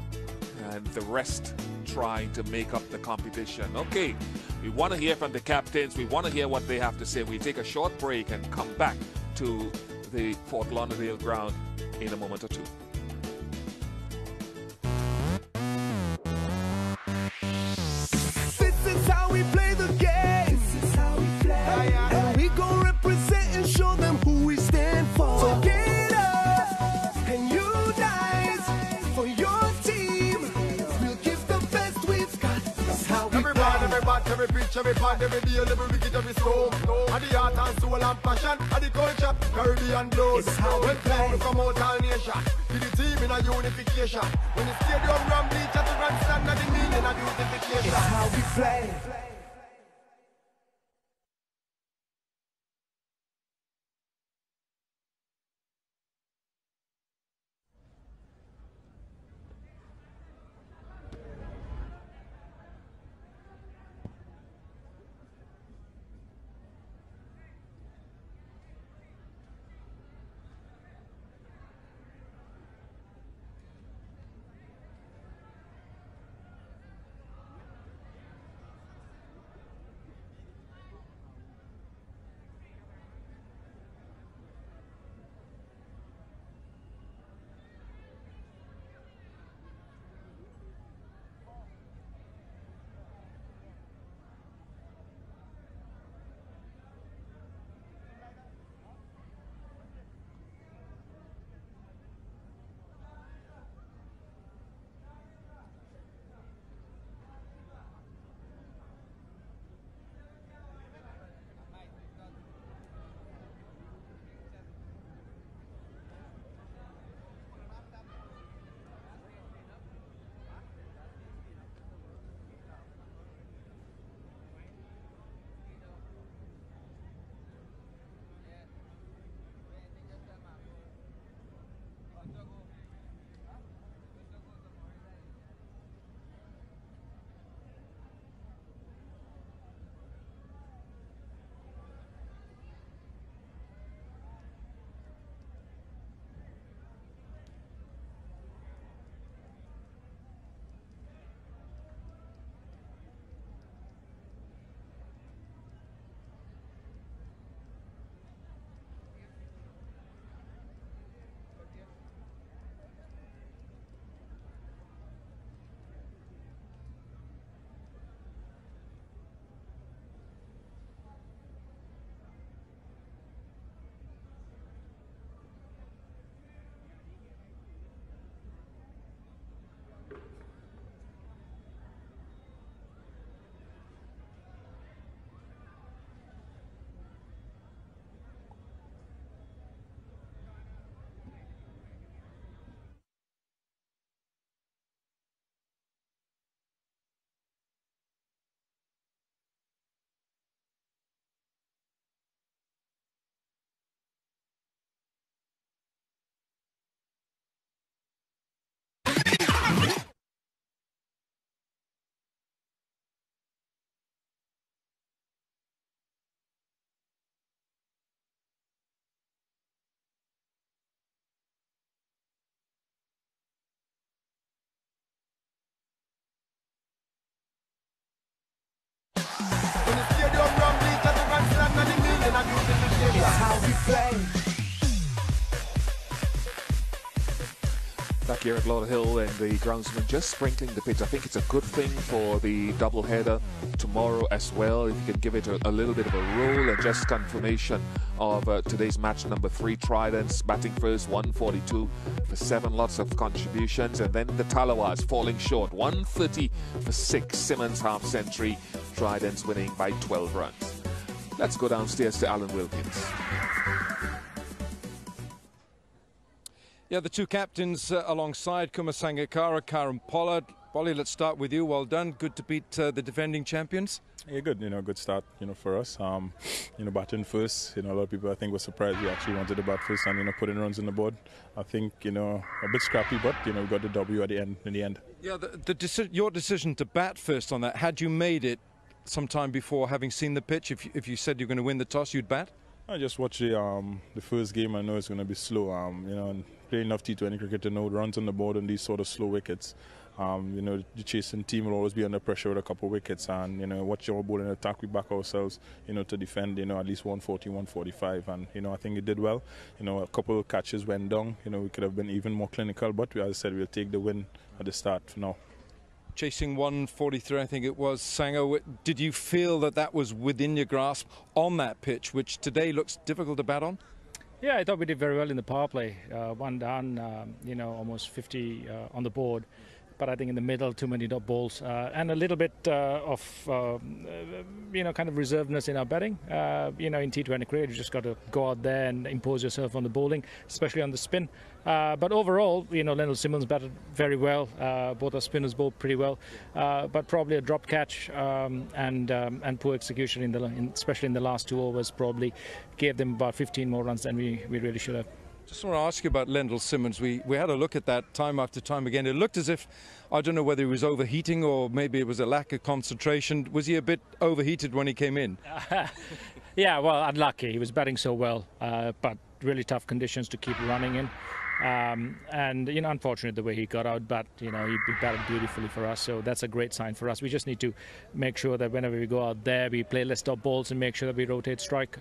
and the rest trying to make up the competition. Okay, we want to hear from the captains. We want to hear what they have to say. We take a short break and come back to the Fort Lauderdale ground in a moment or two. This is how we play the game. This is how we play. And we gon' represent and show them who we stand for. So get up and unite for your team. We'll give the best we've got. That's how we play. Every bat, every pitch, every pond, every deal, every wicket, every stroke. And the heart and soul and passion, and the culture, Caribbean blood. It's how we play. From out all nation, to the team in a unification. When the stadium ram bleach at the grandstand, and the meaning of beautification. It's how we play. Back here at Lauderhill, and the groundsman just sprinkling the pitch. I think it's a good thing for the doubleheader tomorrow as well. If you can give it a little bit of a roll, and just confirmation of today's match number 3. Tridents batting first, 142 for 7, lots of contributions, and then the Tallawahs falling short, 130 for 6. Simmons half century. Tridents winning by 12 runs. Let's go downstairs to Alan Wilkins. Yeah, the two captains alongside Kumar, Sangakkara, Kieron, Pollard. Polly, let's start with you. Well done. Good to beat the defending champions. Yeah, good. Good start. For us. Batting first. A lot of people I think were surprised we actually wanted to bat first and putting runs on the board. I think a bit scrappy, but we got the W at the end. In the end. Yeah, your decision to bat first on that. Had you made it sometime before, having seen the pitch, if you said you're going to win the toss, you'd bat? I just watched the first game. I know it's going to be slow. And playing enough T20 cricket to know runs on the board on these sort of slow wickets. The chasing team will always be under pressure with a couple of wickets, and watch your ball in attack. We back ourselves, to defend, at least 140, 145, and I think it did well. A couple of catches went down. We could have been even more clinical, but as I said, we'll take the win at the start for now. Chasing 143, I think it was. Sango, did you feel that was within your grasp on that pitch, which today looks difficult to bat on? Yeah, I thought we did very well in the power play. One down, almost 50 on the board. But I think in the middle, too many dot balls and a little bit of, kind of reservedness in our batting. In T20 cricket, you just got to go out there and impose yourself on the bowling, especially on the spin. But overall, Lendl Simmons batted very well. Both our spinners bowled pretty well, but probably a dropped catch and poor execution especially in the last 2 overs probably gave them about 15 more runs than we really should have. Just want to ask you about Lendl Simmons. We had a look at that time after time again. It looked as if, I don't know whether he was overheating or maybe it was a lack of concentration. Was he a bit overheated when he came in? Yeah, well, unlucky. He was batting so well, but really tough conditions to keep running in. And unfortunate the way he got out, but he batted beautifully for us, so that's a great sign for us. We just need to make sure that whenever we go out there, we play less dot balls and make sure that we rotate strike.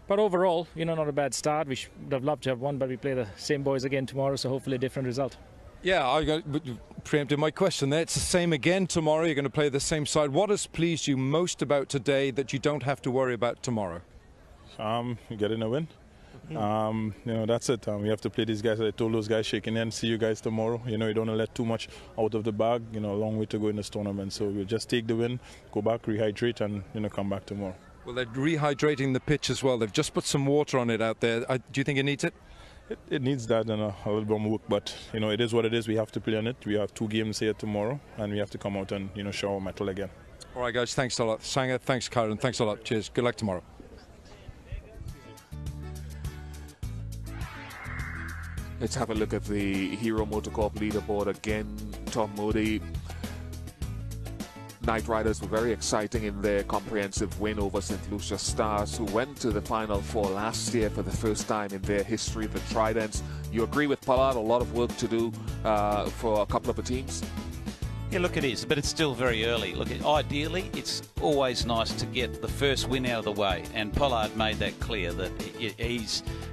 But overall, not a bad start. We would have loved to have won, but we play the same boys again tomorrow, so hopefully a different result. Yeah, I preempted my question there. It's the same again tomorrow. You're going to play the same side. What has pleased you most about today that you don't have to worry about tomorrow? Getting a win. That's it. We have to play these guys. I told those guys shaking hands, see you guys tomorrow. You don't want to let too much out of the bag. A long way to go in this tournament. So we'll just take the win, go back, rehydrate, and come back tomorrow. Well, they're rehydrating the pitch as well. They've just put some water on it out there. Do you think it needs it? It needs that and a little bit more work, but it is what it is. We have to play on it. We have 2 games here tomorrow, and we have to come out and show our mettle again. All right, guys. Thanks a lot, Sanga. Thanks, Kieron. Thanks a lot. Cheers. Good luck tomorrow. Let's have a look at the Hero Motorcorp leaderboard again. Tom Moody. Knight Riders were very exciting in their comprehensive win over St. Lucia Stars, who went to the Final Four last year for the first time in their history. The Tridents, you agree with Pollard, a lot of work to do for a couple of the teams? Yeah, look, it is, but it's still very early. Look, ideally, it's always nice to get the first win out of the way, and Pollard made that clear that he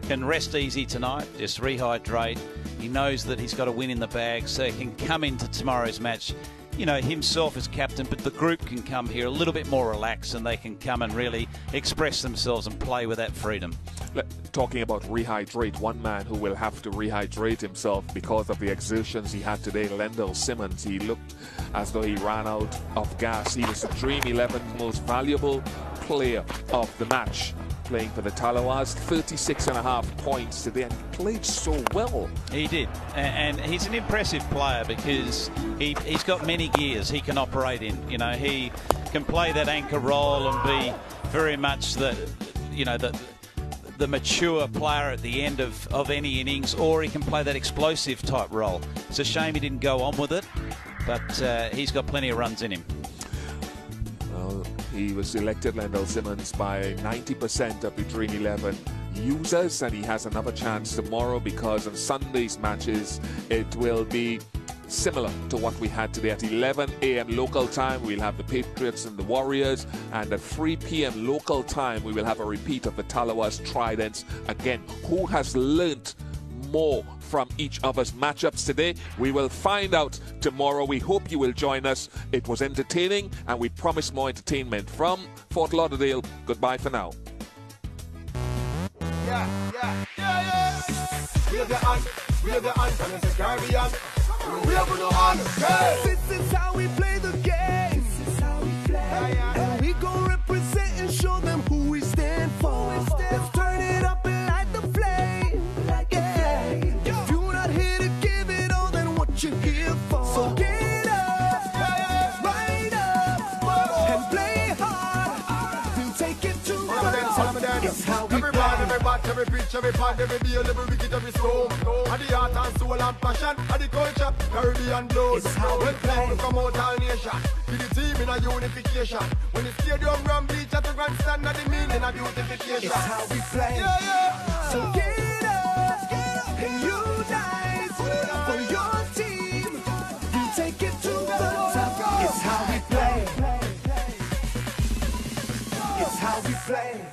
can rest easy tonight, just rehydrate. He knows that he's got a win in the bag, so he can come into tomorrow's match, himself as captain, but the group can come here a little bit more relaxed, and they can come and really express themselves and play with that freedom. Talking about rehydrate, one man who will have to rehydrate himself because of the exertions he had today, Lendl Simmons. He looked as though he ran out of gas. He was the Dream 11's most valuable player of the match, playing for the Tallawahs. 36.5 points today, and he played so well. He did, and he's an impressive player because he's got many gears he can operate in. He can play that anchor role and be very much the mature player at the end of any innings, or he can play that explosive type role. It's a shame he didn't go on with it, but he's got plenty of runs in him. Well, he was elected, Lendl Simmons, by 90% of the Dream 11 users, and he has another chance tomorrow because on Sunday's matches it will be similar to what we had today. At 11 a.m. local time, we'll have the Patriots and the Warriors, and at 3 p.m. local time, we will have a repeat of the Tallawahs Tridents. Again, who has learnt more from each other's matchups today. We will find out tomorrow. We hope you will join us. It was entertaining, and we promise more entertainment. From Fort Lauderdale, goodbye for now. Wave your hand, and it's a Caribbean. Wave your hand, hey! This is how we play the game. This is how we play. And we gon' represent and show them who we stand for. Let's turn it up and light the flame. If you're not here to give it all, then what you here for? So get up, right up, and play hard. We'll take it to the top. It's how we play. Every batch, every pitch, every part, every deal, every wicket, every storm. And the heart and soul and passion, and the culture, Caribbean blood. It's how we play. We come out all nation, to the team in a unification. When the stadium run bleach at the grandstand, and the meaning of beautification. It's how we play. So get up and unite for your team. You take it to the top. It's how we play. It's how we play. It's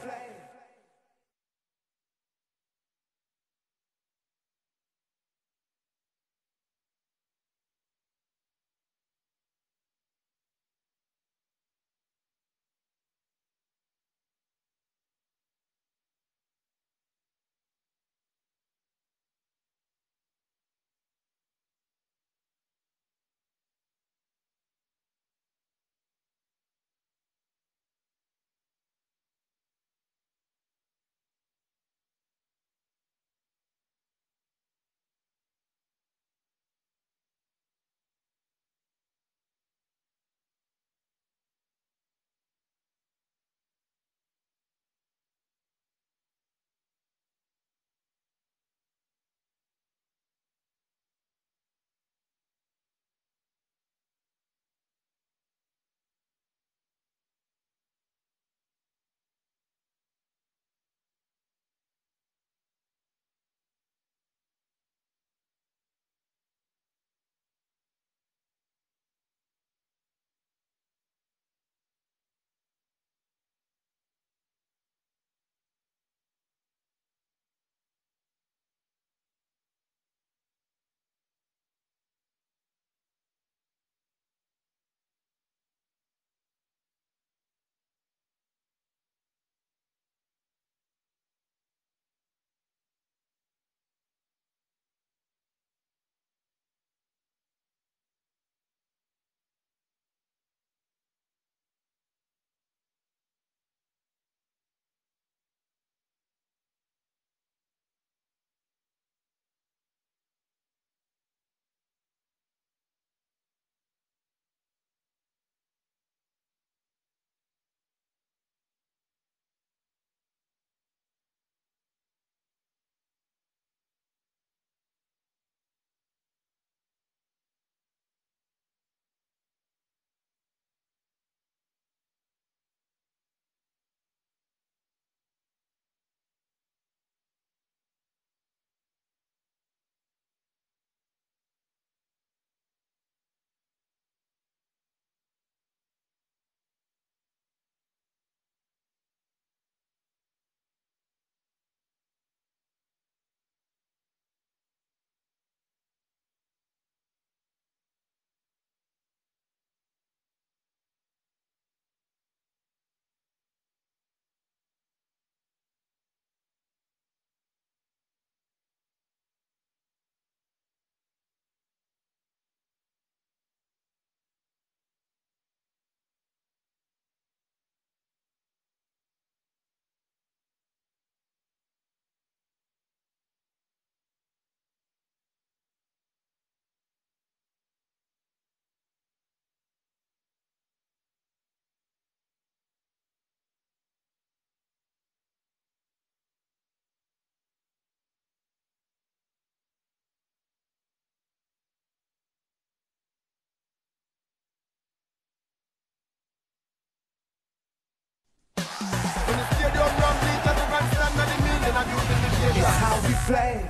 how we play.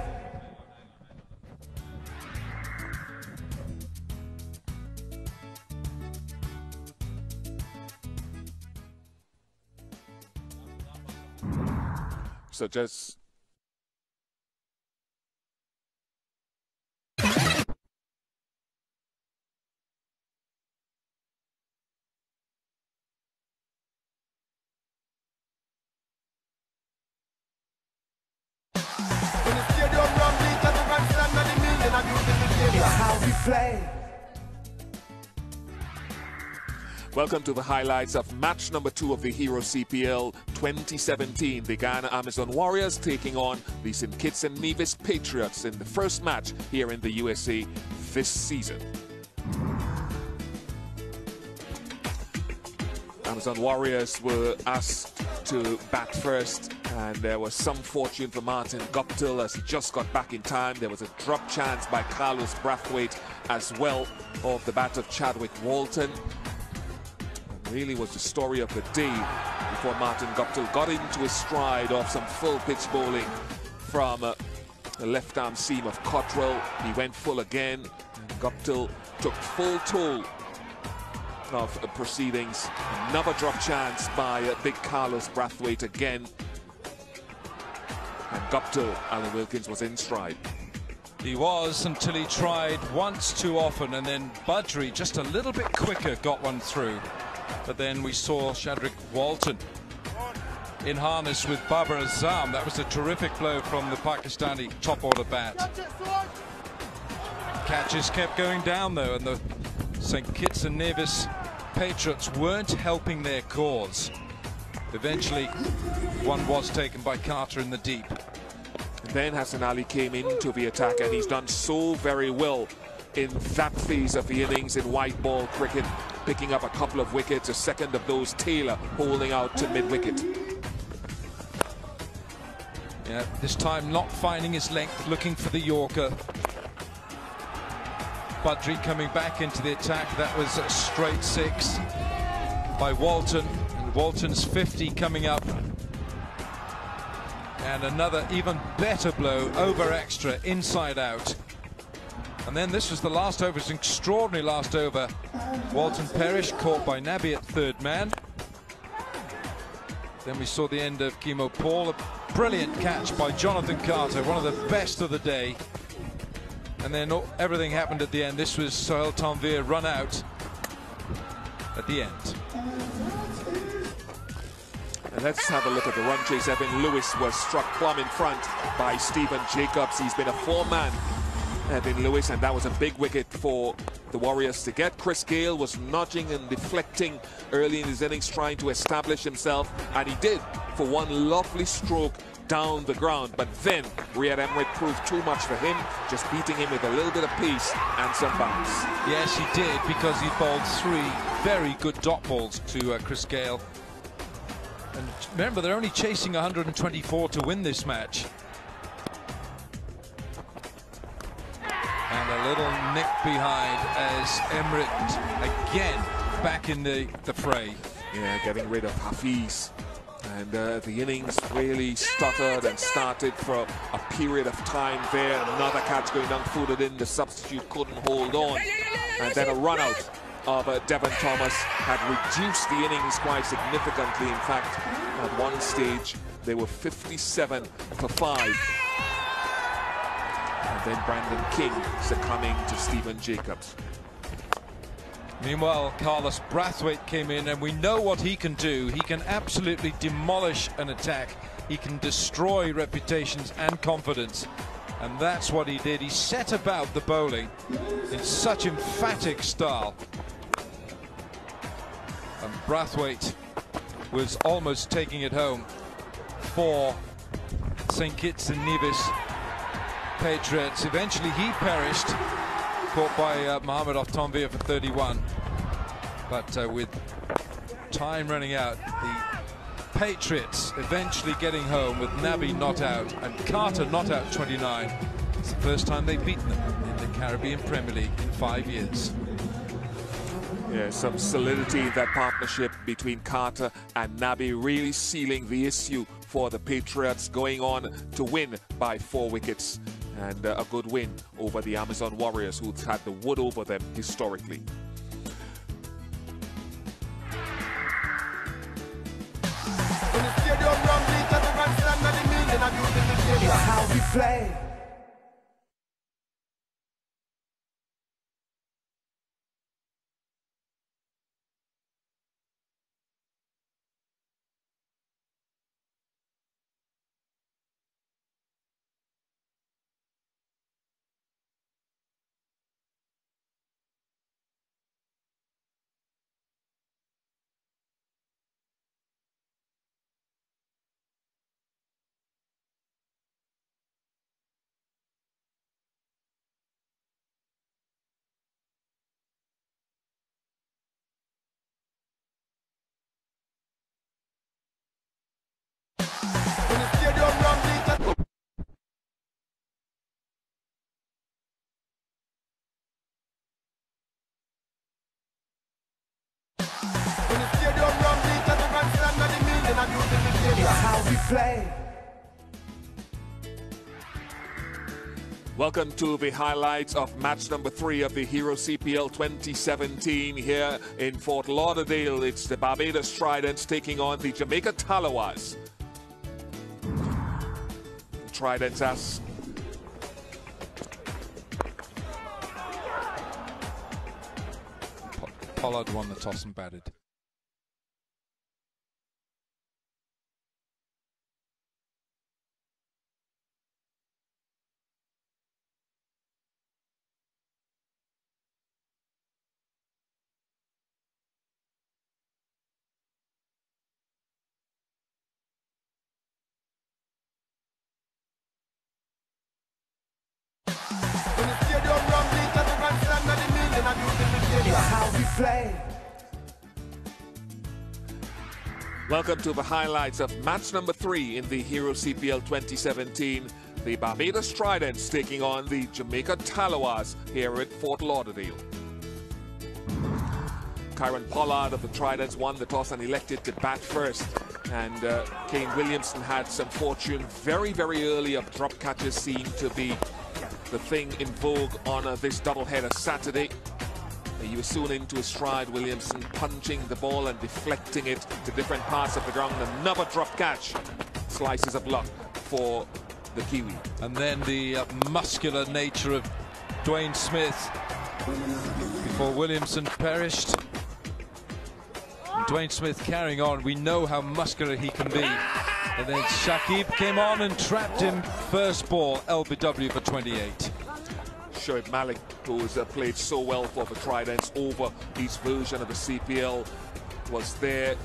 So just play. Welcome to the highlights of match number 2 of the Hero CPL 2017. The Guyana Amazon Warriors taking on the St. Kitts and Nevis Patriots in the first match here in the USA this season. Amazon Warriors were asked to bat first, and there was some fortune for Martin Guptill as he just got back in time. There was a drop chance by Carlos Brathwaite as well off the bat of Chadwick Walton. Really was the story of the day before Martin Guptill got into his stride off some full pitch bowling from the left arm seam of Cottrell. He went full again, and Guptill took full toll of proceedings. Another drop chance by big Carlos Brathwaite again, and Guptill, Alan Wilkins, was in stride. He was, until he tried once too often, and then Budry, just a little bit quicker, got one through. But then we saw Chadwick Walton in harness with Babar Azam. That was a terrific blow from the Pakistani top order bat. Catches kept going down though, and the St. Kitts and Nevis Patriots weren't helping their cause. Eventually, one was taken by Carter in the deep. And then Hasan Ali came into the attack, and he's done so very well in that phase of the innings in white ball cricket, picking up a couple of wickets, a second of those Taylor holding out to mid-wicket. Yeah, this time not finding his length, looking for the Yorker. Budry coming back into the attack. That was a straight 6 by Walton, and Walton's 50 coming up. And another even better blow over extra, inside out. And then this was the last over. It's an extraordinary last over. Walton Perish caught by Nabi at third man. Then we saw the end of Kemo Paul. A brilliant catch by Jonathan Carter, one of the best of the day. And then everything happened at the end. This was Sohail Tanvir run out at the end. And let's have a look at the run chase. Evan Lewis was struck plumb in front by Stephen Jacobs. He's been a 4-man, Evan Lewis, and that was a big wicket for the Warriors to get. Chris Gale was nudging and deflecting early in his innings, trying to establish himself, and he did for one lovely stroke down the ground. But then Riyad Emrit proved too much for him, just beating him with a little bit of pace and some bounce. Yes, he did, because he bowled 3 very good dot balls to Chris Gale. And remember, they're only chasing 124 to win this match. And a little nick behind as Emrit again back in the fray. Yeah, getting rid of Hafiz. And the innings really stuttered and started for a period of time there. Another catch going down-footed in. The substitute couldn't hold on. And then a run-out of Devon Thomas had reduced the innings quite significantly. In fact, at one stage, they were 57 for 5. And then Brandon King succumbing to Stephen Jacobs. Meanwhile, Carlos Brathwaite came in, and we know what he can do. He can absolutely demolish an attack. He can destroy reputations and confidence. And that's what he did. He set about the bowling in such emphatic style. And Brathwaite was almost taking it home for St. Kitts and Nevis Patriots. Eventually he perished, caught by Mohammad off Tanvir for 31. But with time running out, the Patriots eventually getting home with Nabi not out and Carter not out 29. It's the first time they've beaten them in the Caribbean Premier League in 5 years. Yeah, some solidity in that partnership between Carter and Nabi, really sealing the issue for the Patriots, going on to win by 4 wickets. And a good win over the Amazon Warriors, who've had the wood over them historically. It's how we play. we play. Welcome to the highlights of match number 3 of the Hero CPL 2017 here in Fort Lauderdale. It's the Barbados Tridents taking on the Jamaica Tallawahs. Tridents ask Pollard won the toss and batted. Welcome to the highlights of match number 3 in the Hero CPL 2017. The Barbados Tridents taking on the Jamaica Tallawahs here at Fort Lauderdale. Kieron Pollard of the Tridents won the toss and elected to bat first. And Kane Williamson had some fortune very, very early. Of drop catches seemed to be the thing in vogue on this doubleheader Saturday. He was soon into his stride, Williamson, punching the ball and deflecting it to different parts of the ground. Another drop catch. Slices of luck for the Kiwi. And then the muscular nature of Dwayne Smith before Williamson perished. And Dwayne Smith carrying on. We know how muscular he can be. And then Shakib came on and trapped him. First ball, LBW for 28. Shoaib Malik, who's played so well for the Tridents over his version of the CPL, was there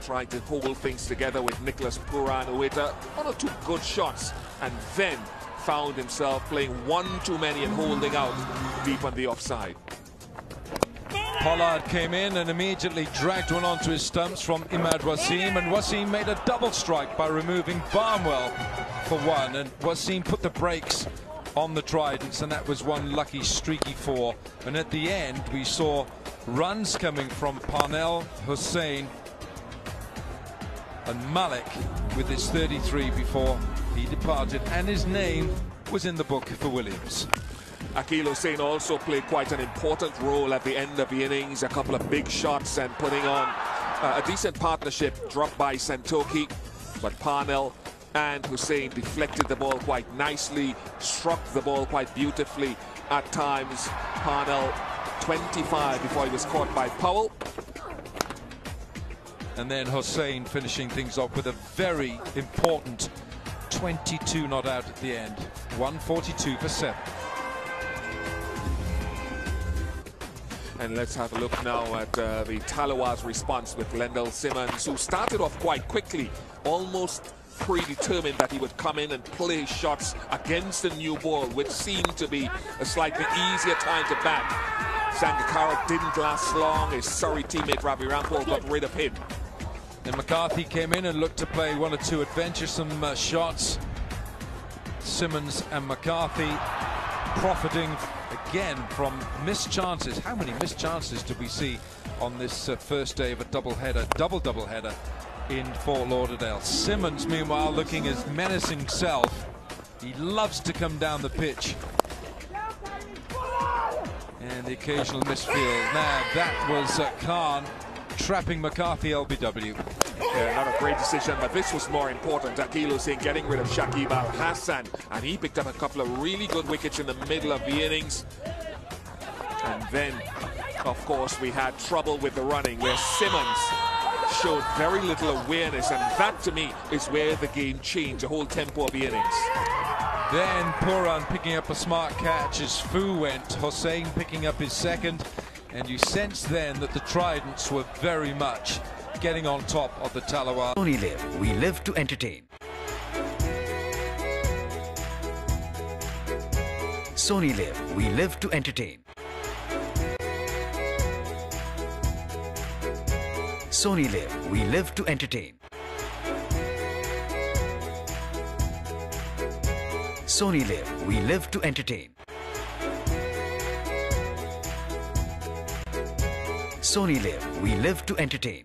trying to hold things together with Nicholas Puran, who hit 1 or 2 good shots, and then found himself playing one too many and holding out deep on the offside. Pollard came in and immediately dragged one onto his stumps from Imad Wasim, and Wasim made a double strike by removing Barnwell for 1, and Wasim put the brakes on the Tridents, and that was one lucky streaky 4. And at the end we saw runs coming from Parnell, Hussain and Malik with his 33 before he departed, and his name was in the book for Williams. Akil Hussain also played quite an important role at the end of the innings. A couple of big shots and putting on a decent partnership, dropped by Santokie, but Parnell and Hussain deflected the ball quite nicely, struck the ball quite beautifully at times. Parnell 25 before he was caught by Powell. And then Hussain finishing things off with a very important 22 not out at the end. 142 for 7. And let's have a look now at the Tallawahs' response with Lendl Simmons, who started off quite quickly, almost predetermined that he would come in and play shots against the new ball, which seemed to be a slightly easier time to bat. Sangakkara didn't last long. His Surrey teammate Ravi Rampal got rid of him. And McCarthy came in and looked to play 1 or 2 adventuresome shots. Simmons and McCarthy profiting again from missed chances. How many missed chances did we see on this first day of a doubleheader, double-doubleheader in Fort Lauderdale? Simmons, meanwhile, looking his menacing self. He loves to come down the pitch. And the occasional misfield. Now, that was Khan trapping McCarthy LBW. Yeah, not a great decision, but this was more important. Akil Hussain getting rid of Shakib Hasan, and he picked up a couple of really good wickets in the middle of the innings. And then, of course, we had trouble with the running, where Simmons showed very little awareness, and that to me is where the game changed, the whole tempo of the innings. Then Puran picking up a smart catch as Fu went, Hussain picking up his second, and you sense then that the Tridents were very much getting on top of the Tallawahs. Sony Live, we live to entertain. Sony Live, we live to entertain. Sony Live, we live to entertain. Sony Live, we live to entertain. Sony Live, we live to entertain.